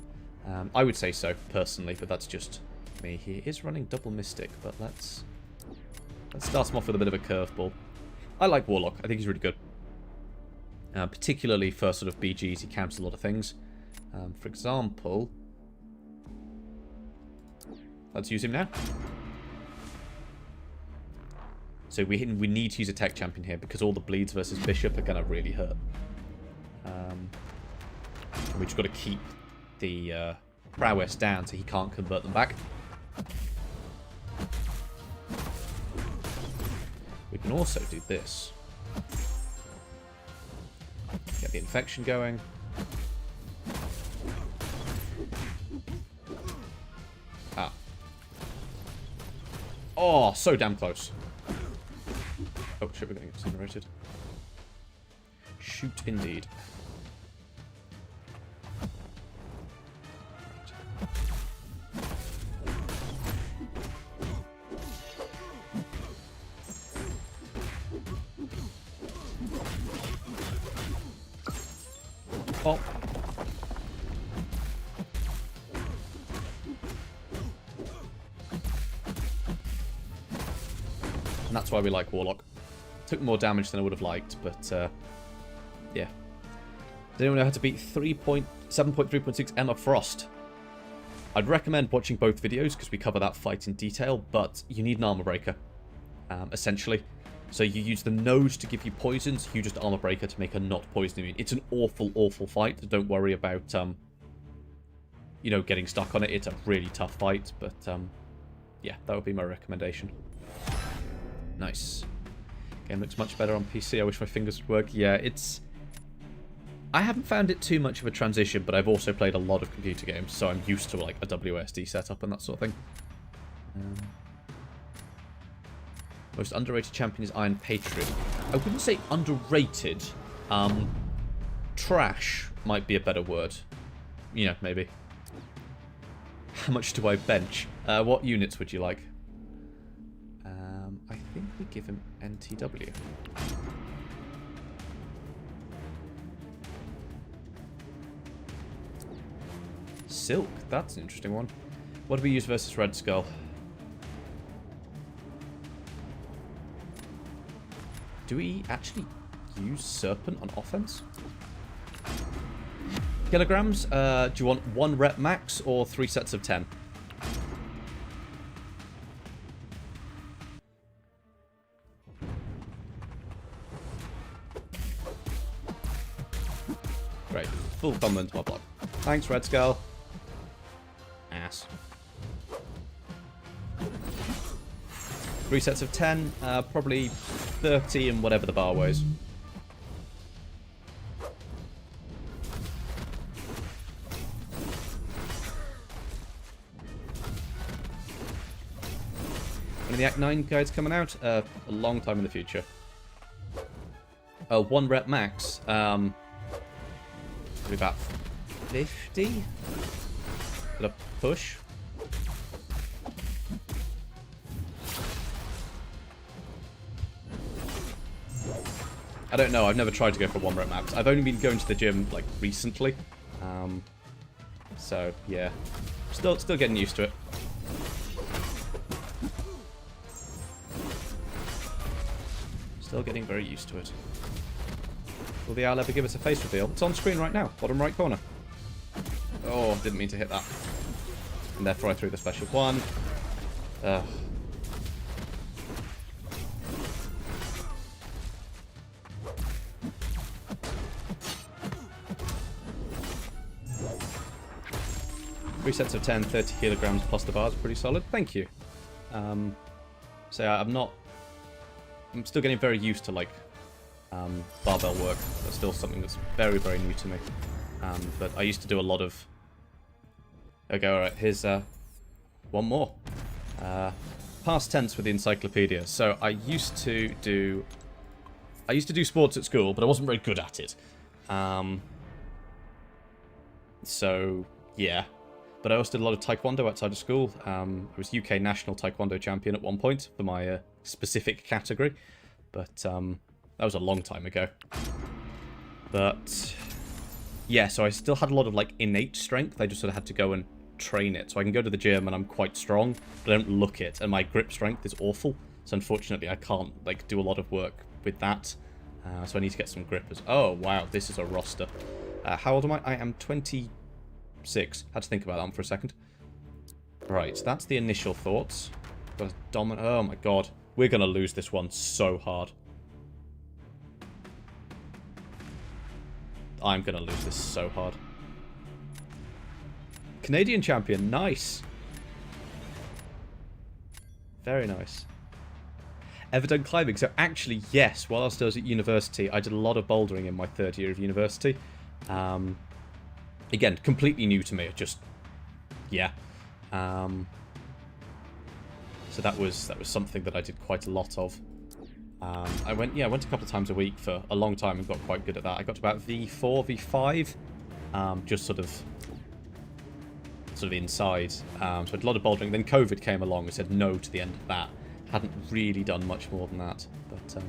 [SPEAKER 1] I would say so, personally, but that's just me. He is running double Mystic, but let's start him off with a bit of a curveball. I like Warlock. I think he's really good. Particularly for sort of BGs, he counters a lot of things. For example... let's use him now. So we need to use a tech champion here because all the bleeds versus Bishop are going to really hurt. And we just got to keep the prowess down so he can't convert them back. We can also do this. Get the infection going. Ah. Oh, so damn close. Oh shit, we're going to get incinerated. Shoot indeed. Oh. And that's why we like Warlock. Took more damage than I would have liked, but yeah. Does anyone know how to beat 7.3.6 Emma Frost? I'd recommend watching both videos because we cover that fight in detail, but you need an armor breaker, essentially. So you use the nose to give you poisons, you just armor breaker to make her not poison immune. It's an awful, awful fight. Don't worry about, you know, getting stuck on it. It's a really tough fight, but yeah, that would be my recommendation. Nice. Game looks much better on PC. I wish my fingers would work. Yeah, it's... I haven't found it too much of a transition, but I've also played a lot of computer games, so I'm used to like a WSD setup and that sort of thing. Most underrated champion is Iron Patriot. I wouldn't say underrated. Trash might be a better word. You know, maybe. How much do I bench? What units would you like? I think we give him NTW. Silk, that's an interesting one. What do we use versus Red Skull? Do we actually use Serpent on offense? Kilograms, do you want 1 rep max or 3 sets of 10? Great. Full compliment to my block. Thanks, Red Skull. Ass. 3 sets of 10, probably 30 and whatever the bar weighs. When are the Act 9 guides coming out? A long time in the future. 1 rep max. Probably about 50? At a push. I don't know, I've never tried to go for 1 rep max. I've only been going to the gym, like, recently. So, yeah. Still getting used to it. Still getting very used to it. Will the owl ever give us a face reveal? It's on screen right now, bottom right corner. Oh, didn't mean to hit that. And therefore I threw the special one. Ugh. Three sets of 10, 30 kilograms plus the bars, pretty solid. Thank you. So yeah, I'm still getting very used to like barbell work. That's still something that's very, very new to me. But I used to do a lot of... Okay, alright, here's one more. Past tense with the encyclopedia. So I used to do sports at school, but I wasn't very good at it. So, yeah. But I also did a lot of taekwondo outside of school. I was UK national taekwondo champion at one point for my specific category. But that was a long time ago. But yeah, so I still had a lot of like innate strength. I just sort of had to go and train it. So I can go to the gym and I'm quite strong, but I don't look it. And my grip strength is awful. So unfortunately I can't like do a lot of work with that. So I need to get some grippers. Oh wow, this is a roster. How old am I? I am 26. Had to think about that one for a second. Right, that's the initial thoughts. Got a dominant... Oh my god. We're going to lose this one so hard. I'm going to lose this so hard. Canadian champion. Nice. Very nice. Ever done climbing? So actually, yes. Whilst I was at university, I did a lot of bouldering in my 3rd year of university. Again, completely new to me. Just, yeah. So that was something that I did quite a lot of. I went a couple of times a week for a long time and got quite good at that. I got to about V4, V5, just sort of inside. So I did a lot of bouldering. Then COVID came along and said no to the end of that. Hadn't really done much more than that. But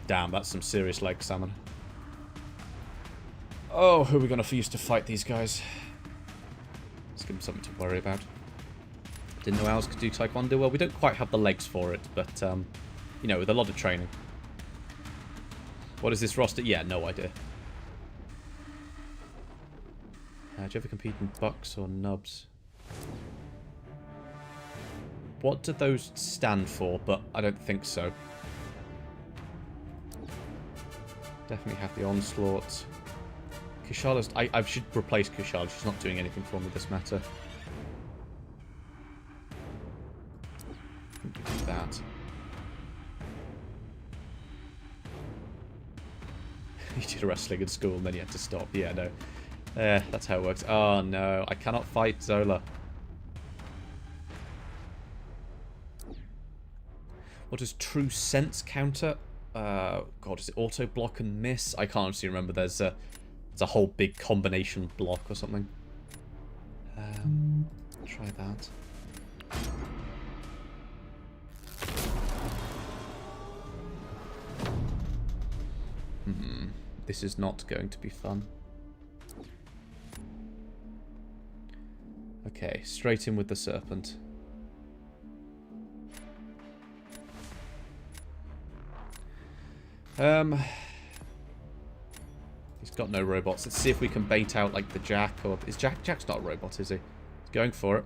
[SPEAKER 1] damn, that's some serious leg salmon. Oh, who are we going to use to fight these guys? Let's give them something to worry about. Didn't know ours could do taekwondo. Well, we don't quite have the legs for it, but, you know, with a lot of training. What is this roster? Yeah, no idea. Do you ever compete in bucks or nubs? What do those stand for? But I don't think so. Definitely have the onslaught. Kushala's... I should replace Kushala. She's not doing anything for me this matter. Do that. You did wrestling in school and then you had to stop. Yeah, no. That's how it works. Oh, no. I cannot fight Zola. What does True Sense counter? God, is it auto block and miss? I can't actually remember. There's a whole big combination block or something. Try that. This is not going to be fun. Okay, straight in with the serpent. He's got no robots. Let's see if we can bait out like the Jack or... Is Jack's not a robot, is he? He's going for it.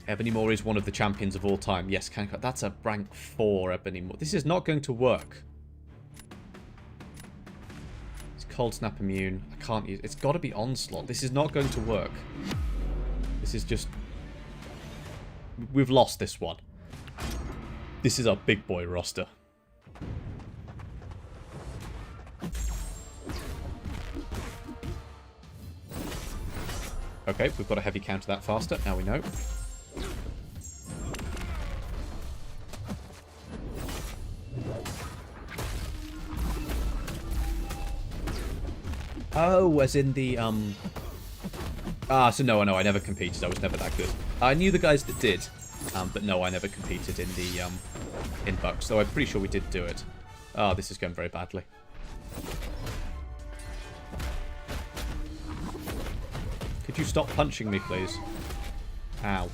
[SPEAKER 1] Ebony Moore is one of the champions of all time. Yes, that's a rank 4 Ebony Moore. This is not going to work. It's Cold Snap immune. I can't use... It's got to be Onslaught. This is not going to work. This is just... We've lost this one. This is our big boy roster. Okay, we've got a heavy counter that faster. Now we know. Oh, as in the, so no, I never competed. I was never that good. I knew the guys that did, but no, I never competed in the, in Bucks, though I'm pretty sure we did do it. Oh, this is going very badly. Could you stop punching me, please? Ow.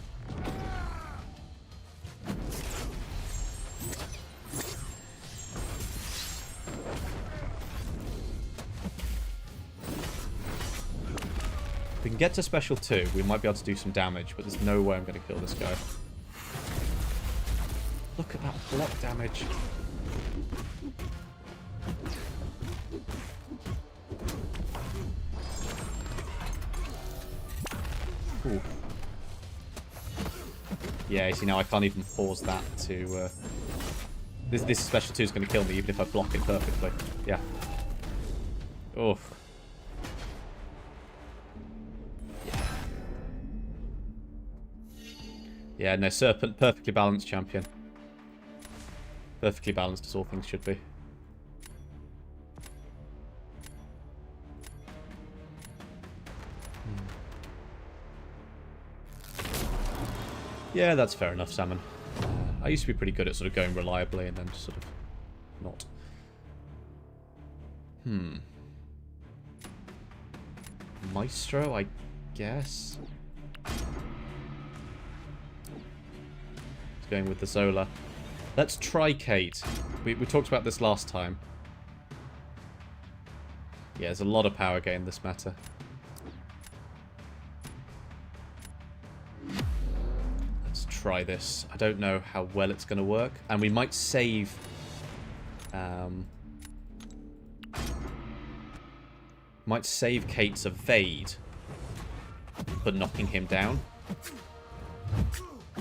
[SPEAKER 1] If we can get to special 2, we might be able to do some damage, but there's no way I'm going to kill this guy. Look at that block damage. Ooh. Yeah, you see now I can't even pause that to... This special 2 is going to kill me even if I block it perfectly. Yeah. Oof. Yeah, no, Serpent, perfectly balanced champion. Perfectly balanced as all things should be. Yeah, that's fair enough, Salmon. I used to be pretty good at sort of going reliably and then just sort of not. Maestro, I guess. Going with the Zola. Let's try Kate. We talked about this last time. Yeah, there's a lot of power gain in this matter. Let's try this. I don't know how well it's going to work. And we might save... might save Kate's evade, but knocking him down.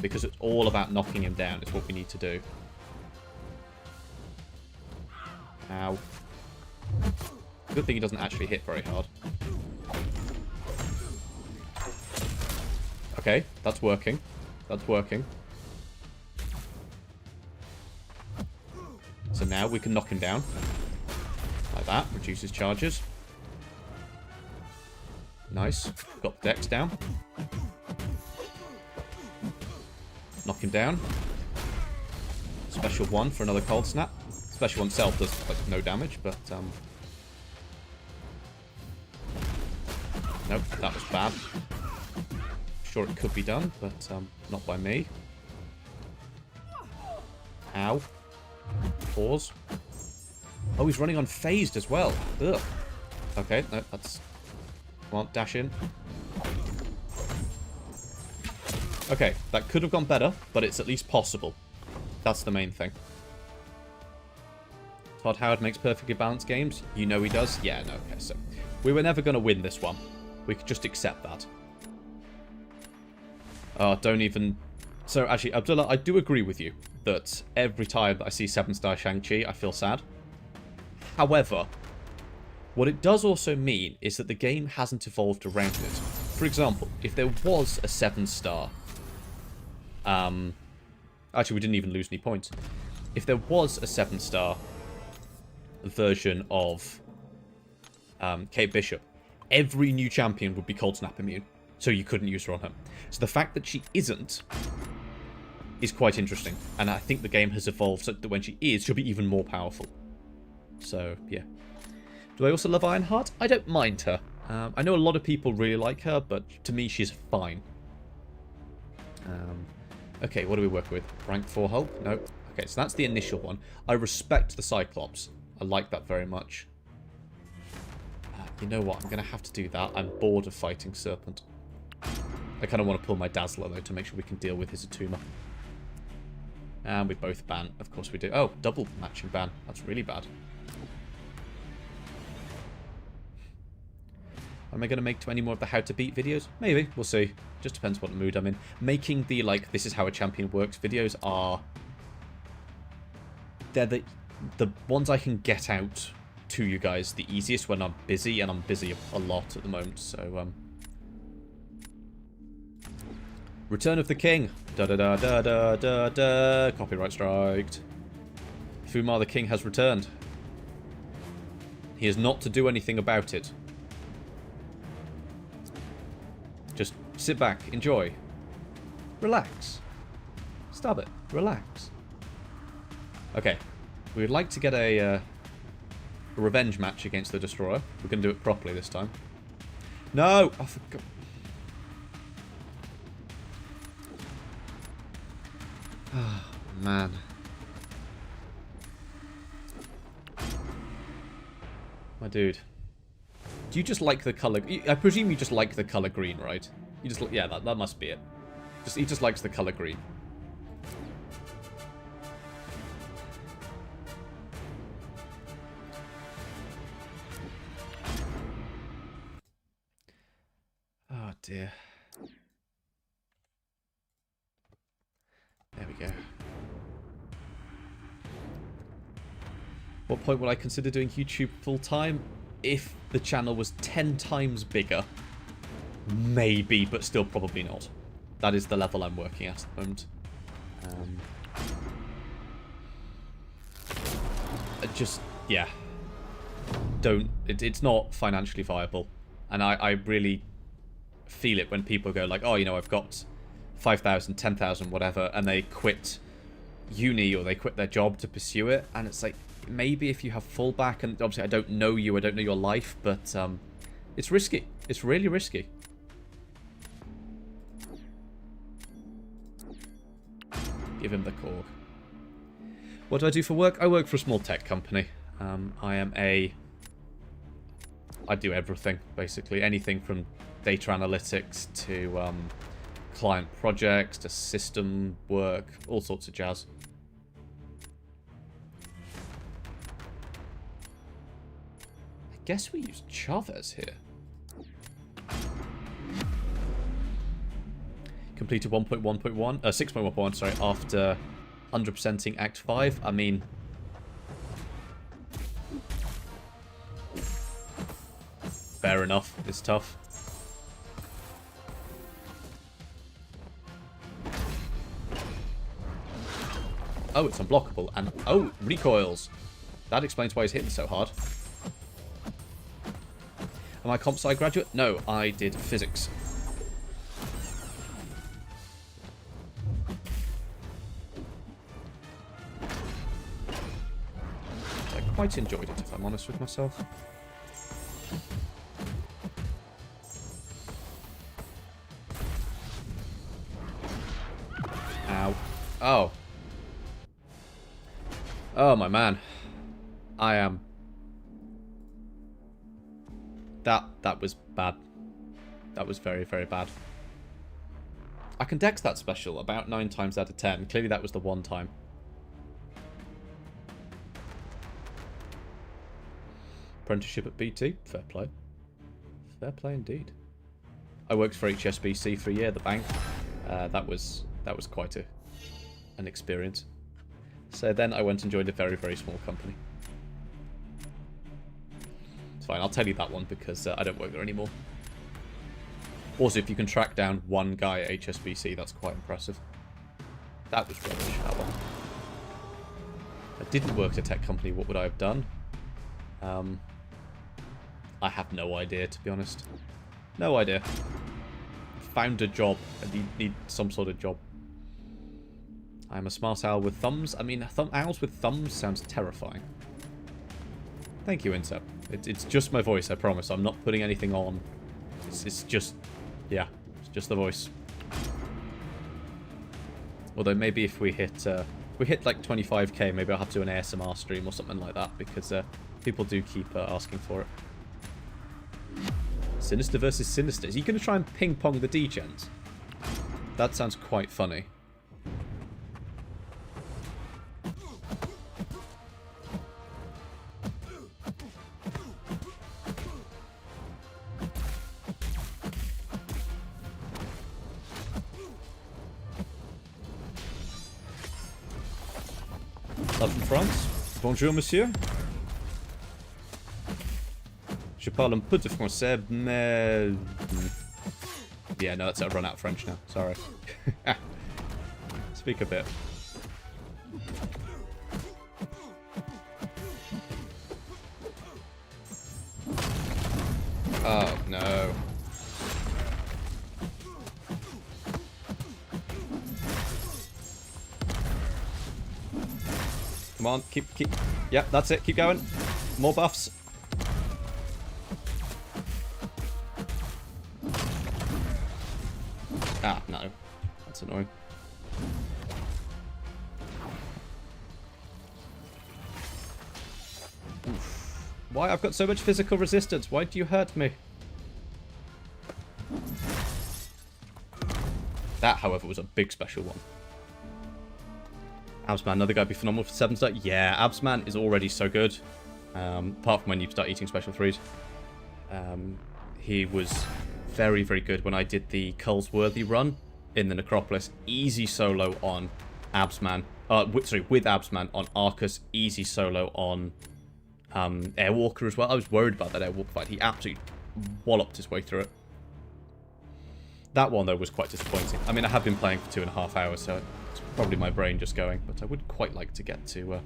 [SPEAKER 1] Because it's all about knocking him down is what we need to do. Ow. Good thing he doesn't actually hit very hard. Okay, that's working. That's working. So now we can knock him down. Like that. Reduces charges. Nice. Got the dex down. Knock him down. Special one for another cold snap. Special one itself does like no damage, but nope, that was bad. Sure it could be done, but not by me. Ow. Pause. Oh, he's running on phased as well. Ugh. Okay, no, that's... Come on, dash in. Okay, that could have gone better, but it's at least possible. That's the main thing. Todd Howard makes perfectly balanced games. You know he does? Yeah, no, okay, so... We were never going to win this one. We could just accept that. Oh, don't even... So, actually, Abdullah, I do agree with you that every time that I see 7-star Shang-Chi, I feel sad. However, what it does also mean is that the game hasn't evolved around it. For example, if there was a 7-star... Actually, we didn't even lose any points. If there was a 7-star version of Kate Bishop, every new champion would be Cold Snap immune, so you couldn't use her on her. So the fact that she isn't is quite interesting, and I think the game has evolved so that when she is, she'll be even more powerful. So, yeah. Do I also love Ironheart? I don't mind her. I know a lot of people really like her, but to me, she's fine. Okay, what do we work with? Rank 4 Hulk? No. Okay, so that's the initial one. I respect the Cyclops. I like that very much. You know what? I'm going to have to do that. I'm bored of fighting Serpent. I kind of want to pull my Dazzler, though, to make sure we can deal with his Atuma. And we both ban. Of course we do. Oh, double matching ban. That's really bad. Am I going to make any more of the how to beat videos? Maybe. We'll see. Just depends what mood I'm in. Making the, like, this is how a champion works videos are... They're the ones I can get out to you guys the easiest when I'm busy, and I'm busy a lot at the moment, so, Return of the King. Da-da-da-da-da-da-da. Copyright striked. Fumar the King has returned. He is not to do anything about it. Just sit back, enjoy. Relax. Stop it. Relax. Okay. We would like to get a revenge match against the Destroyer. We're going to do it properly this time. No! I forgot. Oh, man. My dude. Do you just like the colour... I presume you just like the colour green, right? You just... Yeah, that must be it. He just likes the colour green. Oh, dear. There we go. What point would I consider doing YouTube full-time? If the channel was 10 times bigger. Maybe, but still probably not. That is the level I'm working at the moment. Just, yeah. Don't... It's not financially viable. And I really feel it when people go like, oh, you know, I've got 5,000, 10,000, whatever, and they quit uni or they quit their job to pursue it. And it's like, maybe if you have fallback, and obviously I don't know you, I don't know your life, but it's risky. It's really risky. Give him the Korg. What do I do for work? I work for a small tech company. I am a I do everything, basically. Anything from data analytics to client projects to system work, all sorts of jazz. I guess we use Chavez here. Completed 6.1.1, sorry, after 100%ing Act 5. I mean, fair enough. It's tough. Oh, it's unblockable. And, oh, recoils. That explains why he's hitting so hard. Am I comp sci graduate? No, I did physics. I quite enjoyed it, if I'm honest with myself. Ow. Oh. Oh, my man. I am... That was bad. That was very, very bad. I can dex that special about 9 times out of 10. Clearly that was the one time. Apprenticeship at BT. Fair play. Fair play indeed. I worked for HSBC for a year, the bank. That was quite an experience. So then I went and joined a very, very small company. It's fine, I'll tell you that one because I don't work there anymore. Also, if you can track down one guy at HSBC, that's quite impressive. That was rubbish, that one. I didn't work at a tech company, what would I have done? I have no idea, to be honest. No idea. Found a job. I need some sort of job. I'm a smart owl with thumbs. I mean, owls with thumbs sounds terrifying. Thank you, Insep. It's just my voice, I promise. I'm not putting anything on. It's just... yeah, it's just the voice. Although maybe if we hit like 25k, maybe I'll have to do an ASMR stream or something like that, because people do keep asking for it. Sinister versus Sinister. Is he going to try and ping-pong the degens? That sounds quite funny. Up in France. Bonjour, monsieur. Je parle un peu de français, mais... yeah, no, that's it. I've run out of French now. Sorry. Speak a bit. Oh, no. Come on, keep... Yep, that's it. Keep going. More buffs. Ah, no. That's annoying. Oof. Why? I've got so much physical resistance. Why do you hurt me? That, however, was a big special one. Absman, another guy be phenomenal for 7-star. Yeah, Absman is already so good. Apart from when you start eating special 3s. He was very, very good when I did the Cullsworthy run in the Necropolis. Easy solo on Absman. With Absman on Arcus. Easy solo on Airwalker as well. I was worried about that Airwalker fight. He absolutely walloped his way through it. That one, though, was quite disappointing. I mean, I have been playing for 2.5 hours, so it's probably my brain just going. But I would quite like to get to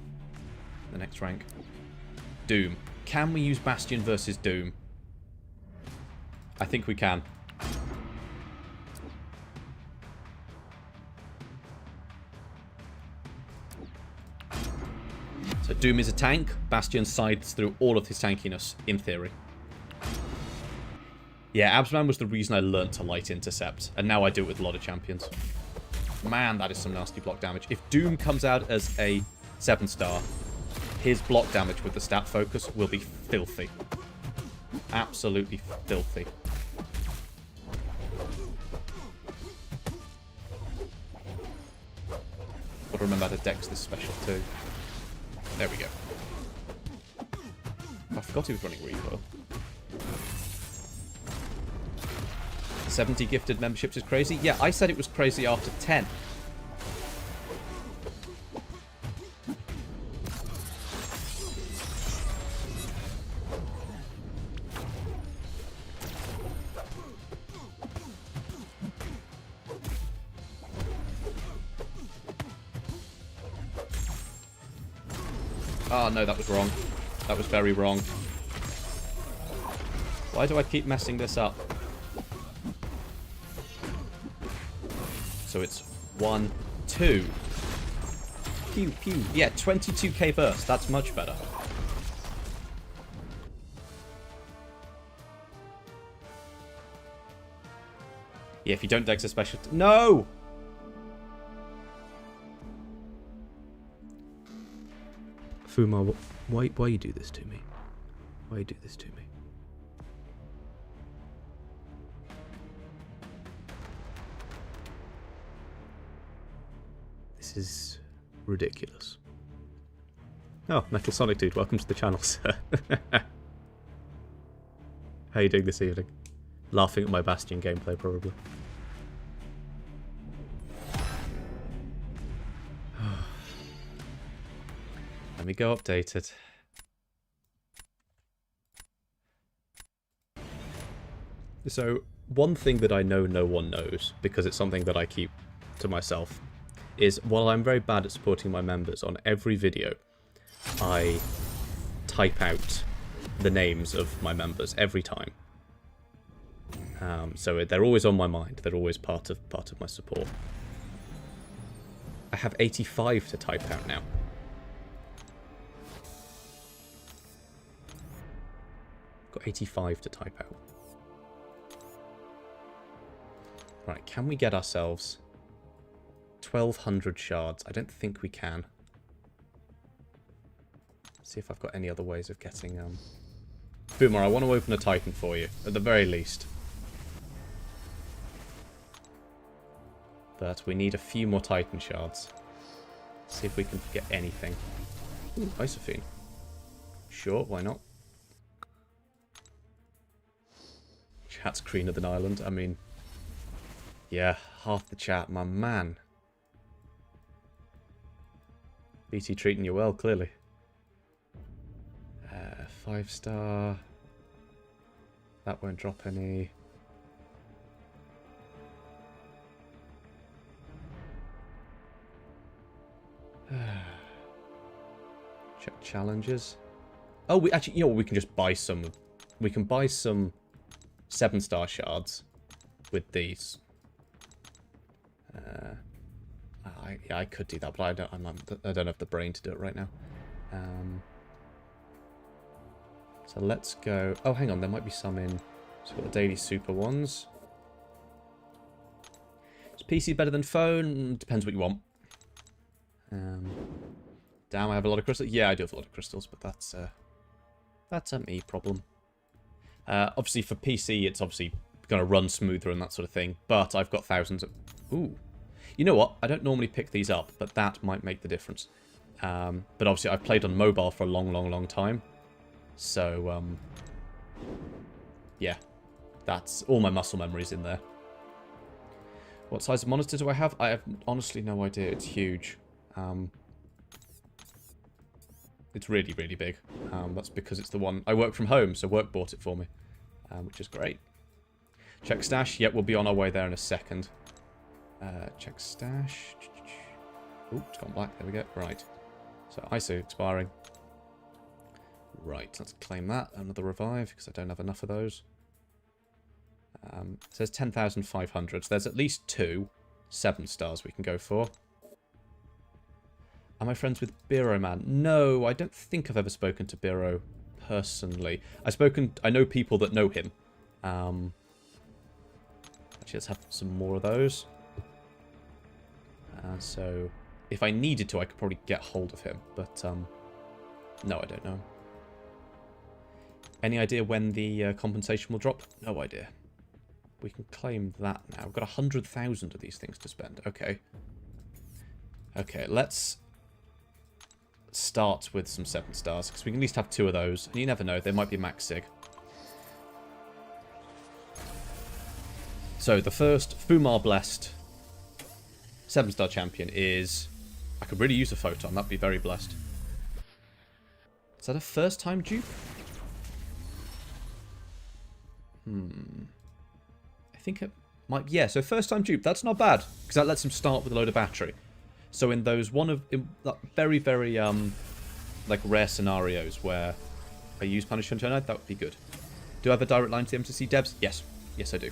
[SPEAKER 1] the next rank. Doom. Can we use Bastion versus Doom? I think we can. So Doom is a tank. Bastion sides through all of his tankiness, in theory. Yeah, Absman was the reason I learnt to light intercept, and now I do it with a lot of champions. Man, that is some nasty block damage. If Doom comes out as a 7-star, his block damage with the stat focus will be filthy. Absolutely filthy. Gotta remember how to dex this special too. There we go. I forgot he was running recoil. 70 gifted memberships is crazy? Yeah, I said it was crazy after 10. Oh, no, that was wrong. That was very wrong. Why do I keep messing this up? So it's 1, 2. Pew, pew. Yeah, 22k burst. That's much better. Yeah, if you don't dex a special... No!
[SPEAKER 2] Fumar, why you do this to me? Why you do this to me? This is ridiculous. Oh, Metal Sonic Dude, welcome to the channel, sir. How are you doing this evening? Laughing at my Bastion gameplay, probably.
[SPEAKER 1] Let me go update it. So, one thing that I know no one knows, because it's something that I keep to myself, is while I'm very bad at supporting my members, on every video, I type out the names of my members every time. So they're always on my mind. They're always part of my support. I have 85 to type out now. Got 85 to type out. Right, can we get ourselves 1,200 shards? I don't think we can. Let's see if I've got any other ways of getting... Boomer, I want to open a Titan for you, at the very least. But we need a few more Titan shards. See if we can get anything. Ooh, Isophene. Sure, why not? Chat's greener than Ireland. I mean, yeah, half the chat, my man. BT treating you well, clearly. 5-star. That won't drop any. Check challenges. Oh, we actually, you know what, we can just buy some. We can buy some 7-star shards with these. Yeah, I could do that, but I don't have the brain to do it right now. So let's go. Oh, hang on, there might be some in. So we've got the daily super ones. Is PC better than phone? Depends what you want. Damn, I have a lot of crystals. Yeah, I do have a lot of crystals, but that's a me problem. Obviously, for PC, it's obviously going to run smoother and that sort of thing, but I've got thousands of... Ooh. You know what? I don't normally pick these up, but that might make the difference. But obviously, I've played on mobile for a long, long, long time. So, yeah. That's all my muscle memories in there. What size of monitor do I have? I have honestly no idea. It's huge. It's really, really big. That's because it's the one... I work from home, so work bought it for me. Which is great. Check stash. Yep, we'll be on our way there in a second. Check stash. Ooh, it's gone black. There we go. Right. So, ISO expiring. Right, let's claim that. Another revive, because I don't have enough of those. It says 10,500. So there's at least 2 7-stars we can go for. Am I friends with Biro Man? No, I don't think I've ever spoken to Biro personally. I know people that know him. Actually, let's have some more of those. So, if I needed to, I could probably get hold of him. But, no, I don't know. Any idea when the compensation will drop? No idea. We can claim that now. We've got 100,000 of these things to spend. Okay. Okay, let's start with some 7 stars, because we can at least have 2 of those. And you never know, they might be max sig. So, the first Fumar Blessed 7-star champion is... I could really use a photon, that'd be very blessed. Is that a first-time dupe? I think it might... Yeah, so first-time dupe, that's not bad, because that lets him start with a load of battery. So in those very, very, like, rare scenarios where I use Punishment Tonight, that would be good. Do I have a direct line to the MCC devs? Yes. Yes, I do.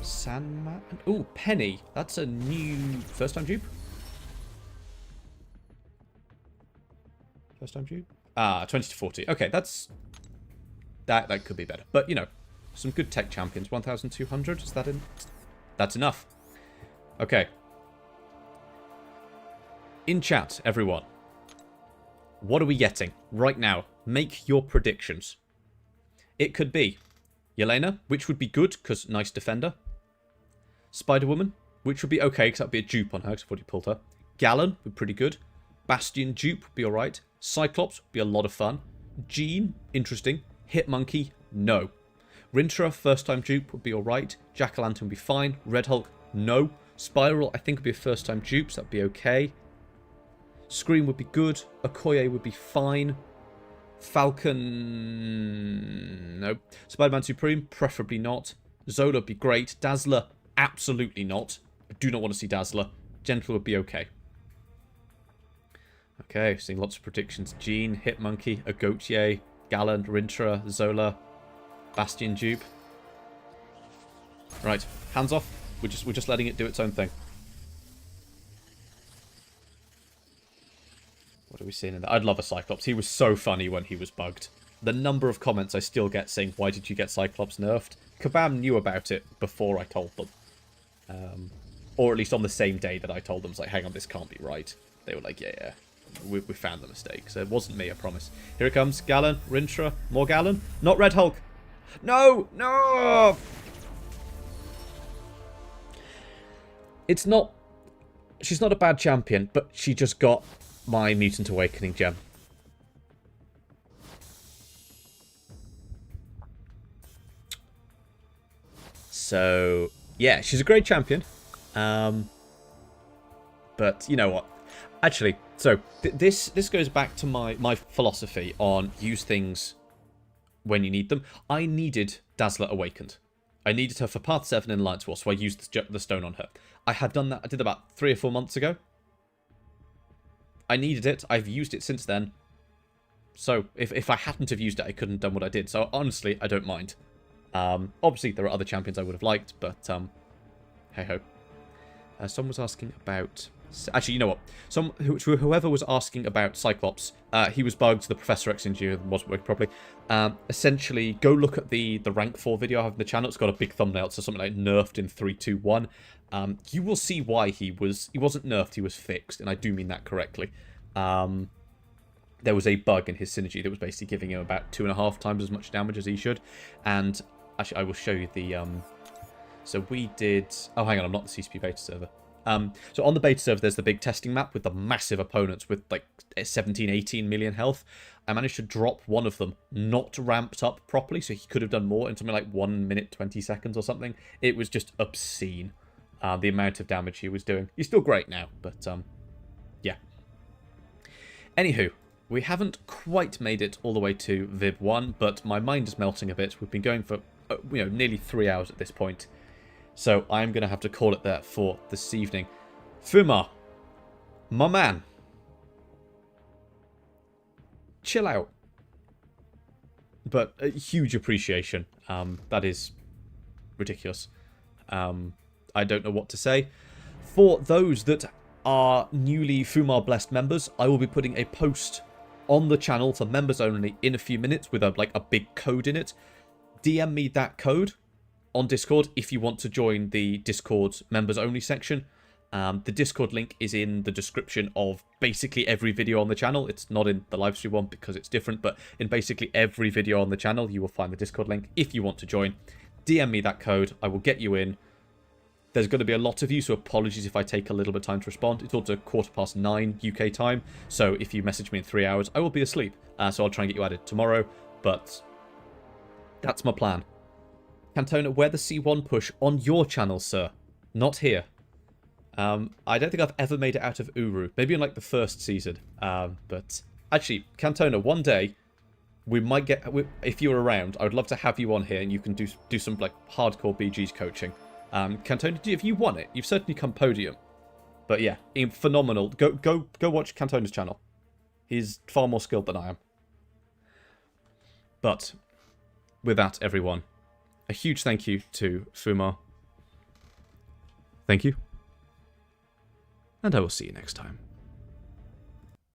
[SPEAKER 1] Sandman... Ooh, Penny. That's a new first-time dupe. First-time dupe? 20 to 40. Okay, that's... That could be better. But, you know, some good tech champions. 1,200, is that in? That's enough. Okay. In chat, everyone. What are we getting right now? Make your predictions. It could be Yelena, which would be good, because nice defender. Spider-Woman, which would be okay, because that would be a dupe on her, because I've already pulled her. Gallon would be pretty good. Bastion dupe would be alright. Cyclops would be a lot of fun. Jean, interesting. Hitmonkey, no. Rintra, first-time dupe, would be alright. Jack-o'-lantern would be fine. Red Hulk, no. Spiral, I think, would be a first-time dupe, so that would be okay. Scream would be good. Okoye would be fine. Falcon... Nope. Spider-Man Supreme, preferably not. Zola would be great. Dazzler, absolutely not. I do not want to see Dazzler. Gentle would be okay. Okay, seeing lots of predictions. Jean, Hitmonkey, Agotier, Gallant, Rintra, Zola, Bastion dupe. Right, hands off. We're just letting it do its own thing. What are we seeing in that? I'd love a Cyclops. He was so funny when he was bugged. The number of comments I still get saying, why did you get Cyclops nerfed? Kabam knew about it before I told them. Or at least on the same day that I told them. It's like, hang on, this can't be right. They were like, yeah. We found the mistake. So it wasn't me, I promise. Here it comes. Gallon, Rintra, more Gallon. Not Red Hulk. No! No! It's not... She's not a bad champion, but she just got my Mutant Awakening gem. So, yeah, she's a great champion. But, you know what? Actually, so, this goes back to my philosophy on use things when you need them. I needed Dazzler Awakened. I needed her for Path 7 in Alliance War, so I used the stone on her. I had done that, I did about 3 or 4 months ago. I needed it, I've used it since then. So, if I hadn't have used it, I couldn't have done what I did. So, honestly, I don't mind. Obviously, there are other champions I would have liked, but, hey-ho. Someone was asking about... Actually, you know what? Whoever was asking about Cyclops, he was bugged, the Professor X engineer wasn't working properly. Essentially, go look at the rank 4 video I have on the channel. It's got a big thumbnail, so something like nerfed in 3, 2, 1. You will see why he wasn't nerfed, he was fixed, and I do mean that correctly. There was a bug in his synergy that was basically giving him about 2.5 times as much damage as he should. And actually, I will show you the... So we did... Oh, hang on, I'm not the CCP beta server. So on the beta server, there's the big testing map with the massive opponents with like 17, 18 million health. I managed to drop one of them, not ramped up properly, so he could have done more in something like 1 minute, 20 seconds or something. It was just obscene, the amount of damage he was doing. He's still great now, but yeah. Anywho, we haven't quite made it all the way to Vib 1, but my mind is melting a bit. We've been going for nearly 3 hours at this point. So I'm going to have to call it there for this evening. Fuma, my man, chill out. But a huge appreciation. That is ridiculous. I don't know what to say. For those that are newly Fumar Blessed members, I will be putting a post on the channel for members only in a few minutes with a big code in it. DM me that code on Discord if you want to join the Discord members only section. The Discord link is in the description of basically every video on the channel. It's not in the livestream one because it's different, but in basically every video on the channel, you will find the Discord link if you want to join. DM me that code. I will get you in. There's going to be a lot of you, so apologies if I take a little bit of time to respond. It's also 9:15 UK time, so if you message me in 3 hours, I will be asleep. So I'll try and get you added tomorrow, but that's my plan. Cantona, where the C1 push on your channel, sir? Not here. I don't think I've ever made it out of Uru. Maybe in like the first season. But actually, Cantona, one day we might get. If you're around, I would love to have you on here, and you can do some like hardcore BGs coaching. Cantona, if you want it, you've certainly come podium. But yeah, phenomenal. Go watch Cantona's channel. He's far more skilled than I am. But with that, everyone, a huge thank you to Fumar. Thank you. And I will see you next time.